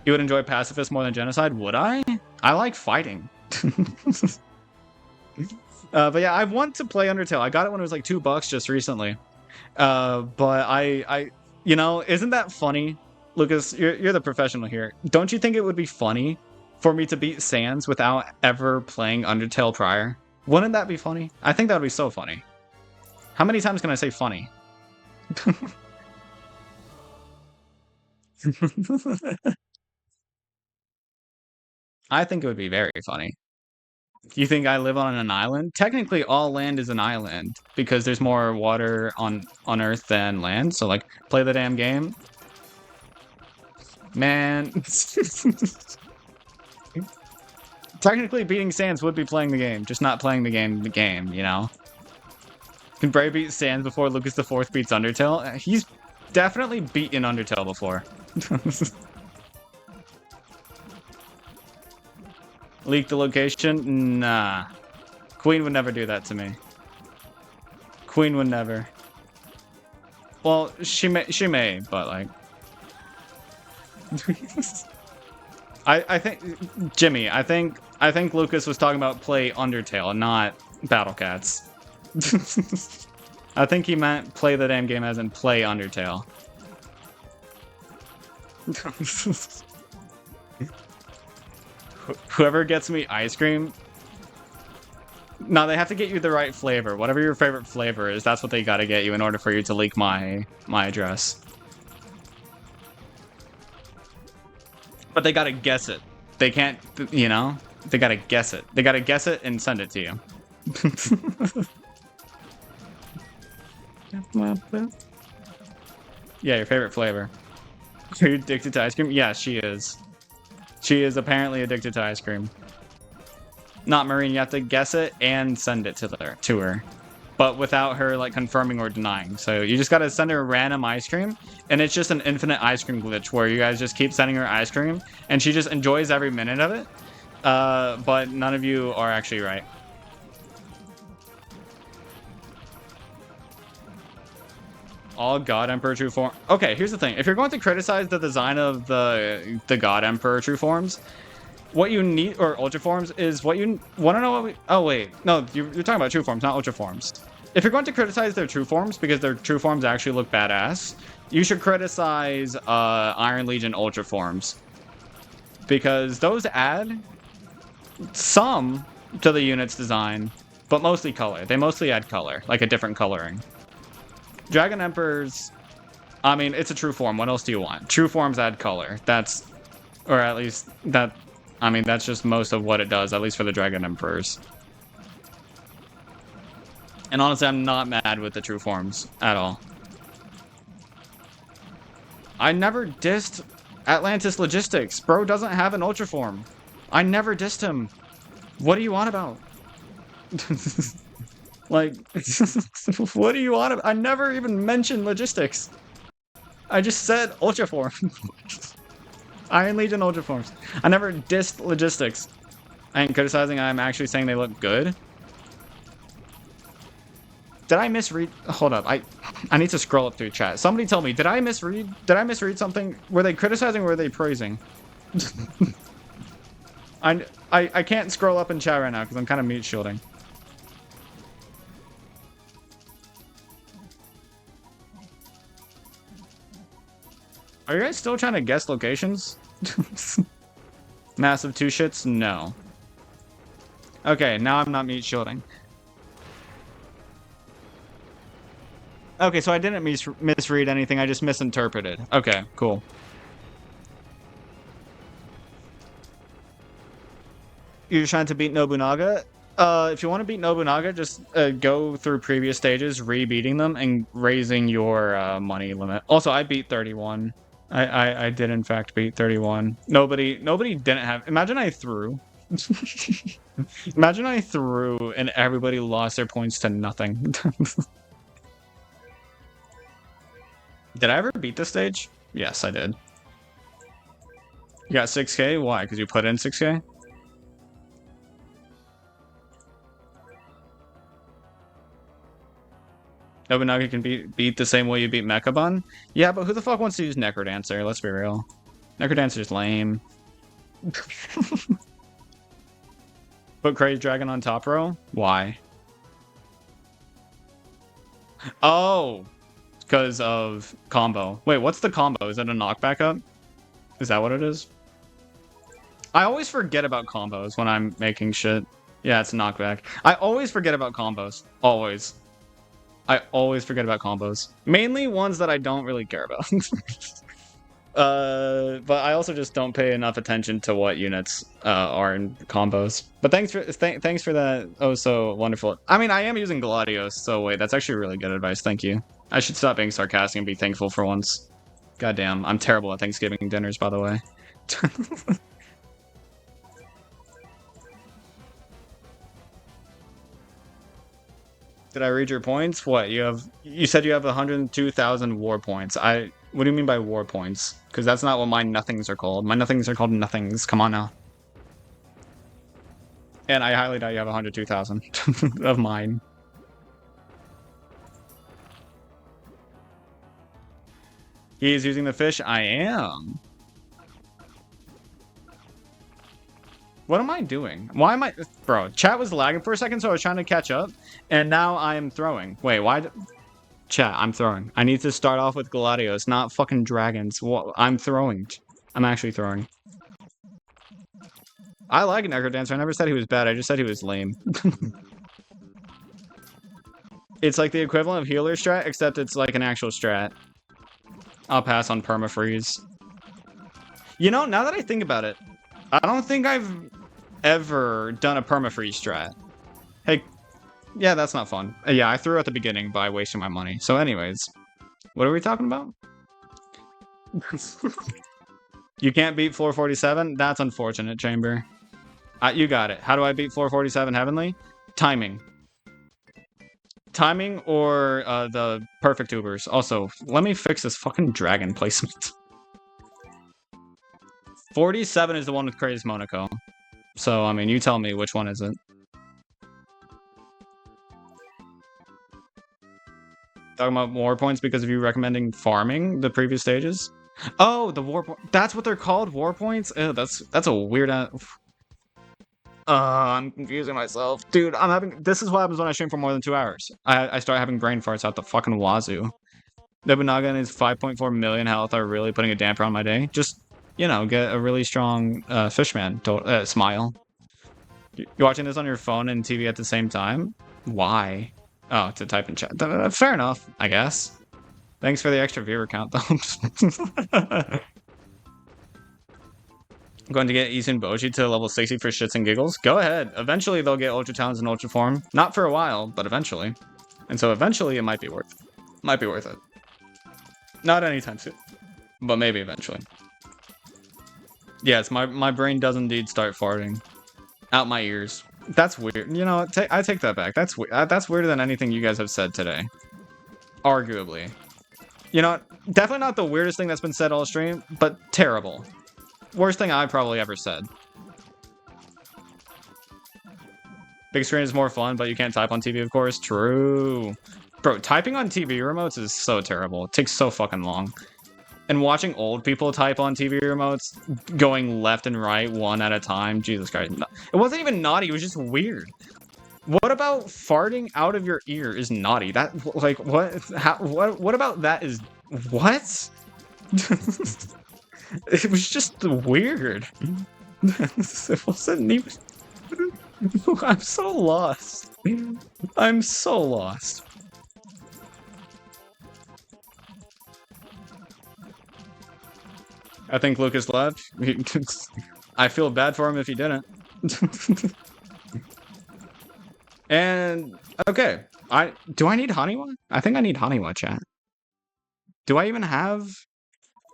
You would enjoy pacifist more than genocide? Would I? I like fighting. But yeah, I want to play Undertale. I got it when it was like $2 just recently. But I you know, isn't that funny? Lucas, you're the professional here. Don't you think it would be funny for me to beat Sans without ever playing Undertale prior? Wouldn't that be funny? I think that would be so funny. How many times can I say funny? I think it would be very funny. You think I live on an island? Technically, all land is an island because there's more water on Earth than land. So, like, play the damn game. Man. Technically, beating Sans would be playing the game, just not playing the game, you know? Can Bray beat Sans before Lucas the Fourth beats Undertale? He's definitely beaten Undertale before. Leak the location? Nah. Queen would never do that to me. Queen would never. Well, she may, but like... I think Jimmy, I think Lucas was talking about play Undertale, not Battle Cats. I think he meant play the damn game as in play Undertale. Whoever gets me ice cream. No, they have to get you the right flavor. Whatever your favorite flavor is, that's what they gotta get you in order for you to leak my address. But they gotta guess it. They can't, you know? They gotta guess it. They gotta guess it and send it to you. Yeah, your favorite flavor. Are you addicted to ice cream? Yeah, she is. She is apparently addicted to ice cream. Not Marine, you have to guess it and send it to her. But without her like confirming or denying. So you just gotta send her random ice cream, and it's just an infinite ice cream glitch where you guys just keep sending her ice cream, and she just enjoys every minute of it. But none of you are actually right. All God Emperor true form. Okay, here's the thing. If you're going to criticize the design of the God Emperor true forms, what you need, or ultra forms, is what you want to know. What we, oh wait, no, you're talking about true forms, not ultra forms. If you're going to criticize their true forms because their true forms actually look badass, you should criticize Iron Legion ultra forms, because those add some to the unit's design, but mostly color. They mostly add color, like a different coloring. Dragon Emperors, I mean, it's a true form. What else do you want? True forms add color. That's, or at least that, I mean, that's just most of what it does, at least for the Dragon Emperors. And honestly, I'm not mad with the true forms at all. I never dissed Atlantis Logistics. Bro doesn't have an ultra form. I never dissed him. What do you want about? Like, what do you want about? I never even mentioned logistics. I just said ultra form. Iron Legion ultra forms. I never dissed logistics. I ain't criticizing, I'm actually saying they look good. Did I misread? Hold up, I need to scroll up through chat. Somebody tell me, did I misread? Did I misread something? Were they criticizing or were they praising? I can't scroll up in chat right now because I'm kind of mute shielding. Are you guys still trying to guess locations? Massive two shits? No. Okay, now I'm not mute shielding. Okay, so I didn't misread anything, I just misinterpreted. Okay, cool. You're trying to beat Nobunaga? If you want to beat Nobunaga, just go through previous stages, re-beating them, and raising your money limit. Also, I beat 31. I did in fact beat 31. Nobody didn't have. Imagine I threw. Imagine I threw and everybody lost their points to nothing. Did I ever beat this stage? Yes, I did. You got 6k? Why? Because you put in 6k? Nobunaga can beat the same way you beat Mechabun? Yeah, but who the fuck wants to use Necrodancer? Let's be real. Necrodancer's lame. Put Crazy Dragon on top row? Why? Oh! Because of combo. Wait, what's the combo? Is it a knockback up? Is that what it is? I always forget about combos when I'm making shit. Yeah, it's knockback. I always forget about combos. Always. I always forget about combos. Mainly ones that I don't really care about. But I also just don't pay enough attention to what units are in combos. But thanks for that. Oh, so wonderful. I mean, I am using Gladios, so wait, that's actually really good advice. Thank you. I should stop being sarcastic and be thankful for once. Goddamn, I'm terrible at Thanksgiving dinners, by the way. Did I read your points? What, you said you have 102,000 war points. What do you mean by war points? Because that's not what my nothings are called. My nothings are called nothings. Come on now. And I highly doubt you have 102,000 of mine. He is using the fish? I am. What am I doing? Why am I... Bro, chat was lagging for a second, so I was trying to catch up. And now I am throwing. Wait, why... Chat, I'm throwing. I need to start off with Gladios, not fucking dragons. I'm throwing. I'm actually throwing. I like Necrodancer. I never said he was bad. I just said he was lame. It's like the equivalent of healer strat, except it's like an actual strat. I'll pass on permafreeze. You know, now that I think about it, I don't think I've ever done a permafreeze strat. Hey, yeah, that's not fun. Yeah, I threw at the beginning by wasting my money. So anyways, what are we talking about? You can't beat 447? That's unfortunate, Chamber. You got it. How do I beat 447 Heavenly? Timing. Timing or the perfect tubers. Also, let me fix this fucking dragon placement. 47 is the one with Crazed Monaco. So, I mean, you tell me which one is it. Talking about war points because of you recommending farming the previous stages? Oh, the war point. That's what they're called, war points? Ew, that's a weird... I'm confusing myself. Dude, I'm having... This is what happens when I stream for more than 2 hours. I start having brain farts out the fucking wazoo. Nobunaga and his 5.4 million health are really putting a damper on my day. Just, you know, get a really strong fishman smile. You're watching this on your phone and TV at the same time? Why? Oh, to type in chat. Fair enough, I guess. Thanks for the extra viewer count, though. I'm going to get Isun Boji to level 60 for shits and giggles. Go ahead. Eventually, they'll get Ultra Talents and Ultra Form. Not for a while, but eventually. And so eventually, it might be worth it. Might be worth it. Not anytime soon, but maybe eventually. Yes, my brain does indeed start farting. Out my ears. That's weird. You know, I take that back. That's weirder than anything you guys have said today. Arguably. You know, definitely not the weirdest thing that's been said all stream, but terrible. Worst thing I've probably ever said. Big screen is more fun, but you can't type on TV, of course. True. Bro, typing on TV remotes is so terrible. It takes so fucking long. And watching old people type on TV remotes, going left and right one at a time, Jesus Christ. It wasn't even naughty, it was just weird. What about farting out of your ear is naughty? That, like, what? What about that is... What? It was just weird. It wasn't even... I'm so lost. I'm so lost. I think Lucas left. I feel bad for him if he didn't. And, okay. Do I need Haniwa? I think I need Haniwa, chat. Do I even have...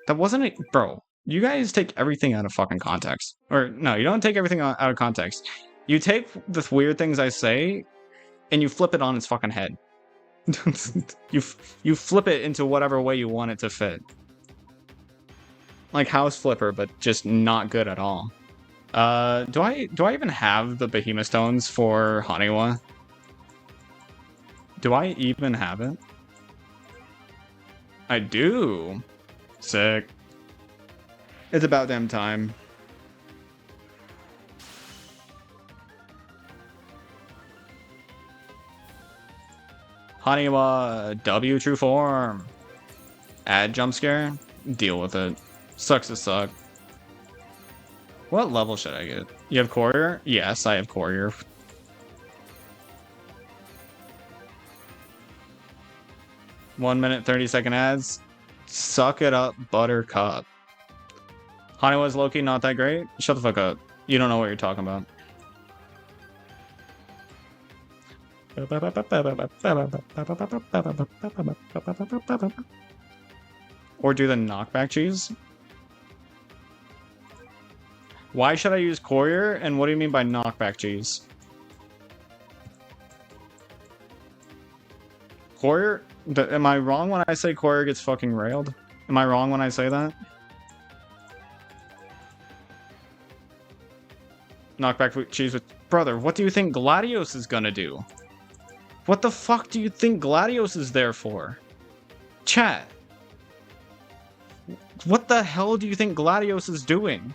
That wasn't it, bro. You guys take everything out of fucking context. Or, no, you don't take everything out of context. You take the weird things I say, and you flip it on its fucking head. You flip it into whatever way you want it to fit. Like House Flipper, but just not good at all. Do I even have the Behemoth Stones for Haniwa? Do I even have it? I do. Sick. It's about damn time. Haniwa W true form. Add jump scare. Deal with it. Sucks to suck. What level should I get? You have Courier? Yes, I have Courier. One minute, 30-second ads. Suck it up, Buttercup. Haniwa's low-key not that great? Shut the fuck up. You don't know what you're talking about. Or do the knockback cheese? Why should I use Courier? And what do you mean by knockback cheese? Courier? Am I wrong when I say Courier gets fucking railed? Am I wrong when I say that? Knockback cheese with... Brother, what do you think Gladios is gonna do? What the fuck do you think Gladios is there for? Chat. What the hell do you think Gladios is doing?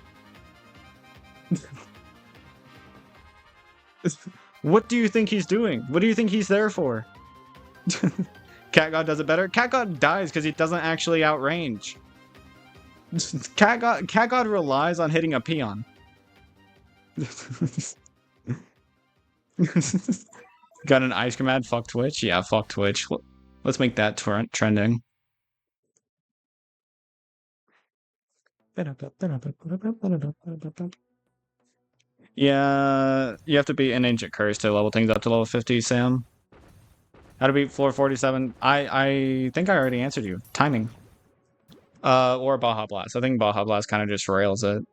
What do you think he's doing? What do you think he's there for? Cat God does it better. Cat God dies because he doesn't actually outrange. Cat God relies on hitting a peon. Got an ice cream ad? Fuck Twitch? Yeah, fuck Twitch. Let's make that trending. Yeah, you have to be an Ancient Curse to level things up to level 50, Sam. How to beat floor 47? I think I already answered you. Timing. Or Baja Blast. I think Baja Blast kind of just rails it.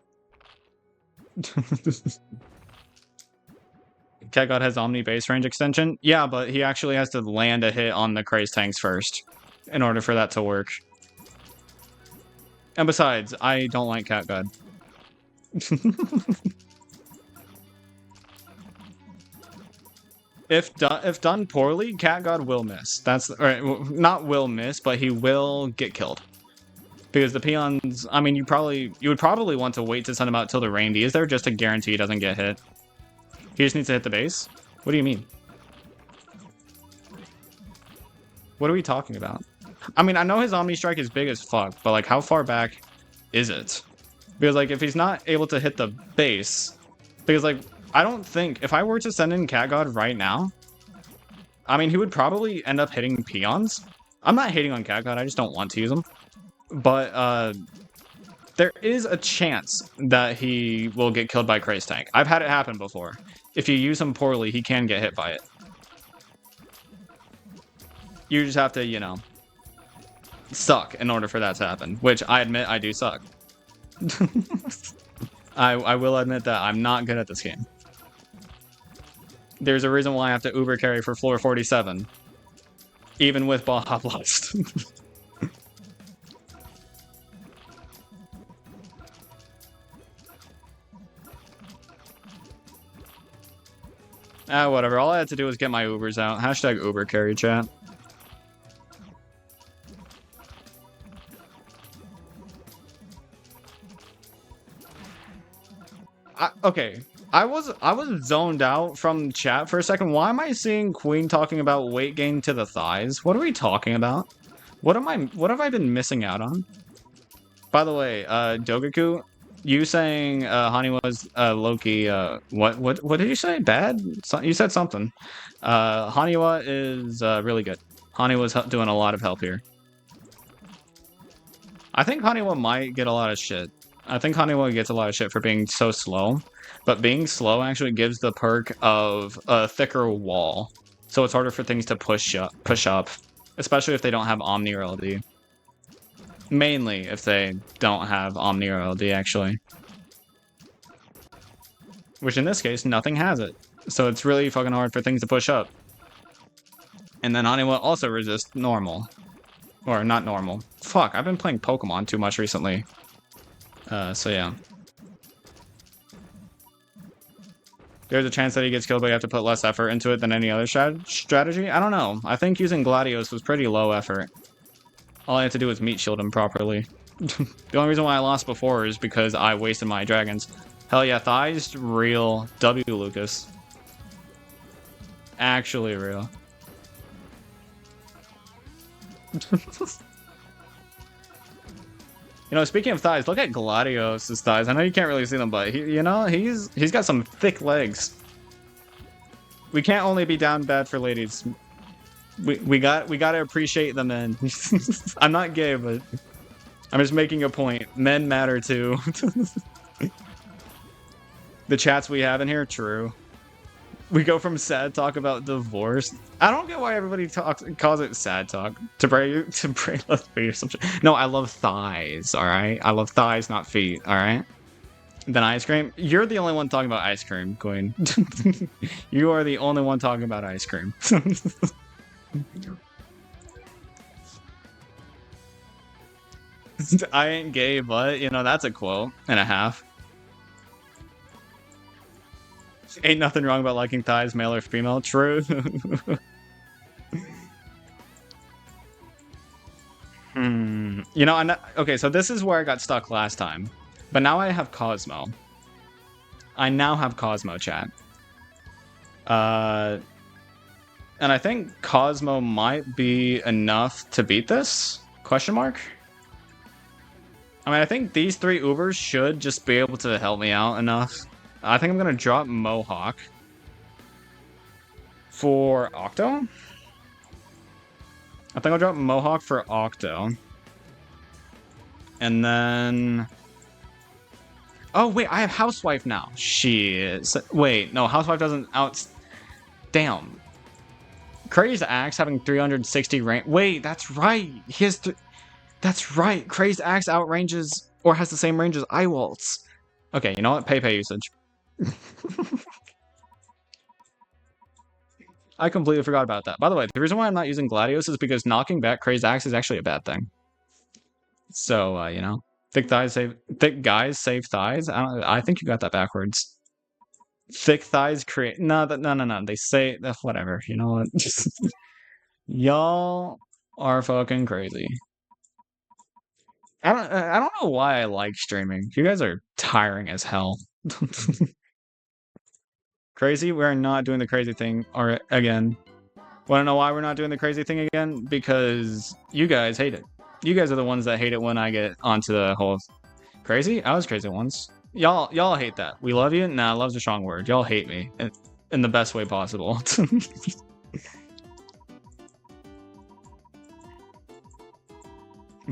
Cat God has Omni base range extension? Yeah, but he actually has to land a hit on the Craze tanks first in order for that to work. And besides, I don't like Cat God. If done poorly, Cat God will miss. That's not will miss, but he will get killed. Because the peons, I mean, you would probably want to wait to send him out till the rain D is there just to guarantee he doesn't get hit. He just needs to hit the base? What do you mean? What are we talking about? I mean, I know his Omni Strike is big as fuck, but like, how far back is it? Because like, if he's not able to hit the base, because like, I don't think, if I were to send in Cat God right now, I mean, he would probably end up hitting peons. I'm not hating on Cat God, I just don't want to use him. But, there is a chance that he will get killed by Craze Tank. I've had it happen before. If you use him poorly, he can get hit by it. You just have to, you know, suck in order for that to happen. Which, I admit, I do suck. I will admit that I'm not good at this game. There's a reason why I have to Uber carry for floor 47. Even with Baja Blast. Whatever. All I had to do was get my Ubers out. Hashtag Uber carry, chat. Okay. I was zoned out from chat for a second. Why am I seeing Queen talking about weight gain to the thighs? What are we talking about? What have I been missing out on? By the way, Dogaku, you saying Haniwa's Loki, what did you say? Bad? You said something. Haniwa is really good. Haniwa's doing a lot of help here. I think Haniwa might get a lot of shit. I think Haniwa gets a lot of shit for being so slow. But being slow actually gives the perk of a thicker wall. So it's harder for things to push up. Especially if they don't have Omni or LD. Mainly if they don't have Omni or LD, actually. Which in this case, nothing has it. So it's really fucking hard for things to push up. And then Haniwa also resists normal. Or not normal. Fuck, I've been playing Pokemon too much recently. So yeah. There's a chance that he gets killed, but you have to put less effort into it than any other strategy? I don't know. I think using Gladios was pretty low effort. All I had to do was meat shield him properly. The only reason why I lost before is because I wasted my dragons. Hell yeah, thighs real. W Lucas. Actually real. You know, speaking of thighs, look at Gladios' thighs. I know you can't really see them, but he's got some thick legs. We can't only be down bad for ladies. We gotta appreciate the men. I'm not gay, but I'm just making a point. Men matter too. The chats we have in here, true. We go from sad talk about divorce. I don't get why everybody calls it sad talk. To pray less feet or something. No, I love thighs, alright? I love thighs, not feet, alright? Then ice cream? You're the only one talking about ice cream, Queen. You are the only one talking about ice cream. I ain't gay, but, you know, that's a quote and a half. Ain't nothing wrong about liking thighs, male or female. True. You know, okay, so this is where I got stuck last time. But now I have Cosmo. I now have Cosmo, chat. And I think Cosmo might be enough to beat this? Question mark? I mean, I think these 3 Ubers should just be able to help me out enough. I think I'm gonna drop Mohawk for Octo. I think I'll drop Mohawk for Octo. And then... Oh, wait, I have Housewife now. Shit. Wait, no, Housewife doesn't out... Damn. Crazed Axe having 360 range... Wait, that's right. He has... That's right. Crazed Axe outranges or has the same range as Eyewaltz. Okay, you know what? Pay usage. I completely forgot about that. By the way, the reason why I'm not using Gladios is because knocking back Crazed Axe is actually a bad thing. So, you know, thick guys save thighs. I think you got that backwards. Thick thighs create no. They say that whatever. You know what? Y'all are fucking crazy. I don't know why I like streaming. You guys are tiring as hell. Crazy? We're not doing the crazy thing again. Want to know why we're not doing the crazy thing again? Because you guys hate it. You guys are the ones that hate it when I get onto the whole crazy. I was crazy once. Y'all hate that. We love you? Nah, love's a strong word. Y'all hate me in the best way possible.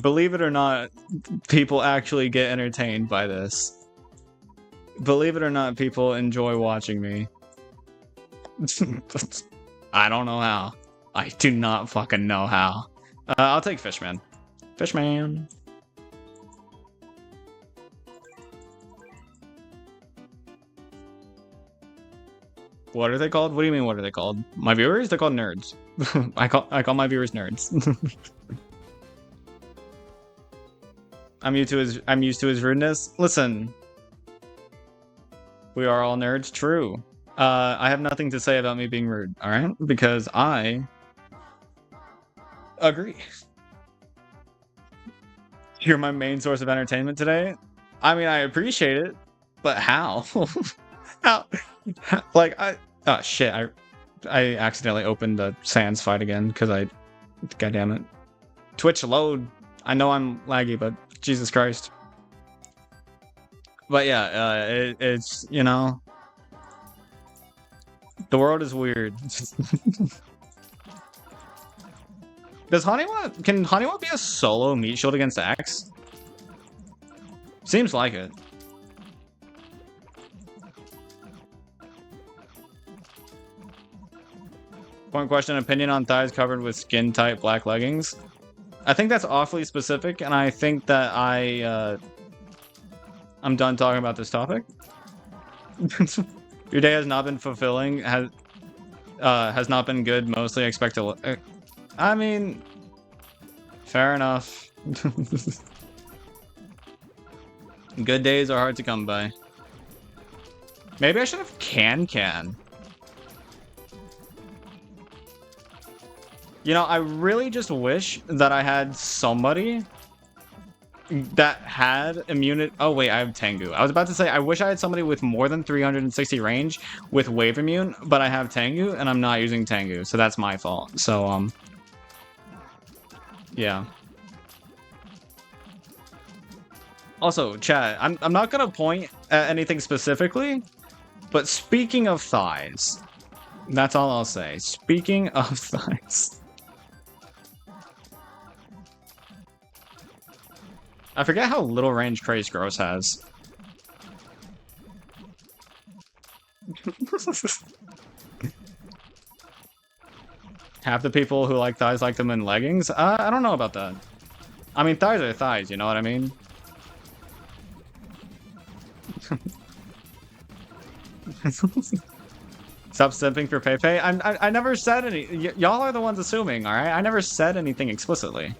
Believe it or not, people actually get entertained by this. Believe it or not, people enjoy watching me. I don't know how. I do not fucking know how. I'll take Fishman. Fishman. What are they called? What do you mean, what are they called? My viewers? They're called nerds. I call my viewers nerds. I'm used to his rudeness. Listen. We are all nerds, true. I have nothing to say about me being rude, alright? Because I agree. You're my main source of entertainment today? I mean, I appreciate it, but how? How? Like, oh shit, I accidentally opened the Sans fight again, because god damn it. Twitch load. I know I'm laggy, but Jesus Christ. But yeah, it's, you know, the world is weird. Can Haniwa be a solo meat shield against Axe? Seems like it. Point question, opinion on thighs covered with skin-tight black leggings? I think that's awfully specific, and I think that I'm done talking about this topic. Your day has not been fulfilling, has not been good, mostly. I expect to... I mean... Fair enough. Good days are hard to come by. Maybe I should have Can. You know, I really just wish that I had somebody that had immunity. Oh wait, I have Tengu. I was about to say I wish I had somebody with more than 360 range with wave immune, but I have Tengu and I'm not using Tengu, so that's my fault. So yeah. Also, chat, I'm not gonna point at anything specifically, but speaking of thighs, that's all I'll say. Speaking of thighs. I forget how little range Craze Gross has. Half the people who like thighs like them in leggings? I don't know about that. I mean, thighs are thighs, you know what I mean? Stop simping for Pepe? I never said any... Y'all are the ones assuming, alright? I never said anything explicitly.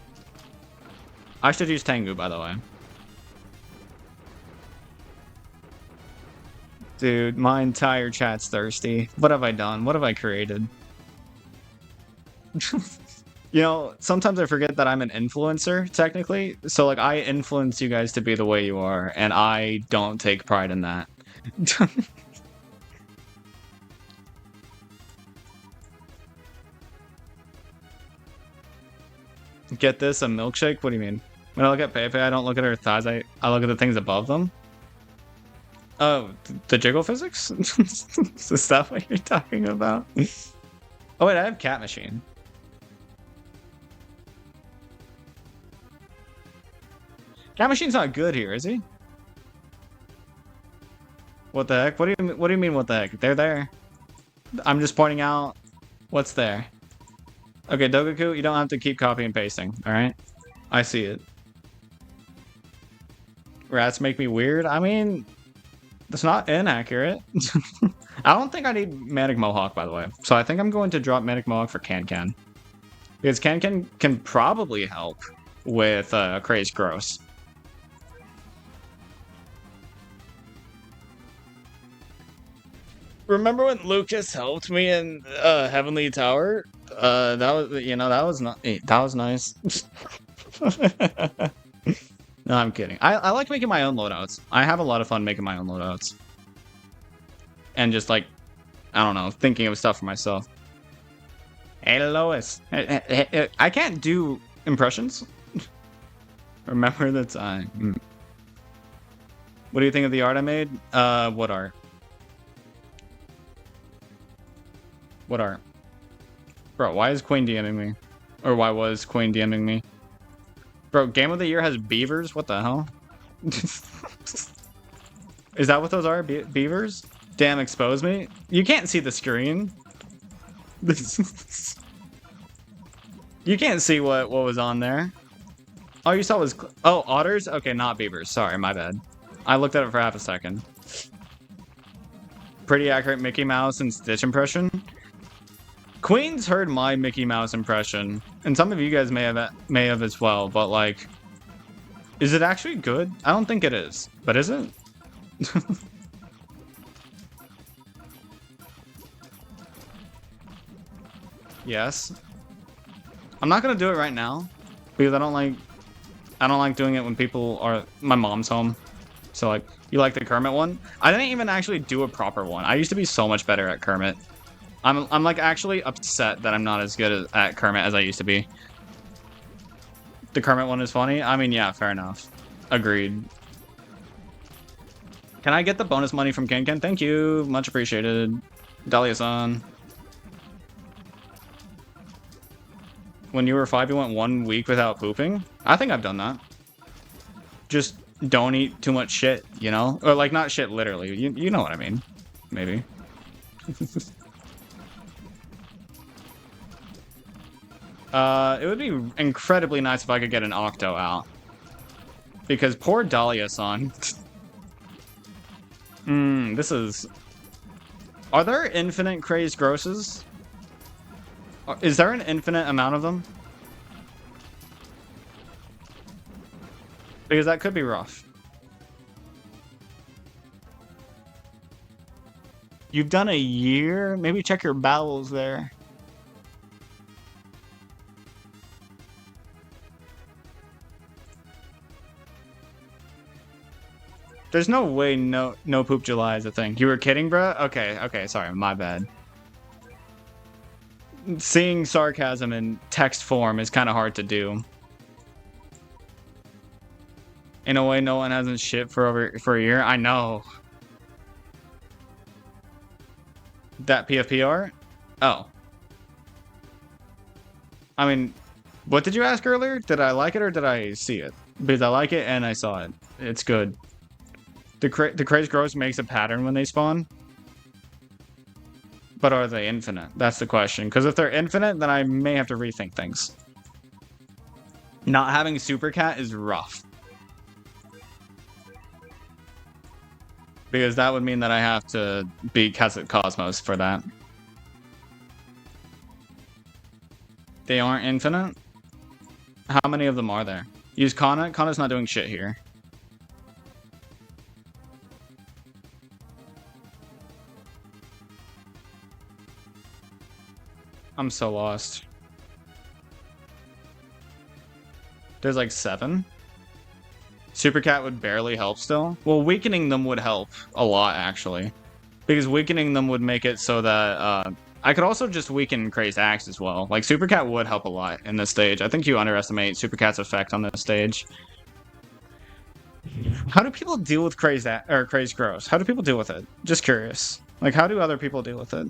I should use Tengu, by the way. Dude, my entire chat's thirsty. What have I done? What have I created? You know, sometimes I forget that I'm an influencer, technically. So, like, I influence you guys to be the way you are, and I don't take pride in that. Get this, a milkshake? What do you mean? When I look at Pepe, I don't look at her thighs, I look at the things above them. Oh, the jiggle physics? Is that what you're talking about? Oh wait, I have cat machine. Cat machine's not good here, is he? What the heck? What do you mean what the heck? They're there. I'm just pointing out what's there. Okay, Dogaku, you don't have to keep copy and pasting, alright? I see it. Rats make me weird? I mean, that's not inaccurate. I don't think I need Manic Mohawk, by the way. So I think I'm going to drop Manic Mohawk for Can. Because Can can probably help with Crazed Gross. Remember when Lucas helped me in Heavenly Tower? That was, you know, that was nice. No, I'm kidding. I like making my own loadouts. I have a lot of fun making my own loadouts. And just like, I don't know, thinking of stuff for myself. Hey, Lois. I can't do impressions. Remember the time. What do you think of the art I made? What art? What art? Bro, why is Queen DMing me? Or why was Queen DMing me? Bro, Game of the Year has beavers? What the hell? Is that what those are? Beavers? Damn, expose me? You can't see the screen. You can't see what was on there. All you saw was... Oh, otters? Okay, not beavers. Sorry, my bad. I looked at it for half a second. Pretty accurate Mickey Mouse and Stitch impression. Queen's heard my Mickey Mouse impression, and some of you guys may have as well, but like, is it actually good? I don't think it is, but is it? Yes. I'm not gonna do it right now because I don't like doing it when people are my mom's home. So like, you like the Kermit one? I didn't even actually do a proper one. I used to be so much better at Kermit. I'm like actually upset that I'm not as good at Kermit as I used to be. The Kermit one is funny? I mean, yeah, fair enough. Agreed. Can I get the bonus money from Kink? Thank you. Much appreciated. Dahlia-san. When you were 5, you went 1 week without pooping? I think I've done that. Just don't eat too much shit, you know? Or like, not shit literally. You know what I mean. Maybe. It would be incredibly nice if I could get an Octo out. Because poor Dahlia-san. This is... Are there infinite Crazed Grosses? Is there an infinite amount of them? Because that could be rough. You've done a year? Maybe check your bowels there. There's no way no poop July is a thing. You were kidding, bruh? Okay, sorry, my bad. Seeing sarcasm in text form is kind of hard to do. In a way, no one hasn't shit for a year. I know. That PFPR? Oh. I mean, what did you ask earlier? Did I like it or did I see it? Because I like it and I saw it. It's good. The Crazed Gross makes a pattern when they spawn. But are they infinite? That's the question. Because if they're infinite, then I may have to rethink things. Not having Super Cat is rough. Because that would mean that I have to beat Cosmos for that. They aren't infinite? How many of them are there? Use Kana? Kana's not doing shit here. I'm so lost. There's like 7? Super Cat would barely help still? Well, weakening them would help a lot, actually. Because weakening them would make it so that I could also just weaken Crazed Axe as well. Like, Super Cat would help a lot in this stage. I think you underestimate Super Cat's effect on this stage. How do people deal with Crazed Gross? How do people deal with it? Just curious. Like, how do other people deal with it?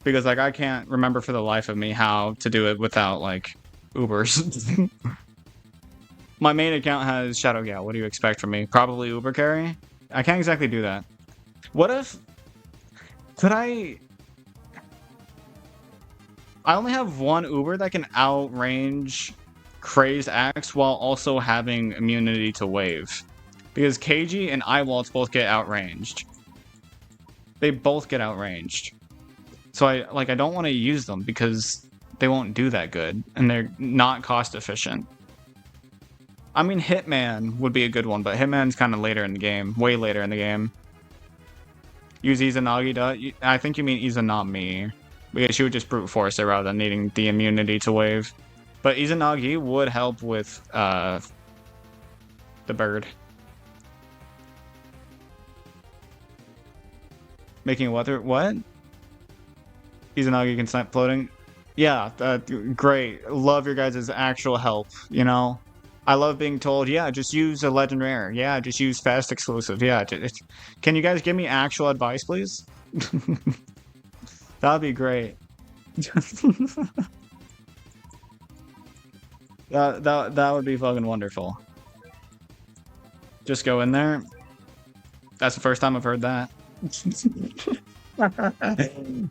Because, like, I can't remember for the life of me how to do it without, like, Ubers. My main account has Shadow Gale. What do you expect from me? Probably Uber carry? I can't exactly do that. What if... Could I only have one Uber that can outrange Crazed Axe while also having immunity to Wave. Because KG and Eyewaltz both get outranged. They both get outranged. So I don't want to use them because they won't do that good. And they're not cost efficient. I mean, Hitman would be a good one, but Hitman's kind of later in the game. Way later in the game. Use Izanagi. I think you mean Izanami. Because she would just brute force it rather than needing the immunity to Wave. But Izanagi would help with the bird. Making weather. What? Izanagi can snipe floating. Yeah, great. Love your guys' actual help, you know? I love being told, yeah, just use a legend rare. Yeah, just use fast exclusive. Yeah, can you guys give me actual advice, please? That'd be great. that would be fucking wonderful. Just go in there. That's the first time I've heard that.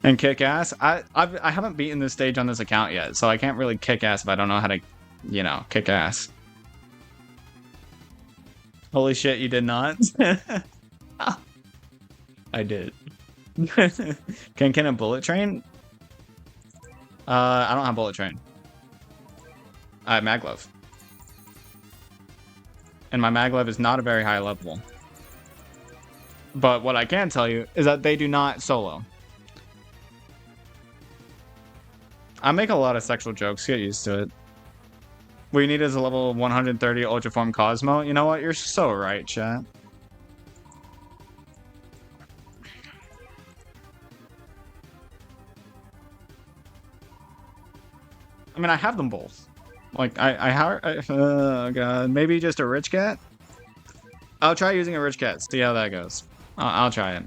And kick ass. I haven't beaten this stage on this account yet, so I can't really kick ass if I don't know how to, you know, kick ass. Holy shit, you did not? I did. Can a bullet train? I don't have bullet train. I have maglev. And my maglev is not a very high level. But what I can tell you is that they do not solo. I make a lot of sexual jokes, get used to it. What you need is a level 130 Ultraform Cosmo. You know what? You're so right, chat. I mean, I have them both. Like, oh god, maybe just a rich cat? I'll try using a rich cat, see how that goes. I'll try it.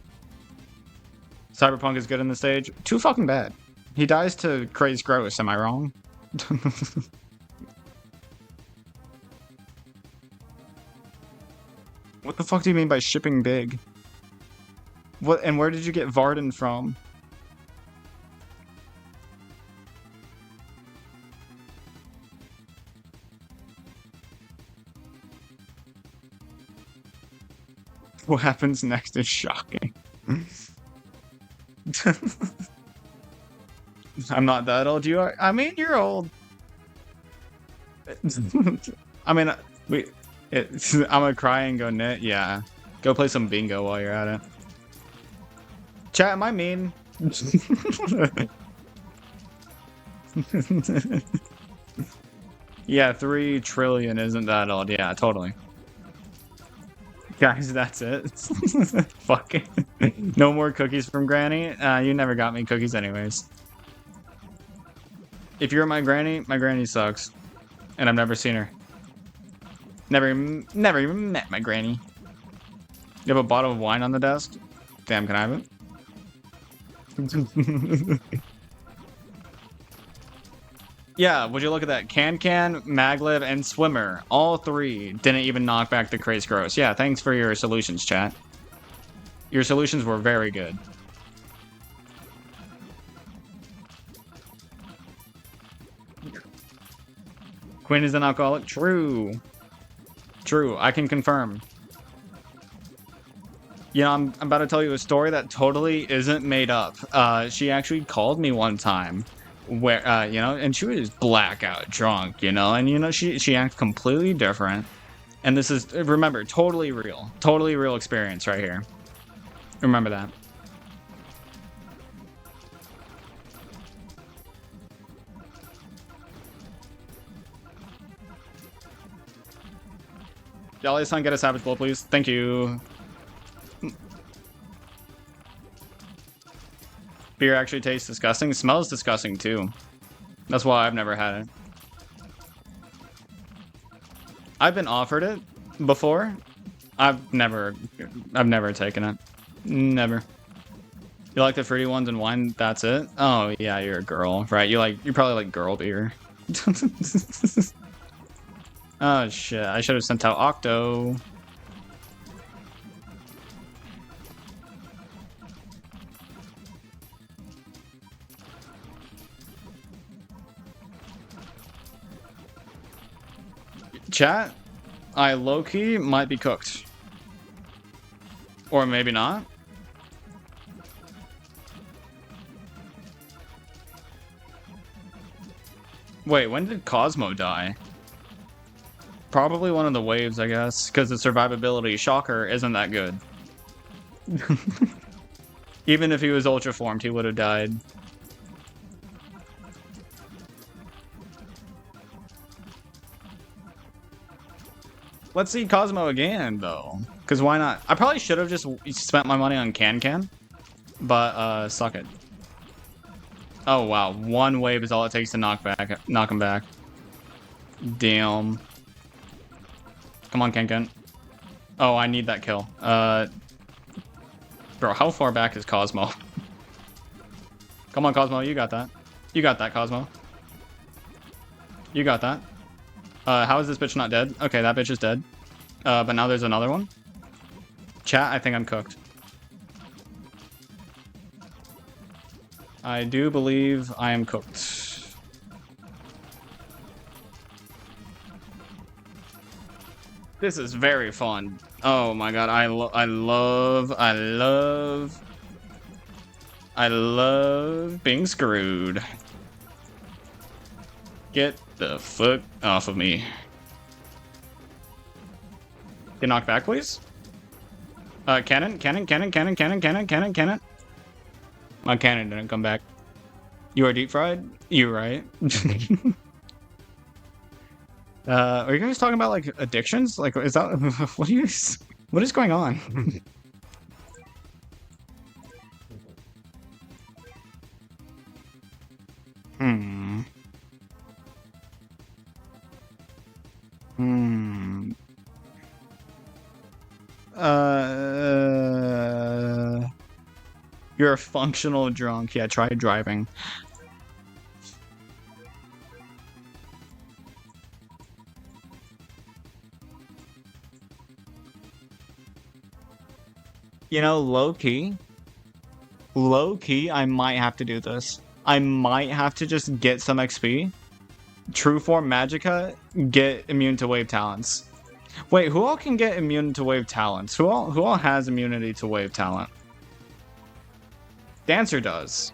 Cyberpunk is good in the stage. Too fucking bad. He dies to Crazed Gross, am I wrong? What the fuck do you mean by shipping big? What, and where did you get Varden from? What happens next is shocking. I'm not that old. You are. I mean, you're old. I mean, I'm gonna cry and go knit. Yeah, go play some bingo while you're at it. Chat, am I mean? Yeah, 3 trillion isn't that old. Yeah, totally. Guys, that's it. Fuck it. No more cookies from Granny? You never got me cookies anyways. If you're my granny sucks. And I've never seen her. Never even met my granny. You have a bottle of wine on the desk? Damn, can I have it? Yeah, would you look at that? Can, Maglev, and Swimmer. All 3 didn't even knock back the Crazed Gross. Yeah, thanks for your solutions, chat. Your solutions were very good. Quinn is an alcoholic? True. True, I can confirm. You know, I'm about to tell you a story that totally isn't made up. She actually called me one time where, you know, and she was blackout drunk, you know, and, you know, she acts completely different. And this is, remember, totally real experience right here. Remember that. Jolly-san, get a Savage Blow, please. Thank you. Beer actually tastes disgusting. It smells disgusting too. That's why I've never had it. I've been offered it before. I've never taken it. Never. You like the fruity ones and wine? That's it? Oh yeah, you're a girl, right? You probably like girl beer. Oh shit, I should have sent out Octo. Chat, I low-key might be cooked. Or maybe not. Wait, when did Cosmo die? Probably one of the waves, I guess, because the survivability, shocker, isn't that good. Even if he was ultra formed, he would have died. Let's see Cosmo again, though. Because why not? I probably should have just spent my money on Can, but suck it. Oh wow, one wave is all it takes to knock him back. Damn. Come on, Can. Oh, I need that kill. Bro, how far back is Cosmo? Come on, Cosmo, you got that. You got that, Cosmo. You got that. How is this bitch not dead? Okay, that bitch is dead. But now there's another one. Chat, I think I'm cooked. I do believe I am cooked. This is very fun. Oh my god, I love being screwed. Get the fuck off of me. Get knocked back, please. Cannon. My cannon didn't come back. You are deep fried? You're right. Are you guys talking about like addictions? Like, is that what is going on? You're a functional drunk. Yeah, try driving. You know, low-key, I might have to do this. I might have to just get some XP. True form Magicka, get immune to wave talents. Wait, who all can get immune to wave talents? Who all has immunity to wave talent? Dancer does.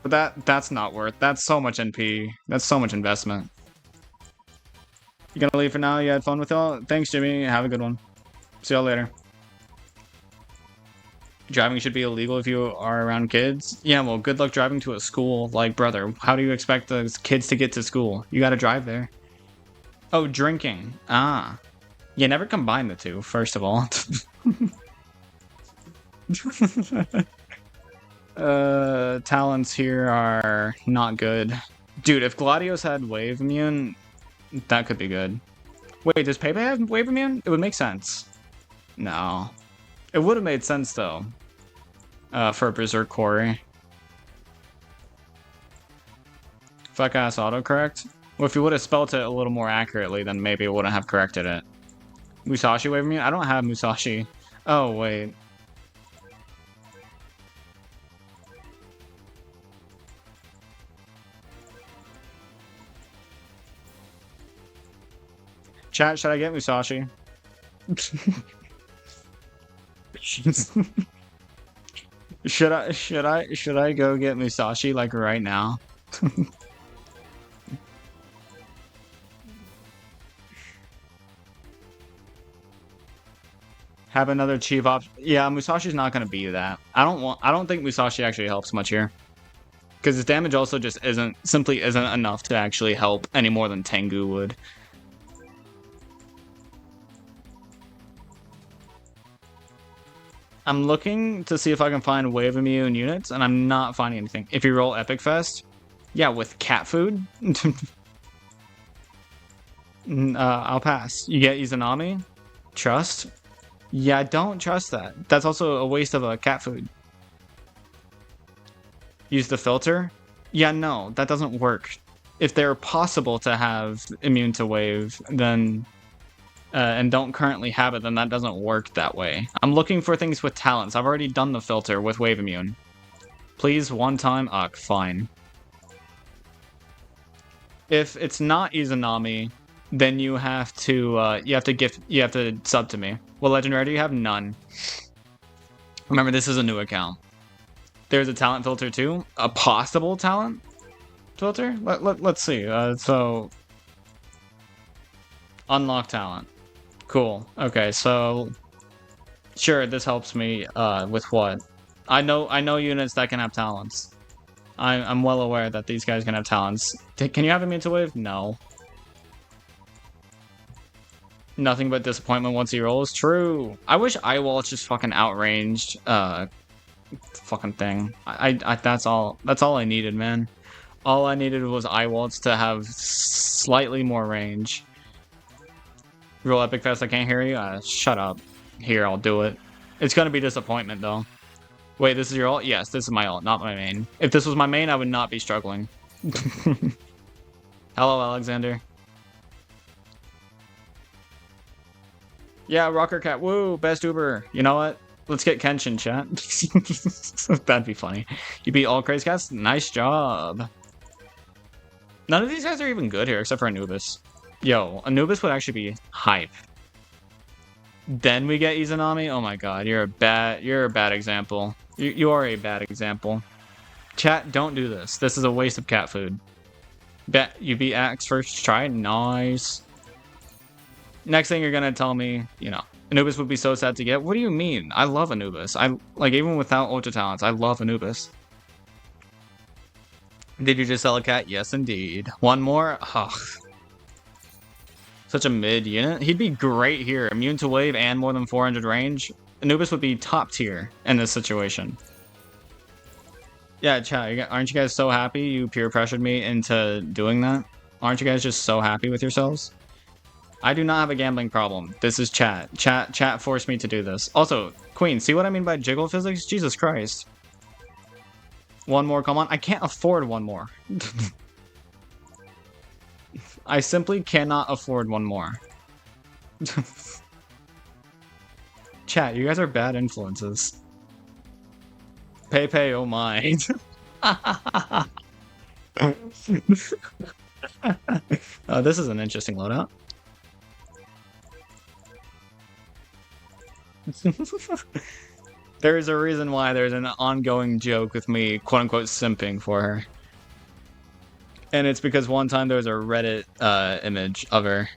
But that's not worth. That's so much NP. That's so much investment. You gonna leave for now? You had fun with y'all? Thanks, Jimmy. Have a good one. See y'all later. Driving should be illegal if you are around kids. Yeah, well, good luck driving to a school. Like, brother, how do you expect those kids to get to school? You gotta drive there. Oh, drinking. Ah. Yeah, never combine the two, first of all. Talents here are not good. Dude, if Gladios had wave immune, that could be good. Wait, does Pepe have wave immune? It would make sense. No. It would have made sense, though. For Berserk Quarry. Fuck-ass autocorrect? Well, if you would have spelled it a little more accurately, then maybe it wouldn't have corrected it. Musashi wave immune? I don't have Musashi. Oh, wait. Chat, should I get Musashi? Should I go get Musashi like right now? Have another chief op. Yeah, Musashi's not gonna be that. I don't think Musashi actually helps much here. Because his damage also just simply isn't enough to actually help any more than Tengu would. I'm looking to see if I can find wave immune units, and I'm not finding anything. If you roll Epic Fest, yeah, with cat food, I'll pass. You get Izanami? Trust? Yeah, don't trust that. That's also a waste of a cat food. Use the filter? Yeah, no, that doesn't work. If they're possible to have immune to wave, then and don't currently have it, then that doesn't work that way. I'm looking for things with talents. I've already done the filter with wave immune. Please, one time. Ugh, fine. If it's not Izanami, then you have to sub to me. What legendary do you have? None. Remember, this is a new account. There's a talent filter too. A possible talent filter. Let's see. So unlock talent. Cool. Okay, so sure, this helps me with what? I know units that can have talents. I'm well aware that these guys can have talents. Can you have immune to wave? No. Nothing but disappointment once he rolls. True. I wish Eyewall's just fucking outranged. Fucking thing. That's all I needed, man. All I needed was Eyewalls to have slightly more range. Real Epic Fest, I can't hear you? Shut up. Here, I'll do it. It's gonna be disappointment, though. Wait, this is your ult? Yes, this is my ult, not my main. If this was my main, I would not be struggling. Hello, Alexander. Yeah, Rocker Cat, woo, best Uber. You know what? Let's get Kenshin, chat. That'd be funny. You beat all Crazy Cats? Nice job. None of these guys are even good here, except for Anubis. Yo, Anubis would actually be hype. Then we get Izanami? Oh my god, you're a bad example. You are a bad example. Chat, don't do this. This is a waste of cat food. Bet you beat Axe first try? Nice. Next thing you're gonna tell me, you know, Anubis would be so sad to get. What do you mean? I love Anubis. Even without ultra talents, I love Anubis. Did you just sell a cat? Yes, indeed. One more? Ugh. Such a mid unit. He'd be great here. Immune to wave and more than 400 range. Anubis would be top tier in this situation. Yeah, chat, aren't you guys so happy you peer pressured me into doing that? Aren't you guys just so happy with yourselves? I do not have a gambling problem. This is chat. Chat forced me to do this. Also, Queen, see what I mean by jiggle physics? Jesus Christ. One more, come on. I can't afford one more. I simply cannot afford one more. Chat, you guys are bad influences. Pepe, oh my. This is an interesting loadout. There is a reason why there's an ongoing joke with me, quote-unquote, simping for her. And it's because one time there was a Reddit image of her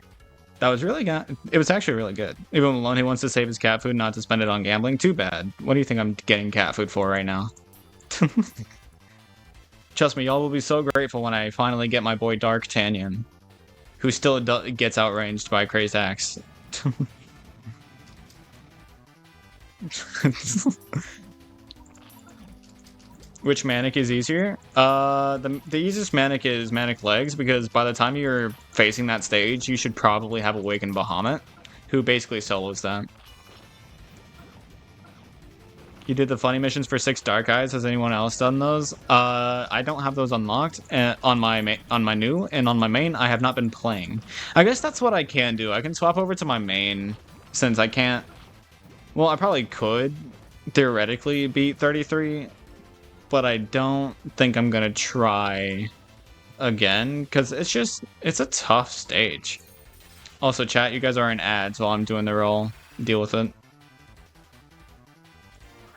that was really good. It was actually really good. Even alone, he wants to save his cat food, not to spend it on gambling. Too bad. What do you think I'm getting cat food for right now? Trust me, y'all will be so grateful when I finally get my boy Dark Tanyan, who still gets outranged by Crazed Axe. Which Manic is easier? The easiest Manic is Manic Legs, because by the time you're facing that stage, you should probably have Awakened Bahamut, who basically solos that. You did the funny missions for 6 Dark Eyes. Has anyone else done those? I don't have those unlocked on my new, and on my main, I have not been playing. I guess that's what I can do. I can swap over to my main, since I can't... Well, I probably could theoretically beat 33, but I don't think I'm gonna try again, because it's a tough stage. Also, chat, you guys are in ads while I'm doing the roll. Deal with it.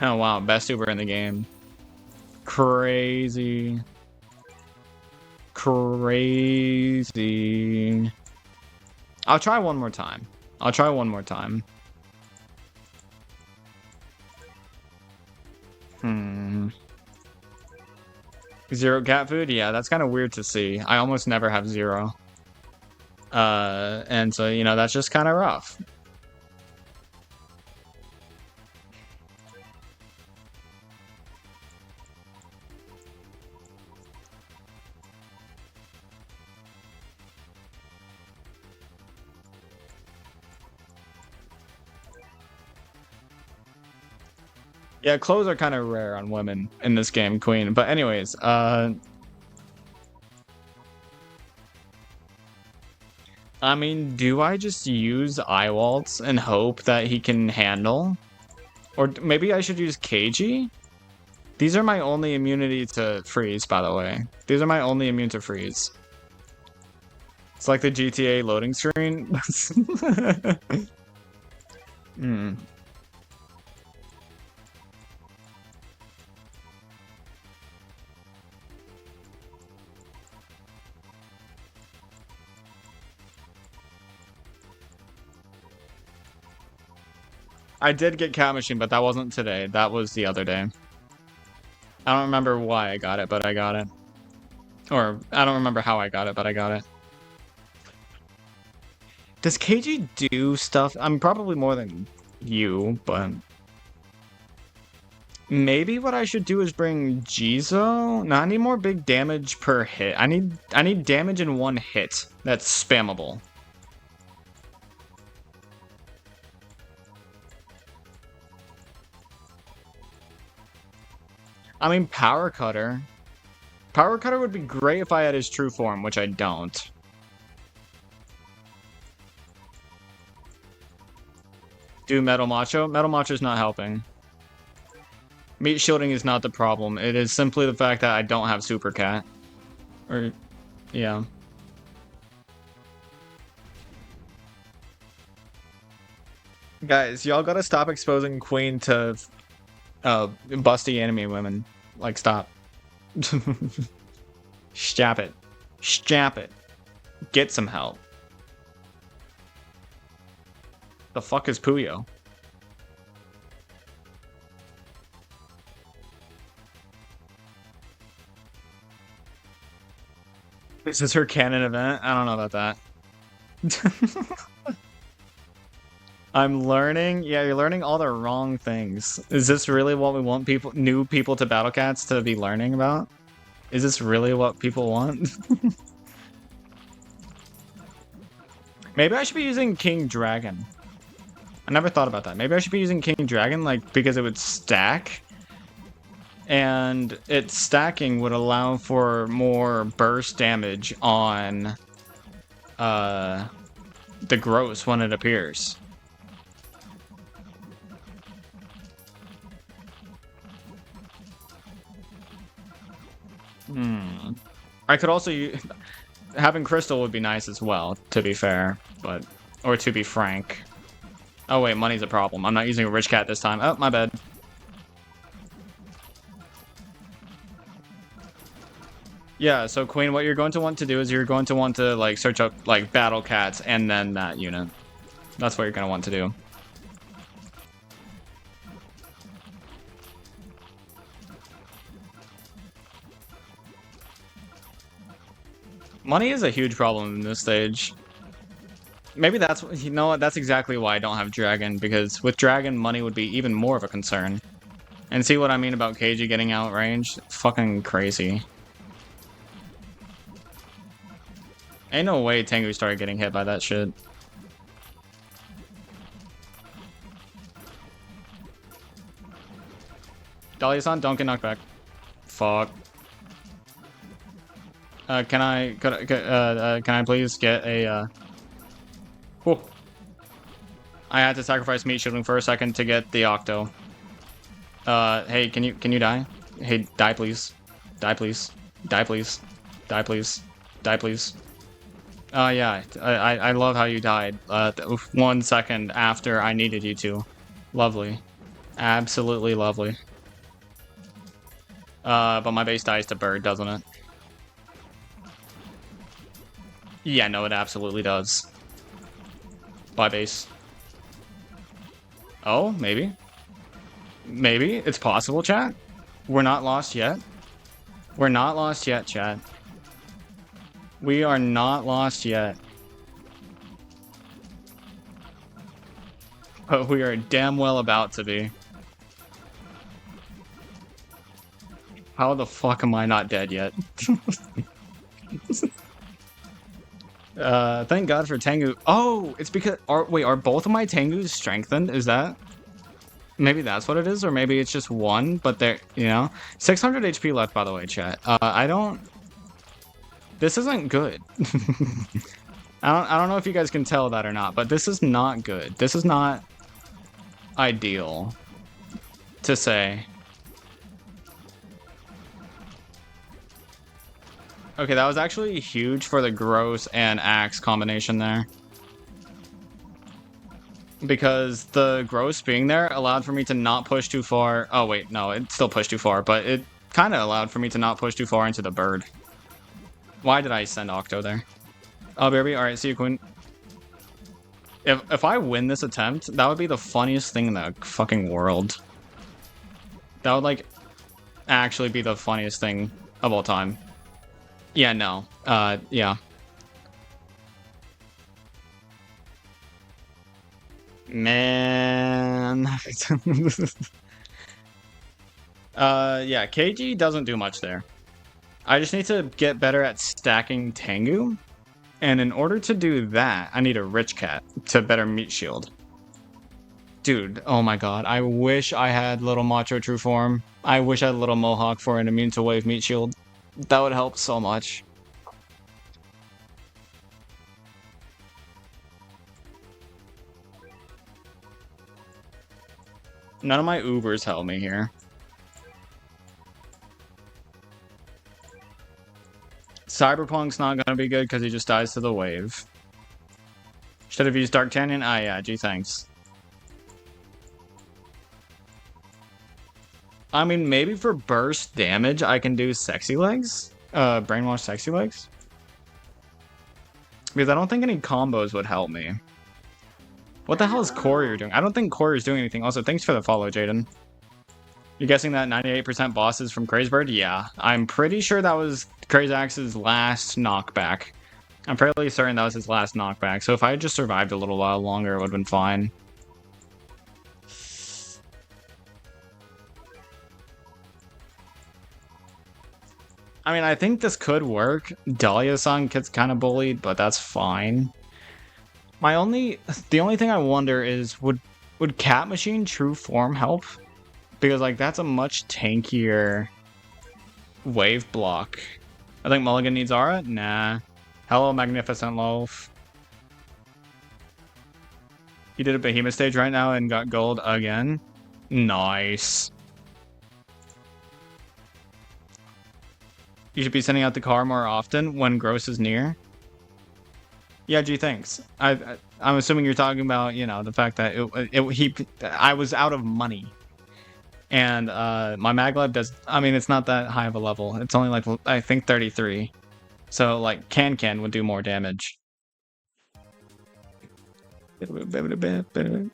Oh wow, best Uber in the game. Crazy. Crazy. I'll try one more time. Zero cat food? Yeah, that's kind of weird to see. I almost never have zero. And so, you know, that's just kind of rough. Yeah, clothes are kind of rare on women in this game, Queen. But anyways, I mean, do I just use eye waltz and hope that he can handle? Or maybe I should use KG? These are my only immunity to freeze, by the way. These are my only immune to freeze. It's like the GTA loading screen. Hmm. I did get Cat Machine, but that wasn't today. That was the other day. I don't remember why I got it, but I got it. Or, I don't remember how I got it, but I got it. Does KG do stuff? I'm probably more than you, but... Maybe what I should do is bring Jizo? No, I need more big damage per hit. I need damage in one hit that's spammable. I mean, Power Cutter. Power Cutter would be great if I had his true form, which I don't. Do Metal Macho? Metal Macho's not helping. Meat shielding is not the problem. It is simply the fact that I don't have Super Cat. Or, yeah. Guys, y'all gotta stop exposing Queen to busty anime women. Like, stop. Stop it. Stop it. Get some help. The fuck is Puyo? This is her canon event? I don't know about that. I'm learning. Yeah, you're learning all the wrong things. Is this really what we want new people to Battle Cats to be learning about? Is this really what people want? Maybe I should be using King Dragon. I never thought about that. Maybe I should be using King Dragon, like, because it would stack. And its stacking would allow for more burst damage on the gross when it appears. I could also having Crystal would be nice as well, to be fair, but or to be frank. Oh wait, money's a problem. I'm not using a rich cat this time. Oh, my bad. Yeah, so Queen, what you're going to want to do is you're going to want to like search up like battle cats and then that unit. That's what you're going to want to do. Money is a huge problem in this stage. Maybe that's, you know what, that's exactly why I don't have Dragon, because with Dragon, money would be even more of a concern. And see what I mean about KG getting outranged? Fucking crazy. Ain't no way Tengu started getting hit by that shit. Dahlia-san, don't get knocked back. Fuck. Can I please get a, Whew. I had to sacrifice meat shielding for a second to get the Octo. Hey, can you die? Hey, die please. Die please. Die please. Die please. Die please. Yeah, I love how you died. 1 second after I needed you to. Lovely. Absolutely lovely. But my base dies to bird, doesn't it? Yeah, no, it absolutely does. Bye, base. Oh, maybe. Maybe. It's possible, chat. We're not lost yet. We're not lost yet, chat. We are not lost yet. But we are damn well about to be. How the fuck am I not dead yet? Thank God for Tengu. Oh, it's because are both of my Tengus strengthened? Is that? Maybe that's what it is, or maybe it's just one, but there, 600 HP left, by the way, chat. I don't... This isn't good. I don't know if you guys can tell that or not, but this is not good. This is not ideal to say. Okay, that was actually huge for the gross and axe combination there. Because the gross being there allowed for me to not push too far. Oh, wait, no, it still pushed too far, but it kind of allowed for me to not push too far into the bird. Why did I send Octo there? Oh, baby, alright, see you, Queen. If I win this attempt, that would be the funniest thing in the fucking world. That would, like, actually be the funniest thing of all time. Yeah, no. Yeah. Man. Yeah, KG doesn't do much there. I just need to get better at stacking Tengu. And in order to do that, I need a Rich Cat to better meat shield. Dude, oh my god. I wish I had Little Macho True Form. I wish I had Little Mohawk for an immune to wave meat shield. That would help so much. None of my Ubers help me here. Cyberpunk's not gonna be good because he just dies to the wave. Should have used Dark Canyon? Ah, yeah, gee, thanks. I mean, maybe for burst damage, I can do Sexy Legs? Brainwash Sexy Legs? Because I don't think any combos would help me. What the hell is Courier doing? I don't think Courier's doing anything. Also, thanks for the follow, Jaden. You guessing that 98% boss is from Crazebird? Yeah. I'm pretty sure that was Crazax's last knockback. I'm fairly certain that was his last knockback. So if I had just survived a little while longer, it would have been fine. I mean, I think this could work. Dahlia-san gets kind of bullied, but that's fine. The only thing I wonder is, would Cat Machine True Form help? Because, like, that's a much tankier wave block. I think Mulligan needs Aura? Nah. Hello, Magnificent Loaf. He did a Behemoth stage right now and got gold again. Nice. You should be sending out the car more often when Gross is near. Yeah, gee, thanks. I'm assuming you're talking about, the fact that I was out of money. And my Maglev does, I mean, it's not that high of a level. It's only like, I think 33. So like Can would do more damage.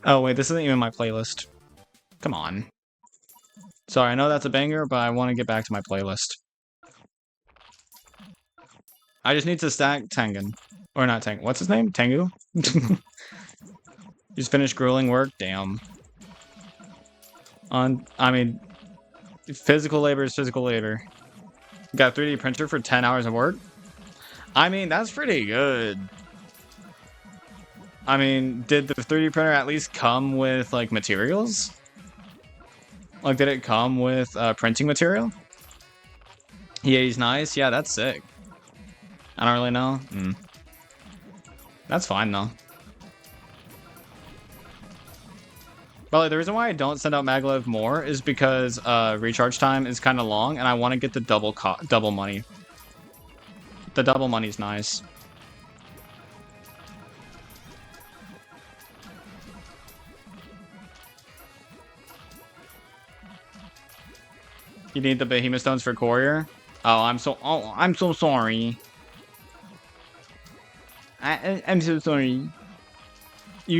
Oh wait, this isn't even my playlist. Come on. Sorry, I know that's a banger, but I want to get back to my playlist. I just need to stack Tengen. Or not Tengen. What's his name? Tengu? Just finished grueling work? Damn. I mean, physical labor is physical labor. Got a 3D printer for 10 hours of work? I mean, that's pretty good. I mean, did the 3D printer at least come with, like, materials? Like, did it come with printing material? Yeah, he's nice. Yeah, that's sick. I don't really know. That's fine, though. But like, the reason why I don't send out Maglev more is because recharge time is kind of long, and I want to get the double money. The double money's nice. You need the Behemoth Stones for Courier? Oh, I'm so sorry. I'm so sorry.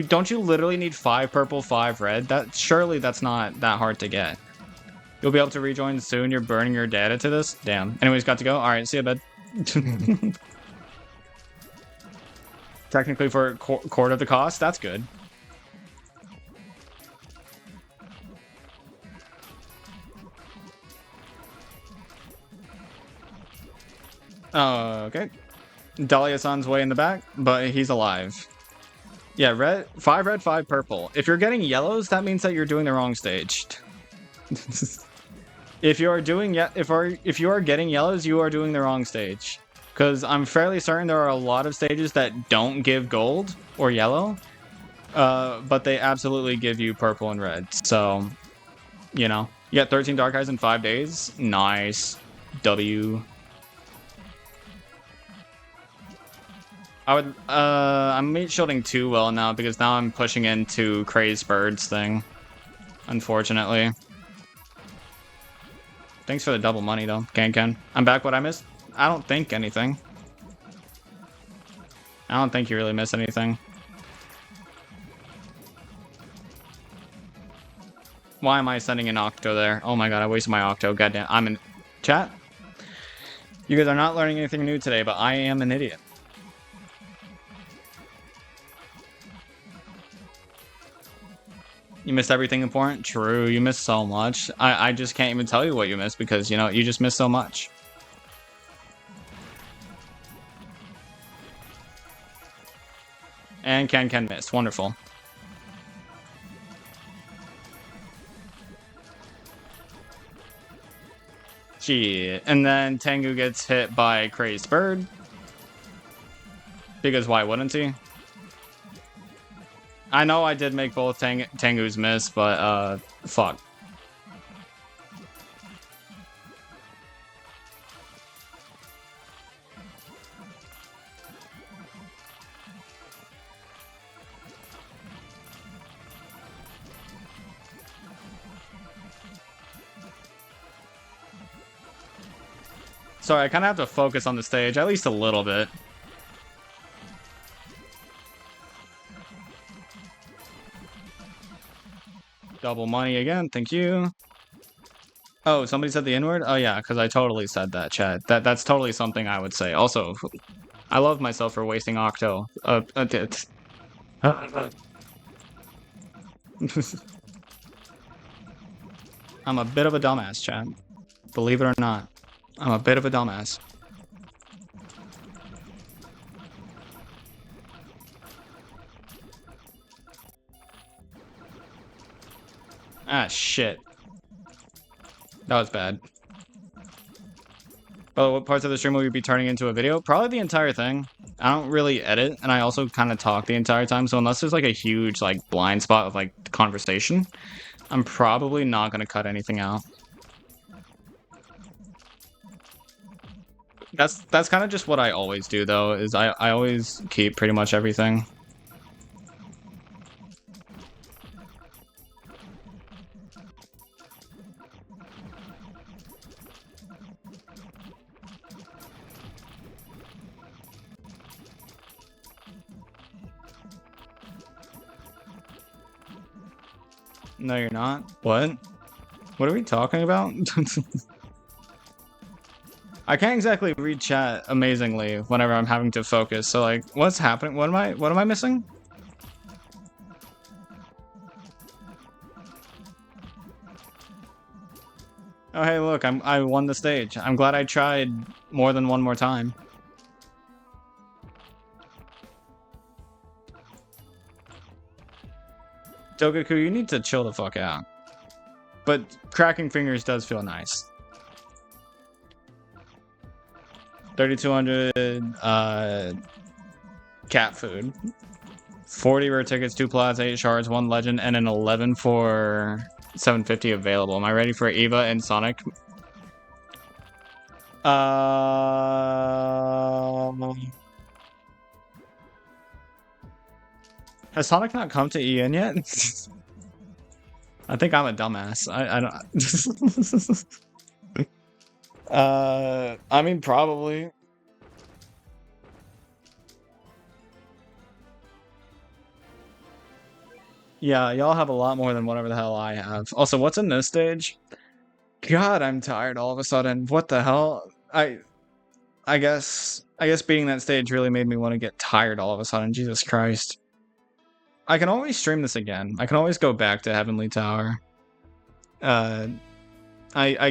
Don't you literally need 5 purple, 5 red? Surely that's not that hard to get. You'll be able to rejoin soon. You're burning your data to this? Damn. Anyways, got to go. Alright, see ya, bud. Technically for a quarter of the cost, that's good. Oh, okay. Dahlia-san's way in the back, but he's alive. Yeah, red, 5 purple. If you're getting yellows, that means that you're doing the wrong stage. If you are getting yellows, you are doing the wrong stage. Because I'm fairly certain there are a lot of stages that don't give gold or yellow, but they absolutely give you purple and red. So, you know, you got 13 Dark Eyes in 5 days. Nice. W. I'm meat shielding too well now because now I'm pushing into Crazed Birds thing. Unfortunately. Thanks for the double money though, Ken. I'm back. What I missed? I don't think anything. I don't think you really missed anything. Why am I sending an Octo there? Oh my god, I wasted my Octo. Goddamn. I'm in chat. You guys are not learning anything new today, but I am an idiot. You missed everything important? True, you missed so much. I just can't even tell you what you missed because, you know, you just missed so much. And Ken missed. Wonderful. Gee, and then Tengu gets hit by Crazed Bird. Because why wouldn't he? I know I did make both Tengus miss, but, fuck. Sorry, I kind of have to focus on the stage, at least a little bit. Double money again, thank you. Oh, somebody said the N-word? Oh yeah, because I totally said that, chat. That's totally something I would say. Also, I love myself for wasting Octo. I'm a bit of a dumbass, chat. Believe it or not. I'm a bit of a dumbass. Ah, shit. That was bad. But what parts of the stream will you be turning into a video? Probably the entire thing. I don't really edit, and I also kind of talk the entire time, so unless there's like a huge like blind spot of like conversation, I'm probably not going to cut anything out. That's kind of just what I always do, though, is I always keep pretty much everything. No, you're not. What? What are we talking about? I can't exactly read chat amazingly whenever I'm having to focus. So like, what's happening? What am I missing? Oh hey, look, I won the stage. I'm glad I tried more than one more time. Dogaku, you need to chill the fuck out. But cracking fingers does feel nice. 3,200 cat food. 40 rare tickets, 2 plats, 8 shards, 1 legend, and an 11 for 750 available. Am I ready for Eva and Sonic? Has Sonic not come to EN yet? I think I'm a dumbass. I don't. I mean, probably. Yeah, y'all have a lot more than whatever the hell I have. Also, what's in this stage? God, I'm tired all of a sudden. What the hell? I guess beating that stage really made me want to get tired all of a sudden. Jesus Christ. I can always stream this again. I can always go back to Heavenly Tower. I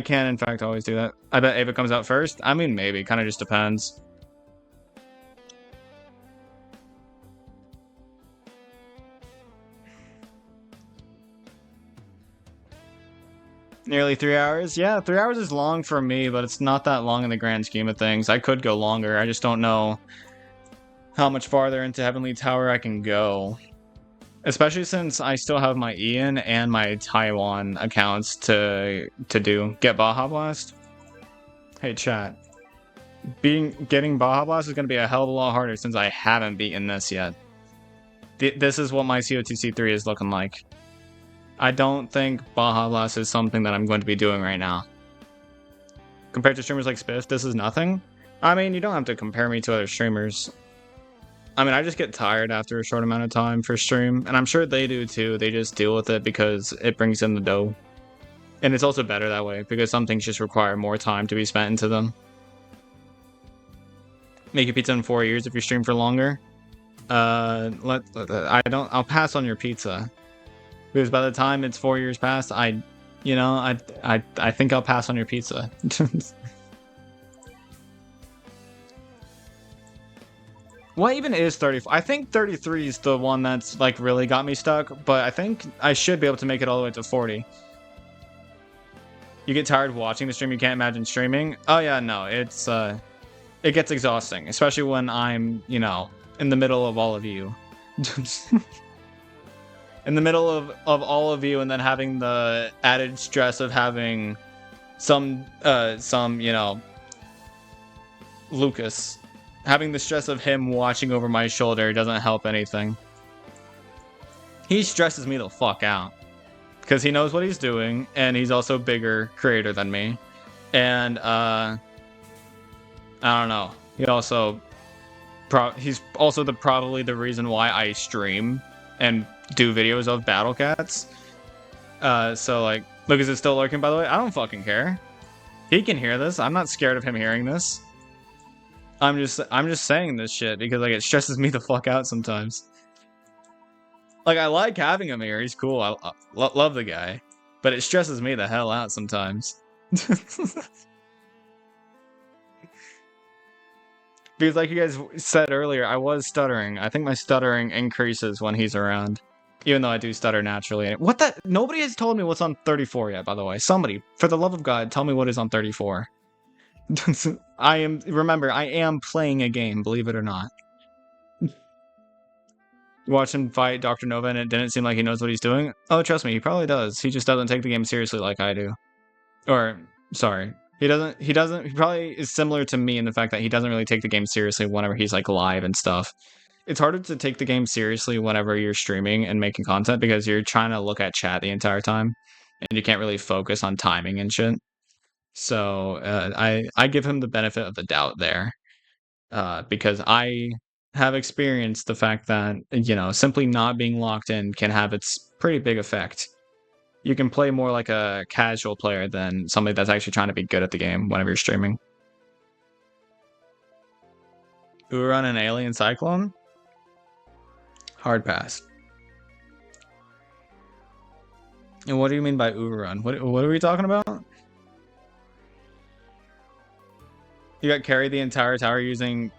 can, in fact, always do that. I bet Ava comes out first. I mean, maybe. Kind of just depends. Nearly 3 hours? Yeah, 3 hours is long for me, but it's not that long in the grand scheme of things. I could go longer, I just don't know how much farther into Heavenly Tower I can go. Especially since I still have my Ian and my Taiwan accounts to do. Get Baja Blast? Hey chat. Getting Baja Blast is going to be a hell of a lot harder since I haven't beaten this yet. This is what my CO2C3 is looking like. I don't think Baja Blast is something that I'm going to be doing right now. Compared to streamers like Spiff, this is nothing. I mean, you don't have to compare me to other streamers. I mean, I just get tired after a short amount of time for stream, and I'm sure they do too. They just deal with it because it brings in the dough. And it's also better that way, because some things just require more time to be spent into them. Make a pizza in 4 years if you stream for longer. I'll pass on your pizza. Because by the time it's 4 years past, I think I'll pass on your pizza. What even is 34? I think 33 is the one that's like really got me stuck, but I think I should be able to make it all the way to 40. You get tired watching the stream, you can't imagine streaming? Oh yeah, no, it gets exhausting, especially when I'm, in the middle of all of you. In the middle of all of you, and then having the added stress of having some Lucas. Having the stress of him watching over my shoulder doesn't help anything. He stresses me the fuck out. Because he knows what he's doing, and he's also a bigger creator than me. And, I don't know. He's also probably the reason why I stream and do videos of Battle Cats. So, like, Lucas is still lurking, by the way. I don't fucking care. He can hear this. I'm not scared of him hearing this. I'm just saying this shit because like it stresses me the fuck out sometimes. Like I like having him here. He's cool. I love the guy, but it stresses me the hell out sometimes. Because like you guys said earlier, I was stuttering. I think my stuttering increases when he's around, even though I do stutter naturally. What the? Nobody has told me what's on 34 yet. By the way, somebody, for the love of God, tell me what is on 34. I am playing a game, believe it or not. Watch him fight Dr. Nova and it didn't seem like he knows what he's doing. Oh, trust me, he probably does. He just doesn't take the game seriously like I do. Or, sorry. He probably is similar to me in the fact that he doesn't really take the game seriously whenever he's like live and stuff. It's harder to take the game seriously whenever you're streaming and making content because you're trying to look at chat the entire time and you can't really focus on timing and shit. So I give him the benefit of the doubt there because I have experienced the fact that, simply not being locked in can have its pretty big effect. You can play more like a casual player than somebody that's actually trying to be good at the game whenever you're streaming. Uran and Alien Cyclone? Hard pass. And what do you mean by Uran? What are we talking about? You got carried the entire tower using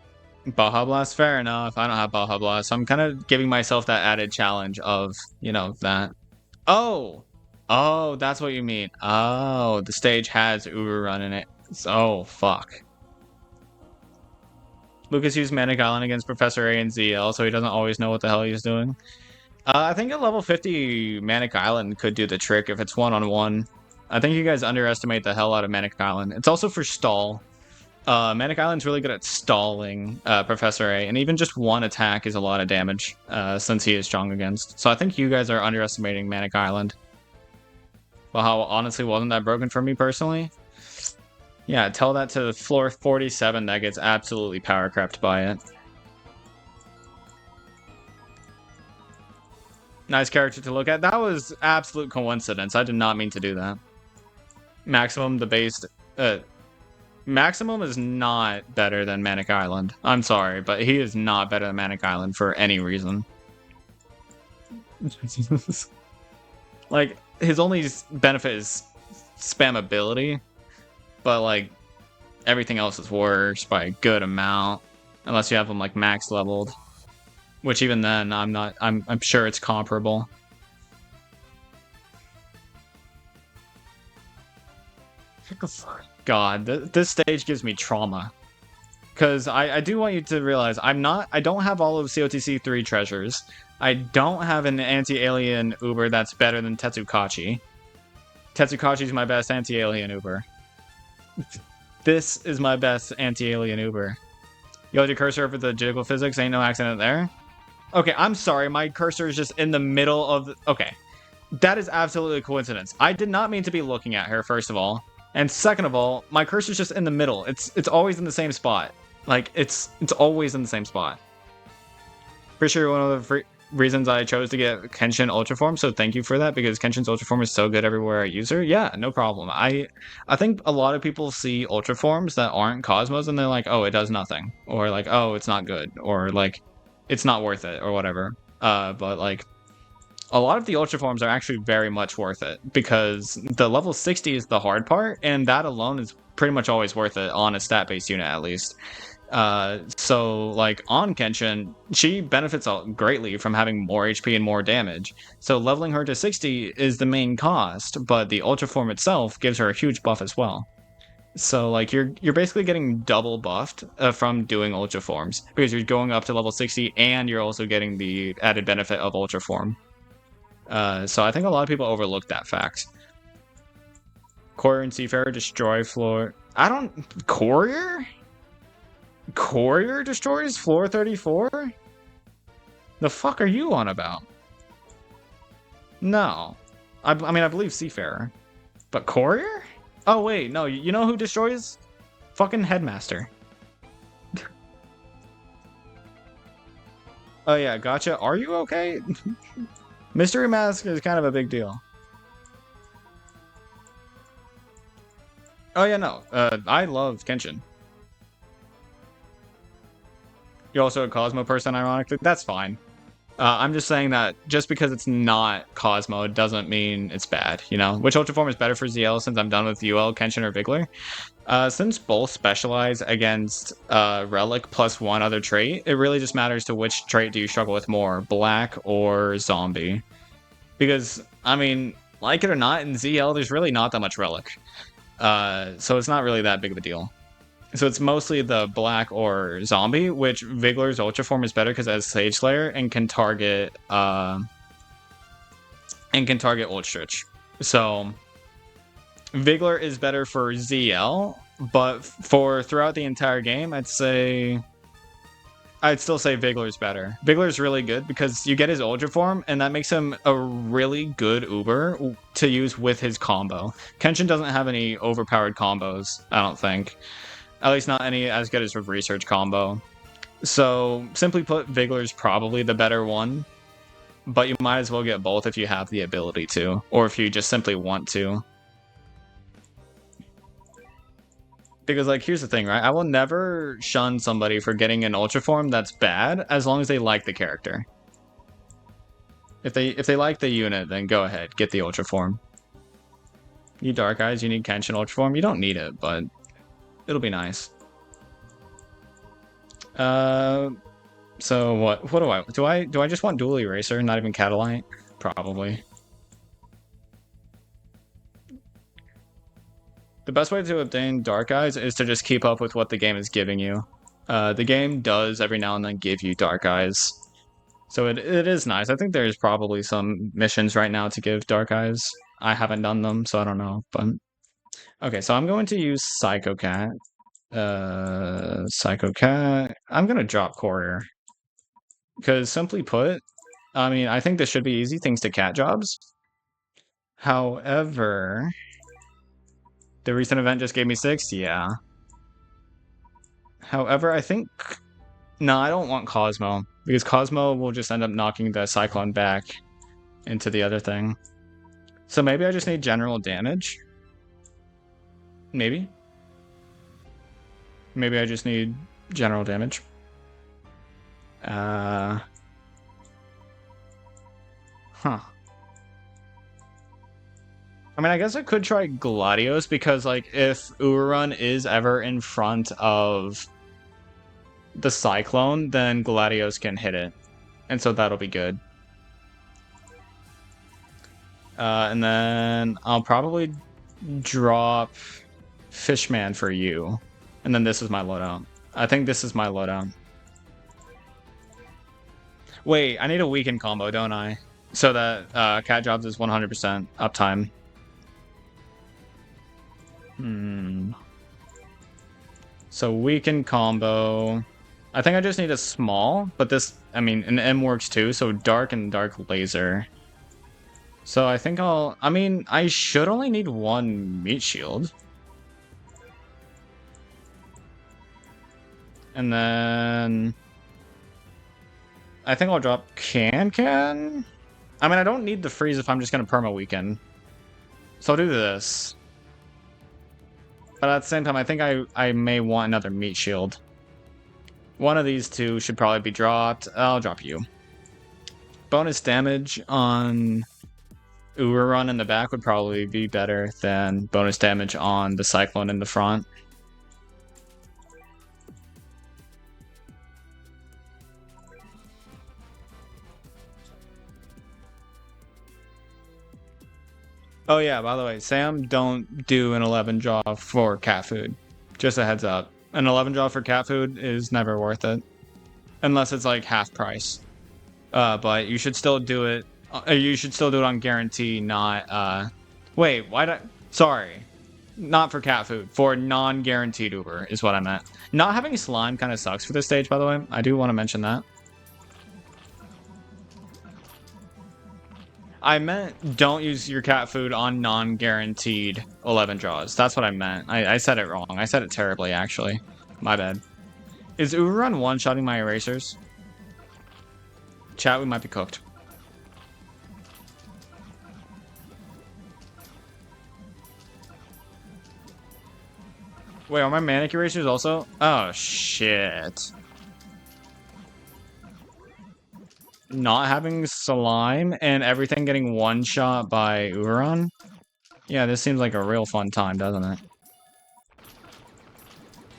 Baja Blast? Fair enough. I don't have Baja Blast. So I'm kind of giving myself that added challenge of, that. Oh! Oh, that's what you mean. Oh, the stage has Uran in it. Oh, fuck. Lucas used Manic Island against Professor A and ZL, so he doesn't always know what the hell he's doing. I think at level 50, Manic Island could do the trick if it's one-on-one. I think you guys underestimate the hell out of Manic Island. It's also for stall. Manic Island's really good at stalling Professor A, and even just one attack is a lot of damage, since he is strong against. So I think you guys are underestimating Manic Island. Well, how honestly wasn't that broken for me personally? Yeah, tell that to floor 47 that gets absolutely power crept by it. Nice character to look at. That was absolute coincidence. I did not mean to do that. Maximum, the base... Maximum is not better than Manic Island. I'm sorry, but he is not better than Manic Island for any reason. Like, his only benefit is spammability, but like, everything else is worse by a good amount, unless you have them like max leveled, which even then, I'm sure it's comparable. God, this stage gives me trauma. Because I do want you to realize I don't have all of COTC 3 treasures. I don't have an anti-alien Uber that's better than Tetsukachi. Tetsukachi's my best anti-alien Uber. This is my best anti-alien Uber. You hold your cursor over the jiggle physics, ain't no accident there. Okay, I'm sorry, my cursor is just in the middle of the... Okay. That is absolutely a coincidence. I did not mean to be looking at her, first of all. And second of all, my cursor's just in the middle. It's always in the same spot. Like, it's always in the same spot. Pretty sure one of the reasons I chose to get Kenshin Ultra Form, so thank you for that, because Kenshin's Ultra Form is so good everywhere I use her. Yeah, no problem. I think a lot of people see Ultra Forms that aren't Cosmos, and they're like, oh, it does nothing. Or like, oh, it's not good. Or like, it's not worth it, or whatever. But like, a lot of the Ultra Forms are actually very much worth it, because the level 60 is the hard part, and that alone is pretty much always worth it on a stat-based unit, at least. So like on Kenshin, she benefits greatly from having more HP and more damage. So leveling her to 60 is the main cost, but the Ultra Form itself gives her a huge buff as well. So like you're basically getting double buffed from doing Ultra Forms, because you're going up to level 60 and you're also getting the added benefit of Ultra Form. So I think a lot of people overlook that fact. Courier and Seafarer destroy floor. Courier? Courier destroys floor 34? The fuck are you on about? No. I mean, I believe Seafarer. But Courier? Oh, wait, no, you know who destroys? Fucking Headmaster. Oh, yeah, gotcha. Are you okay? Mystery Mask is kind of a big deal. Oh, yeah, no. I love Kenshin. You're also a Cosmo person, ironically. That's fine. I'm just saying that just because it's not Cosmo doesn't mean it's bad, you know? Which Ultra Form is better for ZL since I'm done with UL, Kenshin, or Vigler? Since both specialize against Relic plus one other trait, it really just matters to which trait do you struggle with more, Black or Zombie. Because, I mean, like it or not, in ZL, there's really not that much Relic. So it's not really that big of a deal. So it's mostly the Black or Zombie, which Vigler's Ultra Form is better because it has Sage Slayer and can target Ultrich. So Vigler is better for ZL, but for throughout the entire game, I'd still say Vigler's better. Vigler's really good because you get his Ultra Form, and that makes him a really good Uber to use with his combo. Kenshin doesn't have any overpowered combos, I don't think. At least not any as good as a Research combo. So, simply put, Vigler's probably the better one. But you might as well get both if you have the ability to. Or if you just simply want to. Because, like, here's the thing, right? I will never shun somebody for getting an Ultra Form that's bad, as long as they like the character. If they like the unit, then go ahead, get the Ultra Form. You Dark Eyes, you need Kenshin Ultra Form? You don't need it, but it'll be nice. So what do I just want Dual Eraser, not even Catalyte? Probably. The best way to obtain Dark Eyes is to just keep up with what the game is giving you. The game does every now and then give you Dark Eyes. So it is nice. I think there's probably some missions right now to give Dark Eyes. I haven't done them, so I don't know. But okay, so I'm going to use Psycho Cat. Psycho Cat. I'm gonna drop Courier. Because simply put, I mean, I think this should be easy thanks to cat jobs. However, the recent event just gave me 6, yeah. However, I think... No, I don't want Cosmo, because Cosmo will just end up knocking the Cyclone back into the other thing. So maybe I just need general damage? Maybe? Maybe I just need general damage. Huh. I mean, I guess I could try Gladios, because, like, if Urarun is ever in front of the Cyclone, then Gladios can hit it. And so that'll be good. And then I'll probably drop Fishman for you. And then this is my loadout. I think this is my loadout. Wait, I need a weekend combo, don't I? So that Cat Jobs is 100% uptime. So weekend combo. I think I just need a small, but this, I mean, an M works too, so dark and dark laser. So I think I should only need one meat shield. And then I think I'll drop can. I mean, I don't need the freeze if I'm just gonna perma weekend. So I'll do this. But at the same time, I think I may want another meat shield. One of these two should probably be dropped. I'll drop you. Bonus damage on Run in the back would probably be better than bonus damage on the Cyclone in the front. Oh yeah, by the way, Sam, don't do an 11 jaw for cat food. Just a heads up. An 11 jaw for cat food is never worth it. Unless it's like half price. But you should still do it. You should still do it on guarantee, not wait, why did sorry. Not for cat food. For non-guaranteed Uber is what I meant. Not having slime kind of sucks for this stage, by the way. I do want to mention that. I meant don't use your cat food on non-guaranteed 11 draws. That's what I meant. I said it wrong. I said it terribly, actually. My bad. Is Uberrun one-shotting my erasers? Chat, we might be cooked. Wait, are my manic erasers also? Oh, shit. Not having slime and everything getting one-shot by Uberon? Yeah, this seems like a real fun time, doesn't it?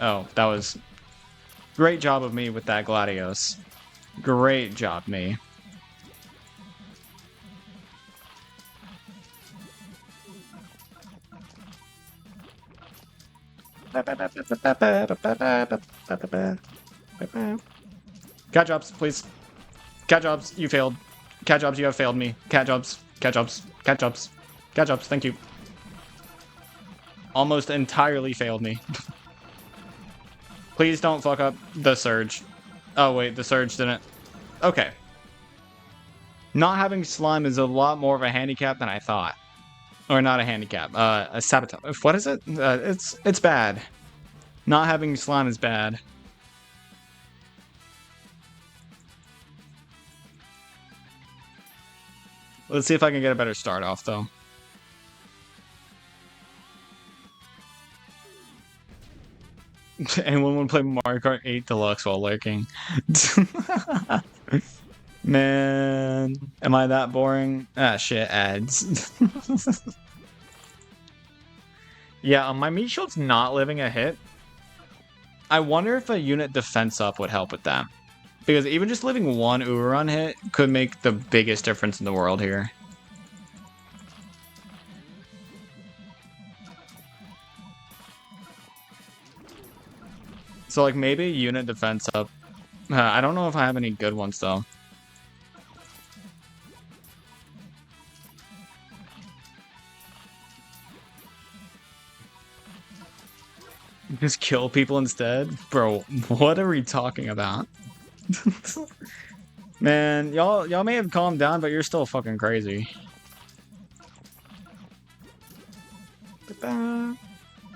Oh, that was... Great job of me with that Gladios. Great job, me. Cat jobs, please. Cat jobs, you failed. Cat jobs, you have failed me. Cat jobs, cat jobs, cat jobs, cat jobs, thank you. Almost entirely failed me. Please don't fuck up the surge. Oh wait, the surge didn't. Okay. Not having slime is a lot more of a handicap than I thought. Or not a handicap, a sabotage. What is it? It's bad. Not having slime is bad. Let's see if I can get a better start off, though. Anyone want to play Mario Kart 8 Deluxe while lurking? Man, am I that boring? Ah, shit, ads. Yeah, my meat shield's not living a hit. I wonder if a unit defense up would help with that. Because even just living one Uberon hit could make the biggest difference in the world here. So, like, maybe unit defense up. I don't know if I have any good ones, though. Just kill people instead? Bro, what are we talking about? Man, y'all may have calmed down, but you're still fucking crazy.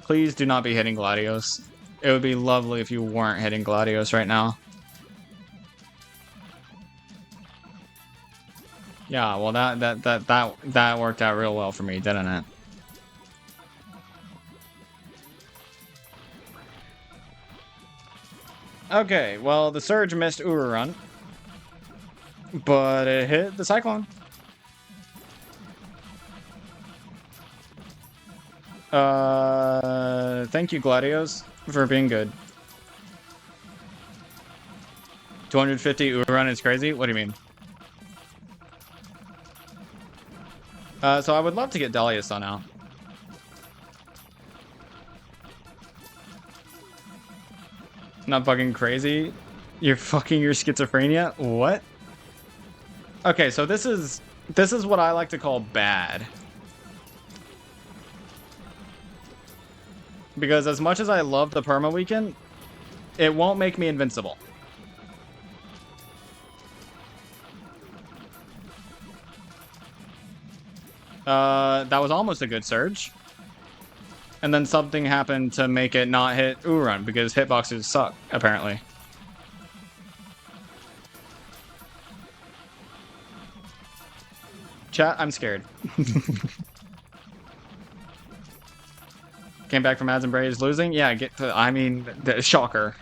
Please do not be hitting Gladios. It would be lovely if you weren't hitting Gladios right now. Yeah, well that worked out real well for me, didn't it? Okay, well the Surge missed Uberrun, but it hit the Cyclone. Thank you, Gladios, for being good. 250 Uberrun is crazy? What do you mean? So I would love to get Dahlia Sun out. Not fucking crazy. You're fucking your schizophrenia? What? Okay, so this is what I like to call bad. Because as much as I love the perma weekend, it won't make me invincible. That was almost a good surge. And then something happened to make it not hit Urun, because hitboxes suck, apparently. Chat, I'm scared. Came back from ads and Braves losing? Yeah, I mean, shocker.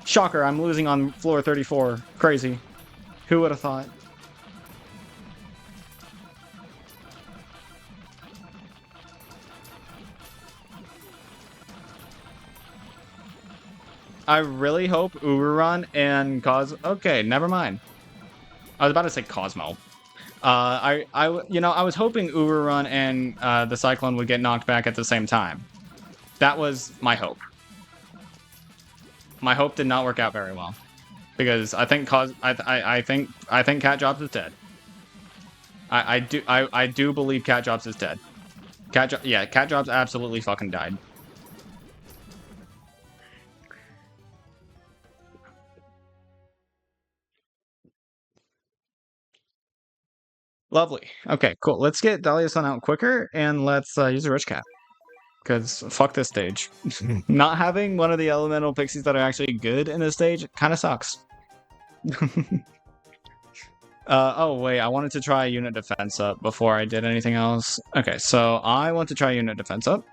Shocker, I'm losing on floor 34. Crazy. Who would have thought? I really hope Ururan and Okay, never mind. I was about to say Cosmo. I was hoping Ururan and the Cyclone would get knocked back at the same time. That was my hope. My hope did not work out very well, because I think I think Cat Jobs is dead. I do believe Cat Jobs is dead. Cat Jobs absolutely fucking died. Lovely. Okay, cool. Let's get Dahlia-san out quicker, and let's use a Rich Cat. Because fuck this stage. Not having one of the elemental pixies that are actually good in this stage kind of sucks. Oh wait, I wanted to try unit defense up before I did anything else. Okay, so I want to try unit defense up.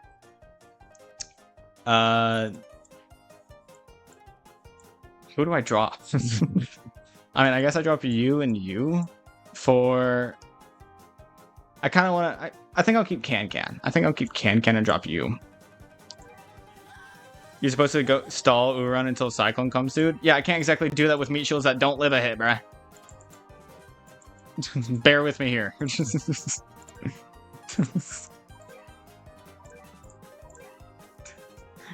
Who do I drop? I mean, I guess I drop you and you for... I kind of want to... I think I'll keep Can. I think I'll keep Can and drop you. You're supposed to go stall Urun until Cyclone comes, dude? Yeah, I can't exactly do that with meat shields that don't live a hit, bruh. Bear with me here.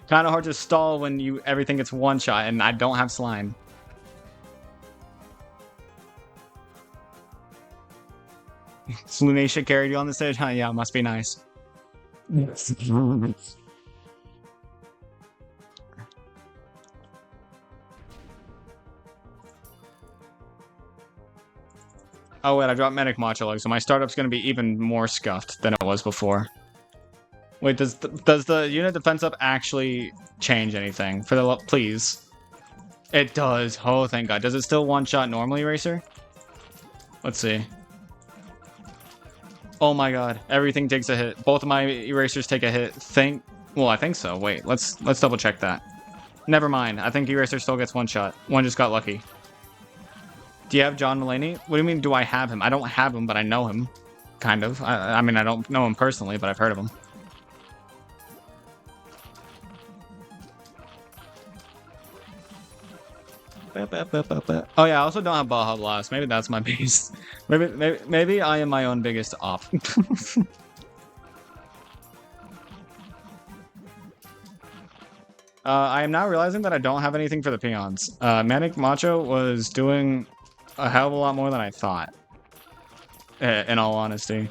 Kind of hard to stall when everything gets one shot and I don't have slime. Lunacia carried you on the stage? Huh, yeah, must be nice. Oh wait, I dropped Medic Machilog, so my startup's gonna be even more scuffed than it was before. Wait, does the unit defense up actually change anything? Please. It does. Oh, thank God. Does it still one-shot normally, Eraser? Let's see. Oh my God, everything takes a hit. Both of my erasers take a hit. Well, I think so. Wait, let's double check that. Never mind. I think eraser still gets one shot. One just got lucky. Do you have John Mulaney? What do you mean, do I have him? I don't have him, but I know him. Kind of. I mean, I don't know him personally, but I've heard of him. Oh yeah, I also don't have Baja Blast. Maybe that's my base. Maybe I am my own biggest op. I am now realizing that I don't have anything for the peons. Manic Macho was doing a hell of a lot more than I thought. In all honesty.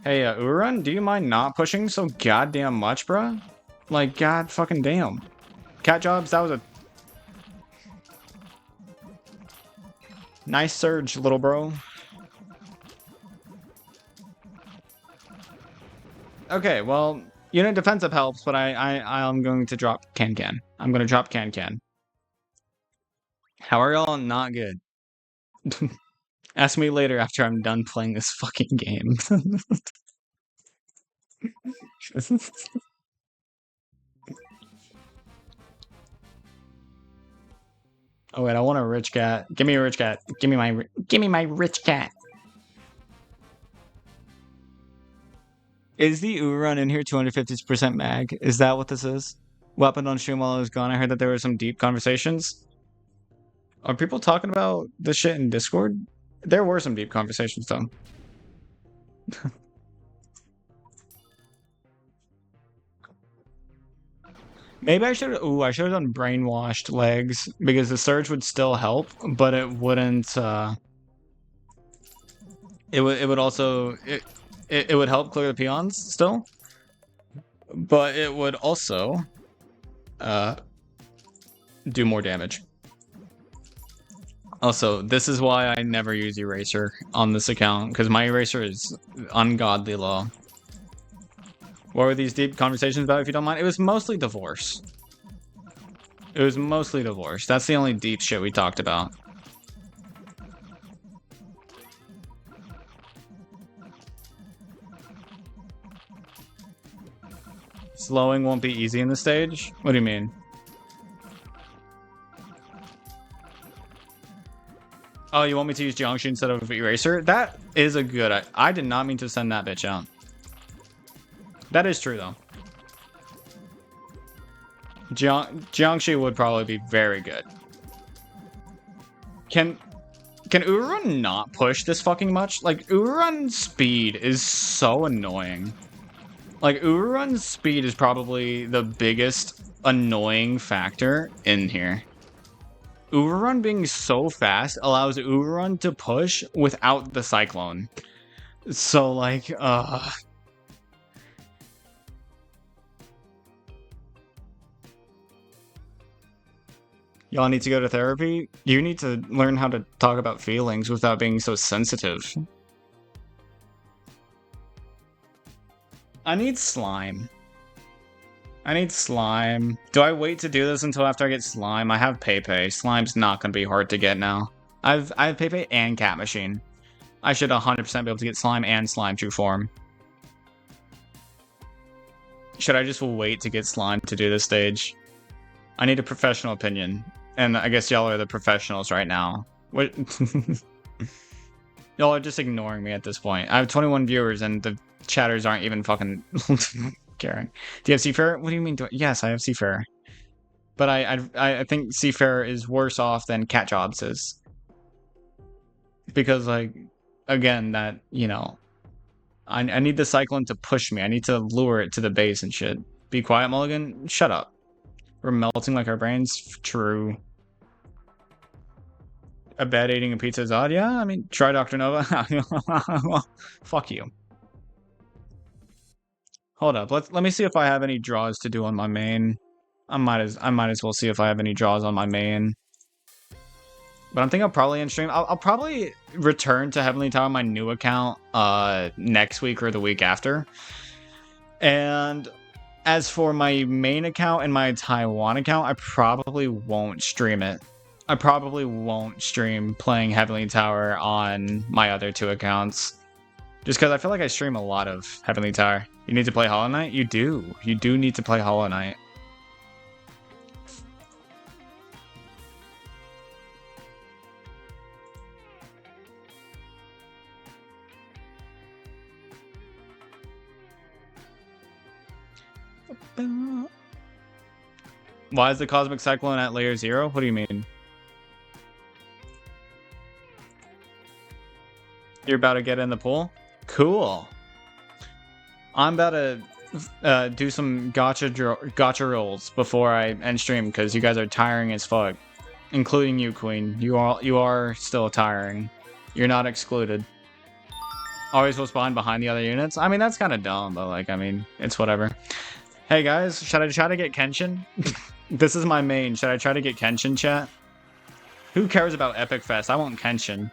Hey, Urun, do you mind not pushing so goddamn much, bruh? Like, god fucking damn. Cat Jobs, that was a... nice surge, little bro. Okay, well, unit defensive helps, but I'm going to drop Can. I'm going to drop Can. How are y'all not good? Ask me later after I'm done playing this fucking game. Oh wait, I want a rich cat. Give me a rich cat. Give me my rich cat. Is the Urun in here 250% mag? Is that what this is? Weapon on stream while I was gone. I heard that there were some deep conversations. Are people talking about this shit in Discord? There were some deep conversations though. Maybe I should. Ooh, I should have done brainwashed legs because the surge would still help, but it wouldn't. It would also it would help clear the peons still, but it would also uh do more damage. Also, this is why I never use eraser on this account because my eraser is ungodly low. What were these deep conversations about, if you don't mind? It was mostly divorce. It was mostly divorce. That's the only deep shit we talked about. Slowing won't be easy in the stage? What do you mean? Oh, you want me to use Jiangxi instead of Eraser? That is a good... I did not mean to send that bitch out. That is true, though. Jiangxi would probably be very good. Can Urarun not push this fucking much? Like, Urarun's speed is so annoying. Like, Urarun's speed is probably the biggest annoying factor in here. Urarun being so fast allows Urarun to push without the Cyclone. So, like, y'all need to go to therapy? You need to learn how to talk about feelings without being so sensitive. I need slime. I need slime. Do I wait to do this until after I get slime? I have Pepe. Slime's not going to be hard to get now. I have Pepe and Cat Machine. I should 100% be able to get slime and slime true form. Should I just wait to get slime to do this stage? I need a professional opinion. And I guess y'all are the professionals right now. What? Y'all are just ignoring me at this point. I have 21 viewers and the chatters aren't even fucking caring. Do you have Seafarer? What do you mean? Yes, I have Seafarer. But I think Seafarer is worse off than Cat Jobs is. Because, like, again, that, you know, I need the Cyclone to push me. I need to lure it to the base and shit. Be quiet, Mulligan. Shut up. We're melting like our brains. True. A bad eating a pizza is odd? Yeah, I mean, try Dr. Nova. Fuck you. Hold up. Let me see if I have any draws to do on my main. I might as well see if I have any draws on my main. But I'm thinking I'll probably end stream. I'll probably return to Heavenly Tower on my new account next week or the week after. And as for my main account and my Taiwan account, I probably won't stream it. I probably won't stream playing Heavenly Tower on my other two accounts. Just because I feel like I stream a lot of Heavenly Tower. You need to play Hollow Knight? You do. You do need to play Hollow Knight. Why is the Cosmic Cyclone at layer 0? What do you mean? You're about to get in the pool? Cool. I'm about to do some gotcha rolls before I end stream because you guys are tiring as fuck, including you, Queen. You are still tiring. You're not excluded. Always will spawn behind the other units. I mean, that's kind of dumb, but like, I mean, it's whatever. Hey guys, should I try to get Kenshin? This is my main. Should I try to get Kenshin, chat? Who cares about Epic Fest? I want Kenshin.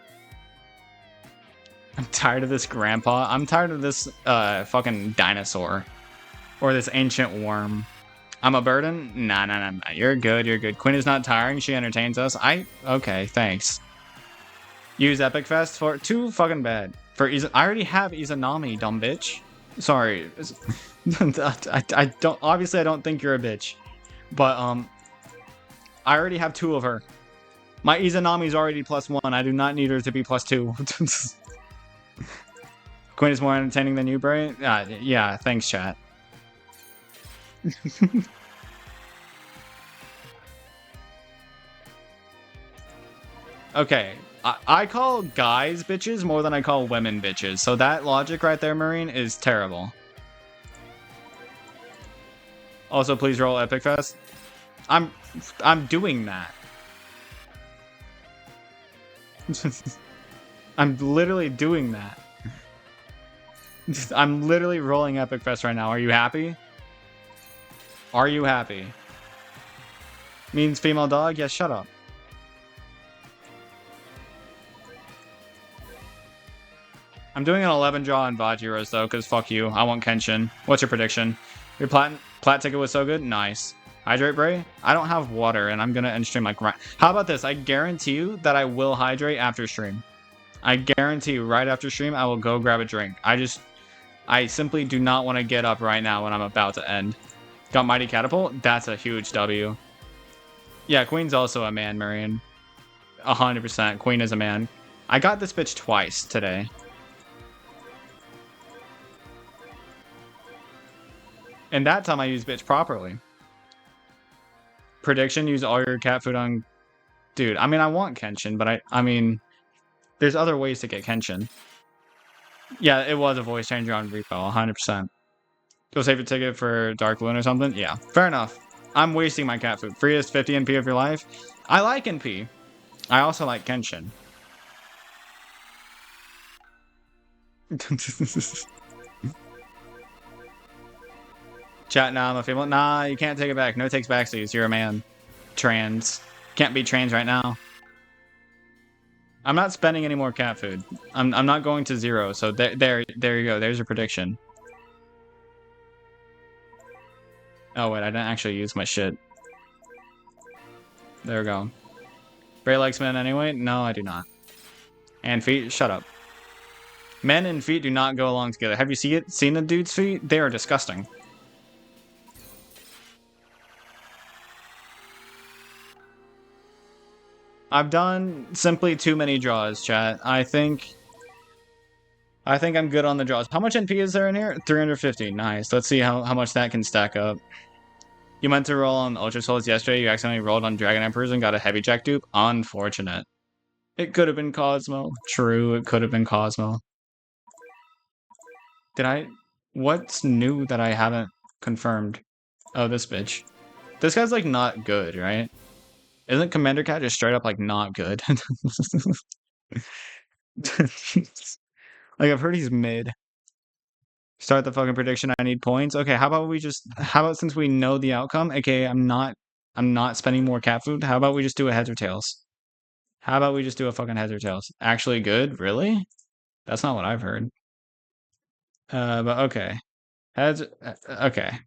I'm tired of this grandpa. I'm tired of this fucking dinosaur. Or this ancient worm. I'm a burden? Nah. You're good, you're good. Quinn is not tiring. She entertains us. Okay, thanks. Use Epic Fest for... Too fucking bad. I already have Izanami, dumb bitch. Sorry. I don't... Obviously, I don't think you're a bitch. But, I already have 2 of her. My Izanami's already +1. I do not need her to be +2. Quinn is more entertaining than you, Bray? Yeah, thanks, chat. Okay, I call guys bitches more than I call women bitches, so that logic right there, Marine, is terrible. Also, please roll Epic Fest. I'm doing that. I'm literally doing that. I'm literally rolling Epic Fest right now. Are you happy? Are you happy? Means female dog? Yes, shut up. I'm doing an 11 draw on Vajiros though, because fuck you. I want Kenshin. What's your prediction? Your plat ticket was so good? Nice. Hydrate Bray? I don't have water, and I'm gonna end stream like... How about this? I guarantee you that I will hydrate after stream. I guarantee you, right after stream, I will go grab a drink. I simply do not want to get up right now when I'm about to end. Got Mighty Catapult? That's a huge W. Yeah, Queen's also a man, Marion. 100%. Queen is a man. I got this bitch twice today. And that time I used bitch properly. Prediction, use all your cat food on... Dude, I mean, I want Kenshin, but I mean... There's other ways to get Kenshin. Yeah, it was a voice changer on Repo, 100%. Go save your ticket for Dark Loon or something? Yeah, fair enough. I'm wasting my cat food. Freest 50 NP of your life? I like NP. I also like Kenshin. Chat, nah, I'm a female. Nah, you can't take it back. No takes backsies. You're a man. Trans. Can't be trans right now. I'm not spending any more cat food. I'm not going to 0, so there you go. There's your prediction. Oh wait, I didn't actually use my shit. There we go. Bray likes men anyway? No, I do not. And feet? Shut up. Men and feet do not go along together. Have you seen a dude's feet? They are disgusting. I've done simply too many draws, chat. I think I'm good on the draws. How much NP is there in here? 350. Nice. Let's see how much that can stack up. You meant to roll on Ultra Souls yesterday. You accidentally rolled on Dragon Emperors and got a Heavy Jack dupe. Unfortunate. It could have been Cosmo. True, it could have been Cosmo. What's new that I haven't confirmed? Oh, this bitch. This guy's like not good, right? Isn't Commander Cat just straight up like not good? Like I've heard he's mid. Start the fucking prediction. I need points. Okay, how about since we know the outcome, aka I'm not spending more cat food, how about we just do a heads or tails? How about we just do a fucking heads or tails? Actually good? Really? That's not what I've heard. But okay. Heads okay.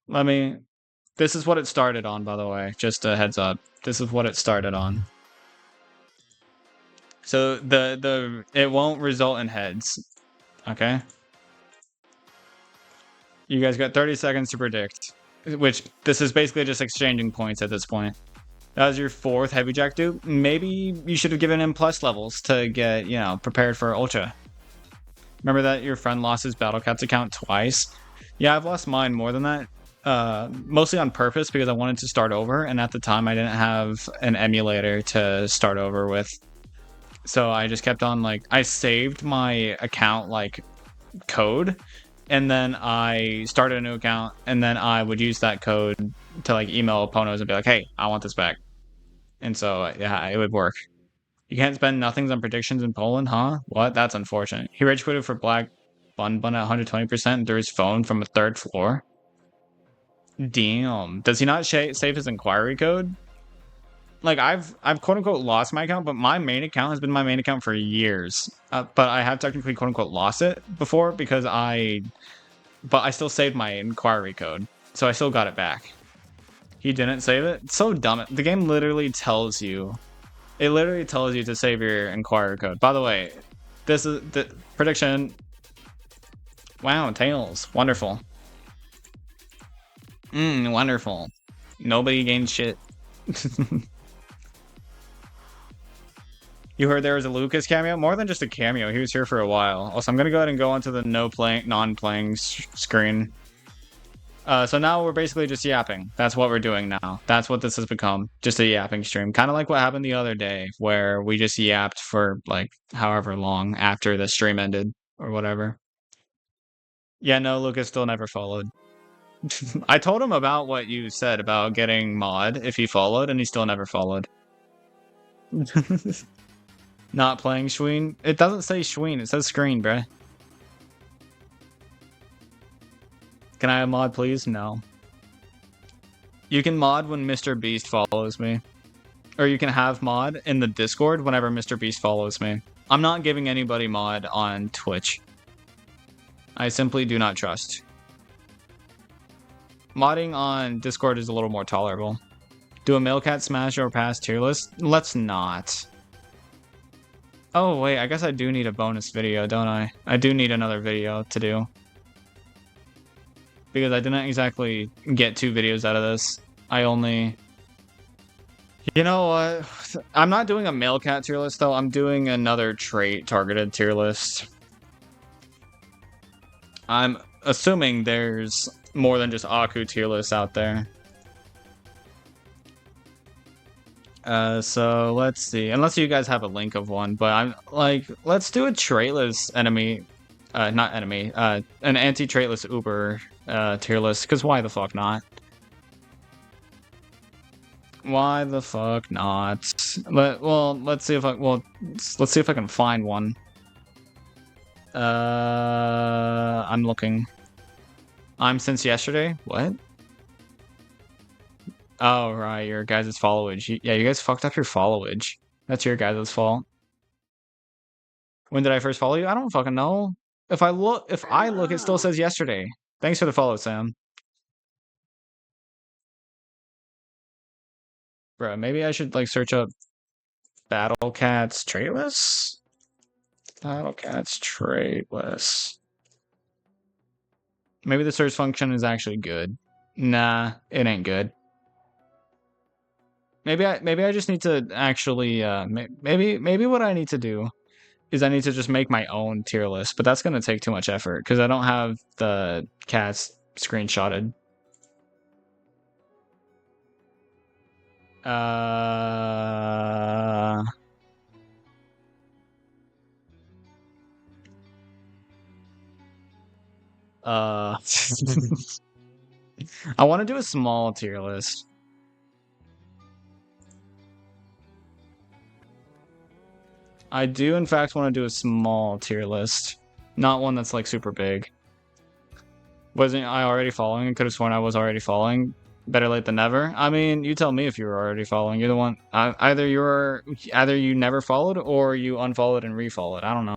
This is what it started on, by the way. Just a heads up. This is what it started on. So it won't result in heads. Okay? You guys got 30 seconds to predict. Which, this is basically just exchanging points at this point. That was your 4th Heavy Jack dupe. Maybe you should have given him plus levels to get, prepared for Ultra. Remember that your friend lost his Battle Cats account twice? Yeah, I've lost mine more than that. Mostly on purpose because I wanted to start over, and at the time I didn't have an emulator to start over with. So I just kept on, I saved my account, code, and then I started a new account, and then I would use that code to, email Ponos and be like, hey, I want this back. And so, yeah, it would work. You can't spend nothings on predictions in Poland, huh? What? That's unfortunate. He rage quitted for Black Bun Bun at 120% and threw his phone from a 3rd floor. Damn. Does he not save his inquiry code? I've quote unquote lost my account, but my main account has been my main account for years. But I have technically quote unquote lost it before because but I still saved my inquiry code, so I still got it back. He didn't save it? It's so dumb. The game literally tells you. It literally tells you to save your inquiry code. By the way, this is the prediction. Wow, tails. Wonderful. Wonderful. Nobody gained shit. You heard there was a Lucas cameo? More than just a cameo. He was here for a while. Also, I'm going to go ahead and go onto the non-playing screen. So now we're basically just yapping. That's what we're doing now. That's what this has become. Just a yapping stream. Kind of like what happened the other day, where we just yapped for, however long after the stream ended, or whatever. Yeah, no, Lucas still never followed. I told him about what you said about getting mod if he followed, and he still never followed. Not playing Schween? It doesn't say Schween, it says screen, bruh. Can I have mod, please? No. You can mod when Mr. Beast follows me. Or you can have mod in the Discord whenever Mr. Beast follows me. I'm not giving anybody mod on Twitch. I simply do not trust. Modding on Discord is a little more tolerable. Do a Mailcat smash or pass tier list? Let's not. Oh wait, I guess I do need a bonus video, don't I? I do need another video to do. Because I didn't exactly get 2 videos out of this. I only... You know what? I'm not doing a Mailcat tier list though, I'm doing another trait targeted tier list. I'm assuming there's more than just Aku tier lists out there. So let's see. Unless you guys have a link of one, but I'm like, let's do a traitless enemy, not enemy, an anti-traitless Uber tier list. Because why the fuck not? Why the fuck not? Let's see if I can find one. I'm looking. I'm since yesterday. What? Oh, right, your guys' followage. Yeah, you guys fucked up your followage. That's your guys' fault. When did I first follow you? I don't fucking know. If I look, it still says yesterday. Thanks for the follow, Sam. Bro, maybe I should, like, search up Battle Cats traitless? Battle Cats traitless. Maybe the search function is actually good. Nah, it ain't good. Maybe I just need to actually maybe what I need to do is I need to just make my own tier list, but that's gonna take too much effort because I don't have the cats screenshotted. I want to do a small tier list. I do, in fact, want to do a small tier list. Not one that's, like, super big. Wasn't I already following? I could have sworn I was already following. Better late than never. I mean, you tell me if you were already following. You're the one. Either you never followed or you unfollowed and refollowed. I don't know.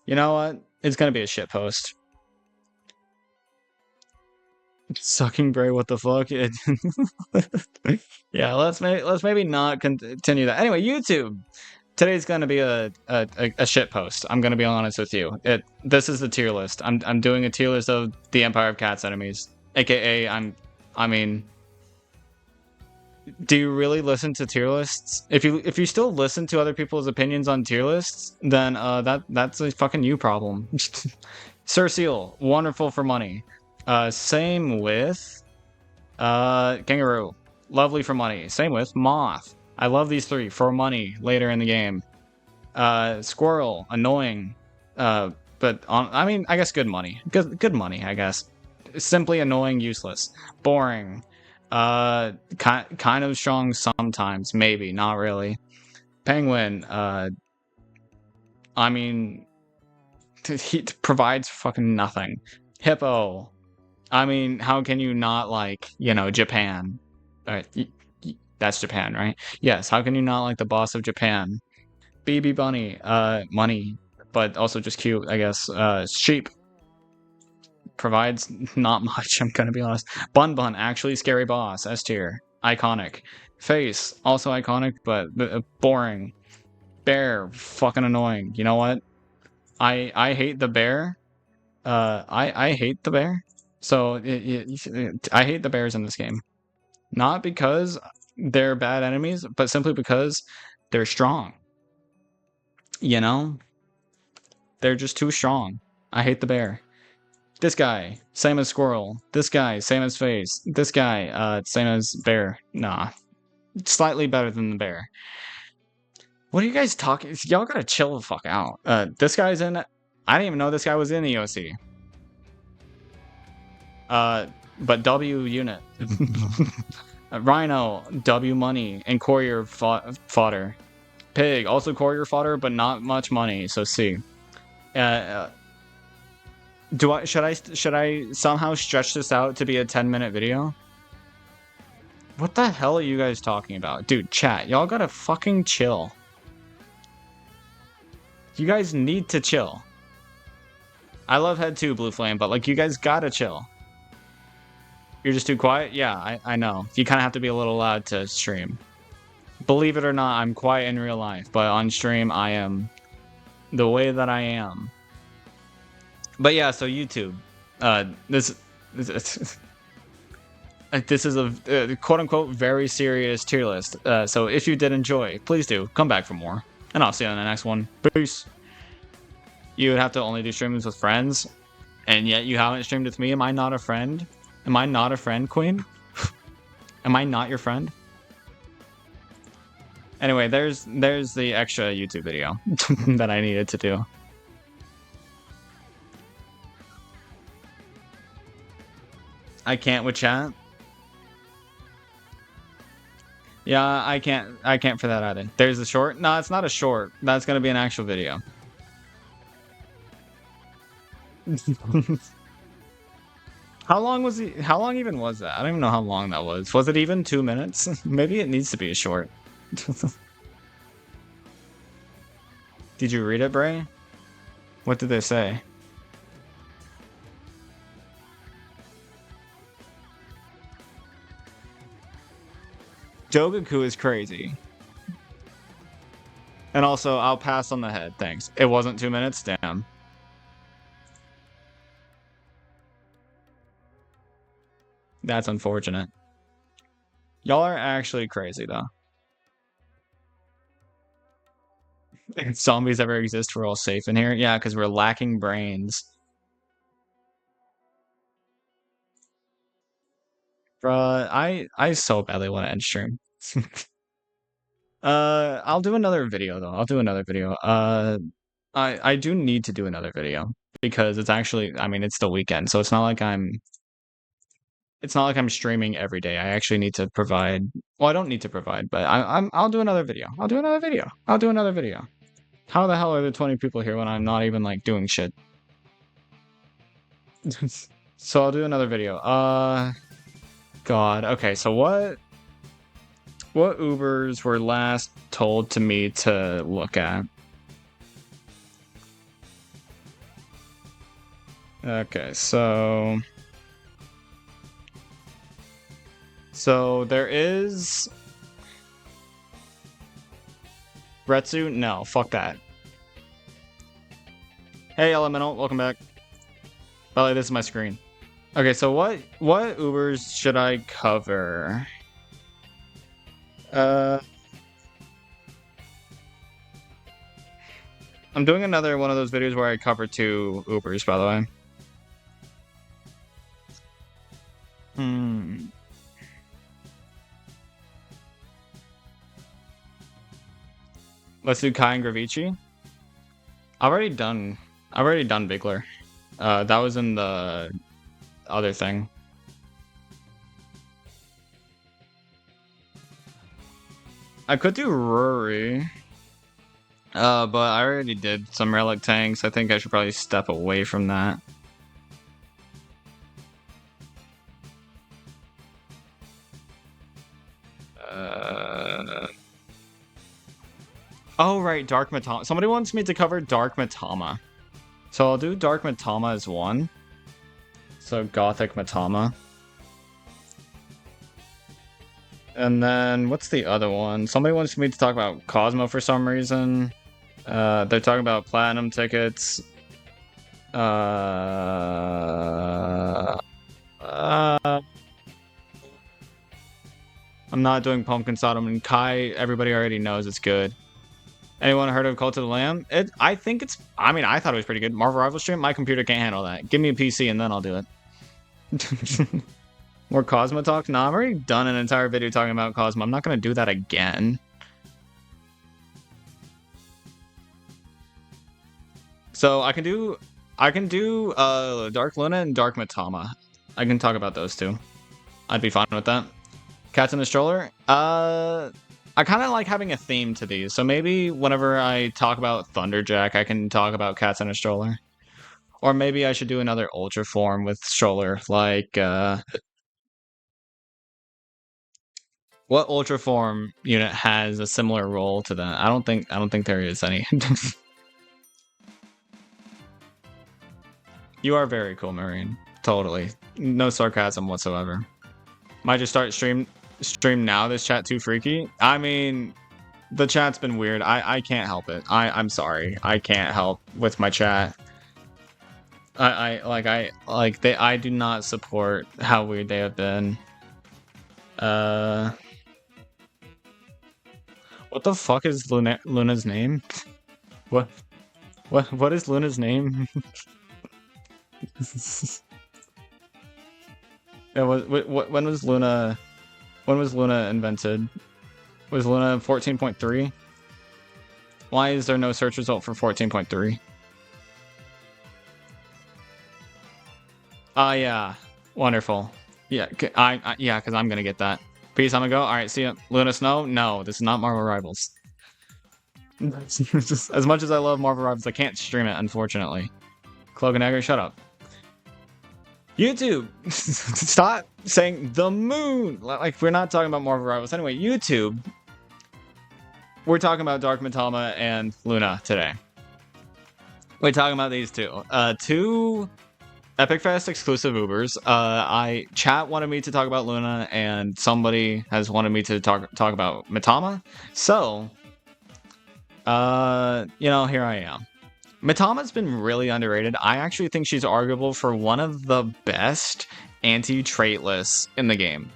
You know what? It's gonna be a shit post. Sucking Bray, what the fuck? Yeah, let's maybe not continue that. Anyway, YouTube. Today's gonna be a shit post. I'm gonna be honest with you. This is the tier list. I'm doing a tier list of the Empire of Cats enemies, aka I mean, do you really listen to tier lists? If you still listen to other people's opinions on tier lists, then that's a fucking you problem. Sir Seal, wonderful for money. Same with Kangaroo, lovely for money. Same with Moth. I love these 3 for money later in the game. Squirrel, annoying. But I mean, I guess good money. Good money, I guess. Simply annoying, useless, boring. Kind of strong sometimes, maybe, not really. Penguin, I mean, he provides fucking nothing. Hippo, I mean, how can you not like, Japan? That's Japan, right? Yes, how can you not like the boss of Japan? BB Bunny, money, but also just cute, I guess. Sheep provides not much, I'm gonna be honest. Bun Bun, actually scary boss, S tier. Iconic. Face, also iconic, but boring. Bear, fucking annoying. You know what? I hate the bear. I hate the bear. So I hate the bears in this game. Not because they're bad enemies, but simply because they're strong. You know? They're just too strong. I hate the bear. This guy, same as squirrel. This guy, same as face. This guy, same as bear. Nah. Slightly better than the bear. What are you guys talking? Y'all gotta chill the fuck out. This guy's in. I didn't even know this guy was in EOC. But W unit. Rhino, W money, and courier fodder. Pig, also courier fodder, but not much money, so C. Should I somehow stretch this out to be a 10-minute video? What the hell are you guys talking about? Dude, chat, y'all gotta fucking chill. You guys need to chill. I love Head too, Blue Flame, but like you guys gotta chill. You're just too quiet? Yeah, I know. You kind of have to be a little loud to stream. Believe it or not, I'm quiet in real life, but on stream, I am the way that I am. But yeah, so YouTube. This is a quote-unquote very serious tier list. So if you did enjoy, please do. Come back for more. And I'll see you on the next one. Peace. You would have to only do streams with friends, and yet you haven't streamed with me. Am I not a friend? Am I not a friend, Queen? Am I not your friend? Anyway, there's the extra YouTube video that I needed to do. I can't with chat. Yeah, I can't for that either. There's a short. No, it's not a short. That's gonna be an actual video. How long was he? How long even was that? I don't even know how long that was. Was it even 2 minutes? Maybe it needs to be a short. Did you read it, Bray? What did they say? Jogaku is crazy. And also, I'll pass on the head, thanks. It wasn't 2 minutes? Damn. That's unfortunate. Y'all are actually crazy, though. If zombies ever exist, we're all safe in here. Yeah, because we're lacking brains. Bruh, I so badly want to end stream. I'll do another video, though. I'll do another video. I do need to do another video. Because it's actually, I mean, it's the weekend, so it's not like I'm streaming every day. I actually need to provide. Well, I don't need to provide, but I'll do another video. I'll do another video. I'll do another video. How the hell are there 20 people here when I'm not even like doing shit? So I'll do another video. God. Okay. So what Ubers were last told to me to look at? Okay. So there is Retsu? No, fuck that. Hey Elemental, welcome back. By the way, this is my screen. Okay, so what Ubers should I cover? I'm doing another one of those videos where I cover 2 Ubers, by the way. Let's do Kai and Gravici. I've already done Bigler. That was in the other thing. I could do Rory. But I already did some relic tanks. I think I should probably step away from that. Oh, right, Dark Matama. Somebody wants me to cover Dark Matama. So I'll do Dark Matama as one. So Gothic Matama. And then, what's the other one? Somebody wants me to talk about Cosmo for some reason. They're talking about Platinum tickets. I'm not doing Pumpkin Sodom and Kai. Everybody already knows it's good. Anyone heard of Cult of the Lamb? I think it's... I mean, I thought it was pretty good. Marvel Rival Stream? My computer can't handle that. Give me a PC and then I'll do it. More Cosmo talk? Nah, I've already done an entire video talking about Cosmo. I'm not going to do that again. So I can do Dark Luna and Dark Matama. I can talk about those two. I'd be fine with that. Cats in a Stroller. I kind of like having a theme to these. So maybe whenever I talk about Thunderjack, I can talk about Cats in a Stroller. Or maybe I should do another Ultra form with Stroller, like what Ultra form unit has a similar role to that? I don't think there is any. You are very cool, Marine. Totally. No sarcasm whatsoever. Might just start stream now. This chat too freaky. I mean, the chat's been weird. I can't help it. I'm sorry. I can't help with my chat. I do not support how weird they have been. What the fuck is Luna's name? What is Luna's name? Yeah, when was Luna invented? Was Luna 14.3? Why is there no search result for 14.3? Yeah. Wonderful. Yeah, yeah, because I'm gonna get that. Peace, I'm gonna go. Alright, see ya. Luna Snow? No, this is not Marvel Rivals. As much as I love Marvel Rivals, I can't stream it, unfortunately. Cloganagger, shut up. YouTube! Stop saying the moon! Like, we're not talking about Marvel Rivals. Anyway, YouTube. We're talking about Dark Matama and Luna today. We're talking about these two. Two Epic Fest exclusive Ubers. Chat wanted me to talk about Luna, and somebody has wanted me to talk about Matama. So, here I am. Matama's been really underrated. I actually think she's arguable for one of the best anti-trait lists in the game.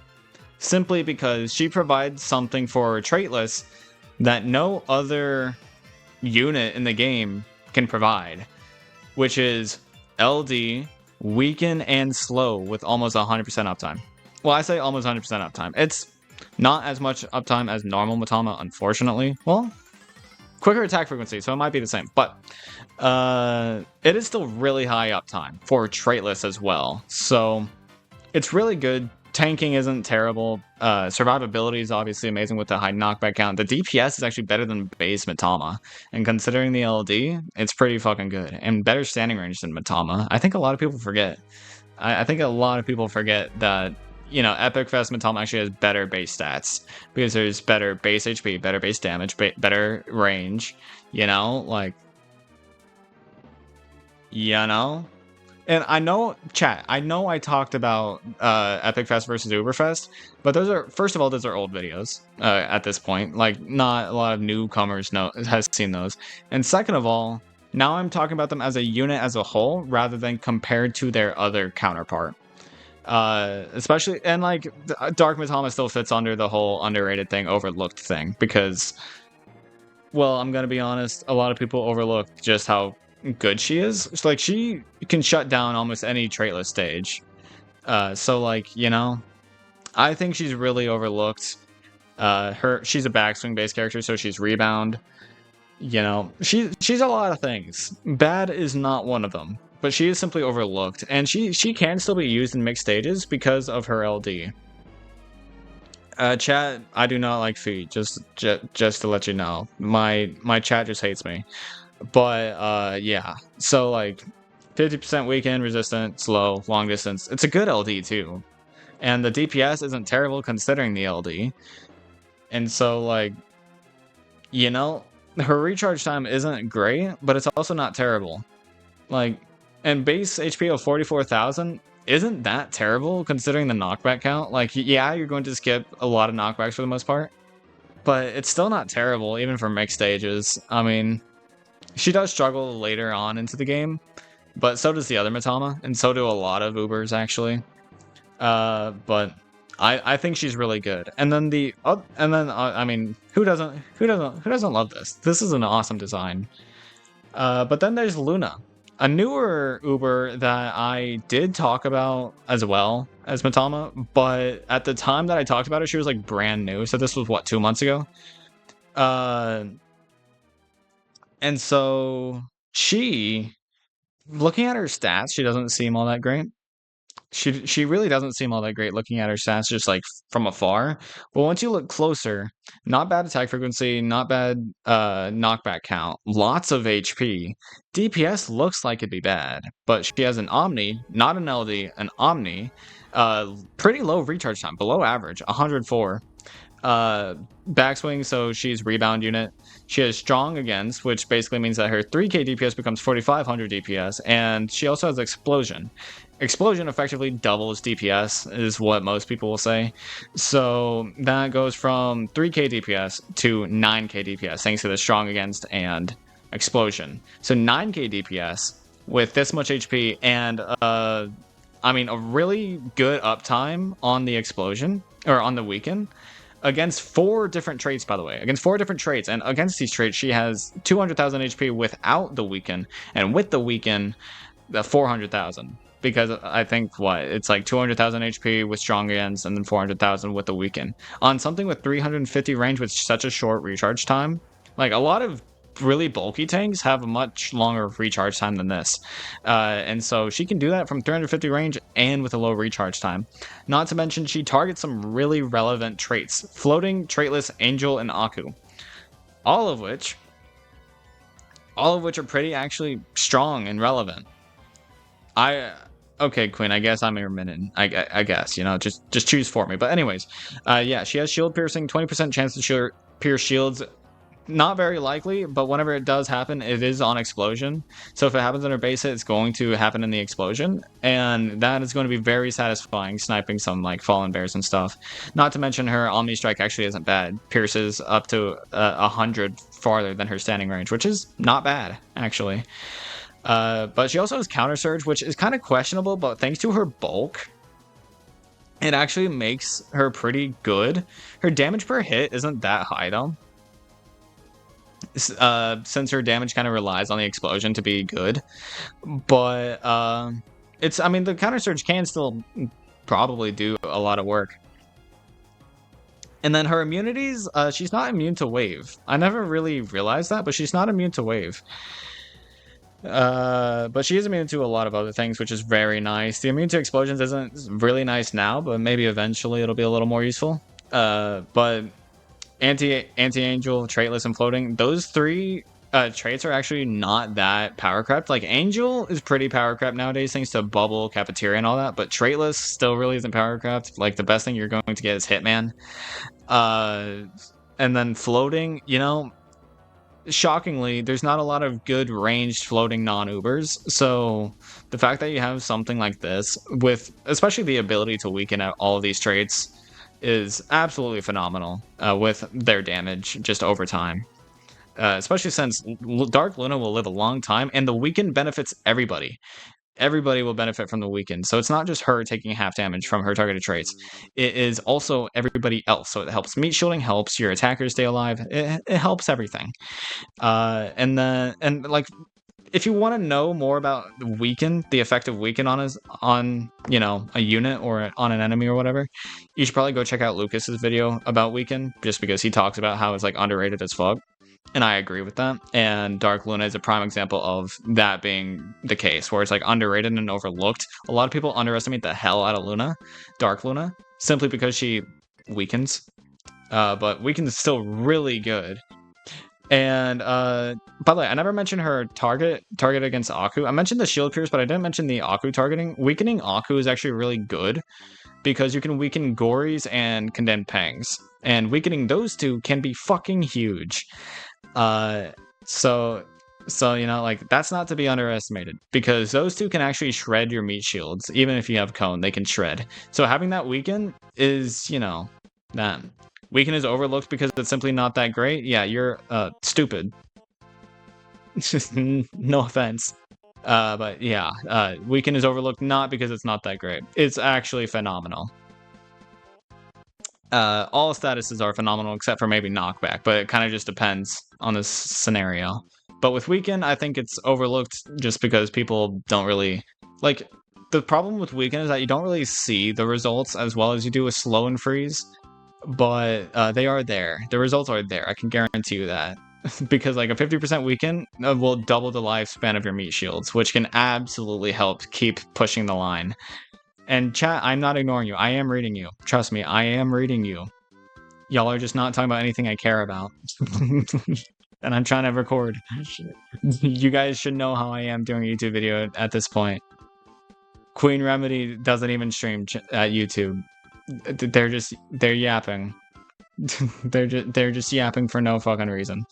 Simply because she provides something for trait lists that no other unit in the game can provide, which is LD, weaken, and slow with almost 100% uptime. Well, I say almost 100% uptime. It's not as much uptime as normal Matama, unfortunately. Well, quicker attack frequency, so it might be the same, but it is still really high uptime for trait lists as well. So it's really good. Tanking isn't terrible. Survivability is obviously amazing with the high knockback count. The DPS is actually better than base Matama. And considering the LD, it's pretty fucking good. And better standing range than Matama. I think a lot of people forget. I think a lot of people forget that, Epic Fest Matama actually has better base stats. Because there's better base HP, better base damage, better range. And I know, chat, I talked about Epic Fest versus Uberfest, but those are old videos at this point. Like, not a lot of newcomers has seen those. And second of all, now I'm talking about them as a unit as a whole, rather than compared to their other counterpart. Especially, and like, Dark Matama still fits under the whole underrated thing, overlooked thing, because, well, I'm gonna be honest, a lot of people overlook just how good she is. It's like, she can shut down almost any traitless stage. So like, I think she's really overlooked. She's a backswing based character, so she's rebound. She's a lot of things. Bad is not one of them, but she is simply overlooked, and she can still be used in mixed stages because of her LD. Chat, I do not like feet. Just to let you know, my chat just hates me. But yeah, so like 50% weekend, resistant, slow, long distance. It's a good LD too, and the DPS isn't terrible considering the LD. And so like, her recharge time isn't great, but it's also not terrible. Like, and base HP of 44,000 isn't that terrible considering the knockback count. Like, yeah, you're going to skip a lot of knockbacks for the most part, but it's still not terrible even for mixed stages. I mean, she does struggle later on into the game, but so does the other Matama, and so do a lot of Ubers actually. But I think she's really good. And then I mean, who doesn't love this? This is an awesome design. But then there's Luna, a newer Uber that I did talk about as well as Matama, but at the time that I talked about her, she was like brand new. So this was what, 2 months ago. And so She, looking at her stats, she doesn't seem all that great. She really doesn't seem all that great looking at her stats just like from afar. But once you look closer, not bad attack frequency, not bad knockback count, lots of HP. DPS looks like it'd be bad, but she has an Omni, not an LD, an Omni. Pretty low recharge time, below average, 104. Backswing, so she's rebound unit. She has strong against, which basically means that her 3k DPS becomes 4500 DPS, and she also has explosion. Explosion effectively doubles DPS, is what most people will say. So that goes from 3k DPS to 9k DPS, thanks to the strong against and explosion. So 9k DPS with this much HP and I mean a really good uptime on the explosion or on the weaken. Against 4 different traits, by the way. Against 4 different traits. And against these traits, she has 200,000 HP without the weaken. And with the weaken, the 400,000. Because I think, it's like 200,000 HP with strong against, and then 400,000 with the weaken. On something with 350 range with such a short recharge time, like a lot of really bulky tanks have a much longer recharge time than this. And so she can do that from 350 range and with a low recharge time. Not to mention she targets some really relevant traits. Floating, traitless, angel, and Aku. All of which are pretty actually strong and relevant. Okay, Quinn, I guess I'm your minute. I guess, just choose for me. But anyways, yeah, she has shield piercing, 20% chance to pierce shields. Not very likely, but whenever it does happen, it is on explosion. So if it happens on her base hit, it's going to happen in the explosion, and that is going to be very satisfying, sniping some like fallen bears and stuff. Not to mention her Omni Strike actually isn't bad. Pierces up to 100 farther than her standing range, which is not bad, actually. But she also has Counter Surge, which is kind of questionable, but thanks to her bulk, it actually makes her pretty good. Her damage per hit isn't that high, though. Since her damage kind of relies on the explosion to be good, but I mean, the counter surge can still probably do a lot of work. And then her immunities, she's not immune to wave. I never really realized that, but she's not immune to wave. But she is immune to a lot of other things, which is very nice. The immune to explosions isn't really nice now, but maybe eventually it'll be a little more useful. But Anti-Angel, Traitless, and Floating, those 3 traits are actually not that power crept. Like, Angel is pretty power crept nowadays, thanks to Bubble, Cafeteria, and all that, but Traitless still really isn't power crept. Like, the best thing you're going to get is Hitman. And then Floating, shockingly, there's not a lot of good ranged floating non-Ubers, so the fact that you have something like this, with especially the ability to weaken out all of these traits, is absolutely phenomenal with their damage just over time. Especially since Dark Luna will live a long time, and the weaken benefits everybody. Everybody will benefit from the weaken. So it's not just her taking half damage from her targeted traits. It is also everybody else. So it helps meat shielding, helps your attackers stay alive. It helps everything. And if you want to know more about the weaken, the effect of weaken on a unit or on an enemy or whatever, you should probably go check out Lucas's video about weaken, just because he talks about how it's like underrated as fuck. And I agree with that. And Dark Luna is a prime example of that being the case, where it's like underrated and overlooked. A lot of people underestimate the hell out of Luna, Dark Luna, simply because she weakens. But weaken is still really good. And by the way, I never mentioned her target against Aku. I mentioned the shield pierce, but I didn't mention the Aku targeting. Weakening Aku is actually really good because you can weaken Gories and Condemned Pangs, and weakening those 2 can be fucking huge. So like, that's not to be underestimated, because those 2 can actually shred your meat shields. Even if you have cone, they can shred. So having that weaken is, that. Weaken is overlooked because it's simply not that great. Yeah, you're stupid. No offense. But yeah, Weaken is overlooked not because it's not that great. It's actually phenomenal. All statuses are phenomenal except for maybe knockback, but it kind of just depends on this scenario. But with Weaken, I think it's overlooked just because people don't really... Like, the problem with Weaken is that you don't really see the results as well as you do with Slow and Freeze. But they are there. The results are there. I can guarantee you that. because like a 50% weaken will double the lifespan of your meat shields, which can absolutely help keep pushing the line. And chat, I'm not ignoring you. I am reading you. Trust me, I am reading you. Y'all are just not talking about anything I care about. And I'm trying to record. You guys should know how I am doing a YouTube video at this point. Queen Remedy doesn't even stream at YouTube. They're yapping. they're just yapping for no fucking reason.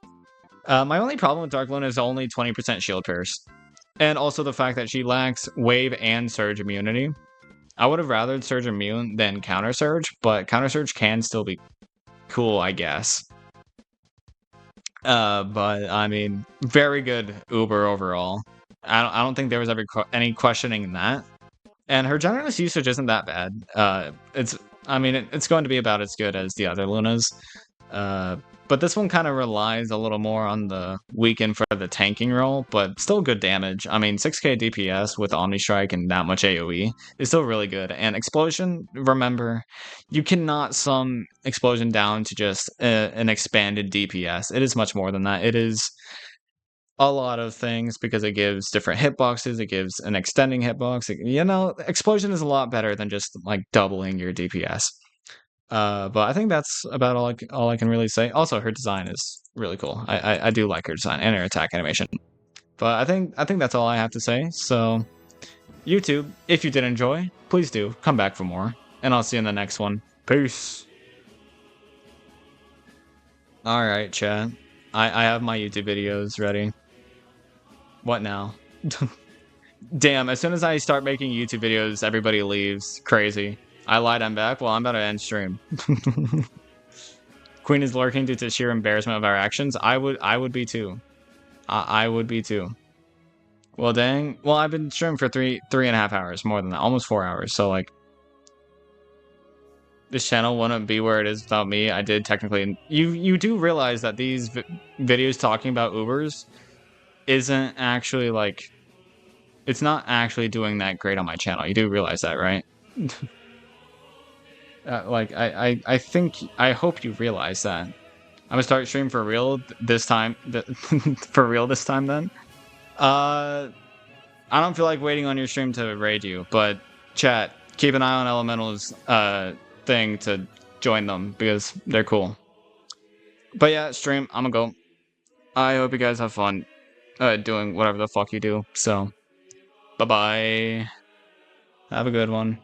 My only problem with Dark Luna is only 20% shield pierce. And also the fact that she lacks wave and surge immunity. I would have rathered surge immune than counter surge, but counter surge can still be cool, I guess. But I mean, very good Uber overall. I don't think there was ever any questioning that. And her generous usage isn't that bad. It's going to be about as good as the other Lunas. But this one kind of relies a little more on the weaken for the tanking role, but still good damage. I mean, 6k DPS with Omni Strike and that much AoE is still really good. And Explosion, remember, you cannot sum Explosion down to just an expanded DPS. It is much more than that. It is a lot of things because it gives different hitboxes, it gives an extending hitbox. Explosion is a lot better than just like doubling your DPS. But I think that's about all I can really say. Also, her design is really cool. I do like her design and her attack animation. But I think that's all I have to say. So, YouTube, if you did enjoy, please do come back for more, and I'll see you in the next one. Peace. All right, chat. I have my YouTube videos ready. What now? Damn, as soon as I start making YouTube videos, everybody leaves. Crazy. I lied, I'm back. Well, I'm about to end stream. Queen is lurking due to sheer embarrassment of our actions. I would be too. I would be too. Well, dang. Well, I've been streaming for 3.5 hours, more than that, almost 4 hours. So like, this channel wouldn't be where it is without me. I did technically. You do realize that these videos talking about Ubers isn't actually like, it's not actually doing that great on my channel. You do realize that, right? I hope you realize that. I'm gonna start streaming for real this time. For real this time, then. I don't feel like waiting on your stream to raid you, but chat, keep an eye on Elemental's thing to join them because they're cool. But yeah, stream, I'm gonna go. I hope you guys have fun doing whatever the fuck you do. So, bye-bye. Have a good one.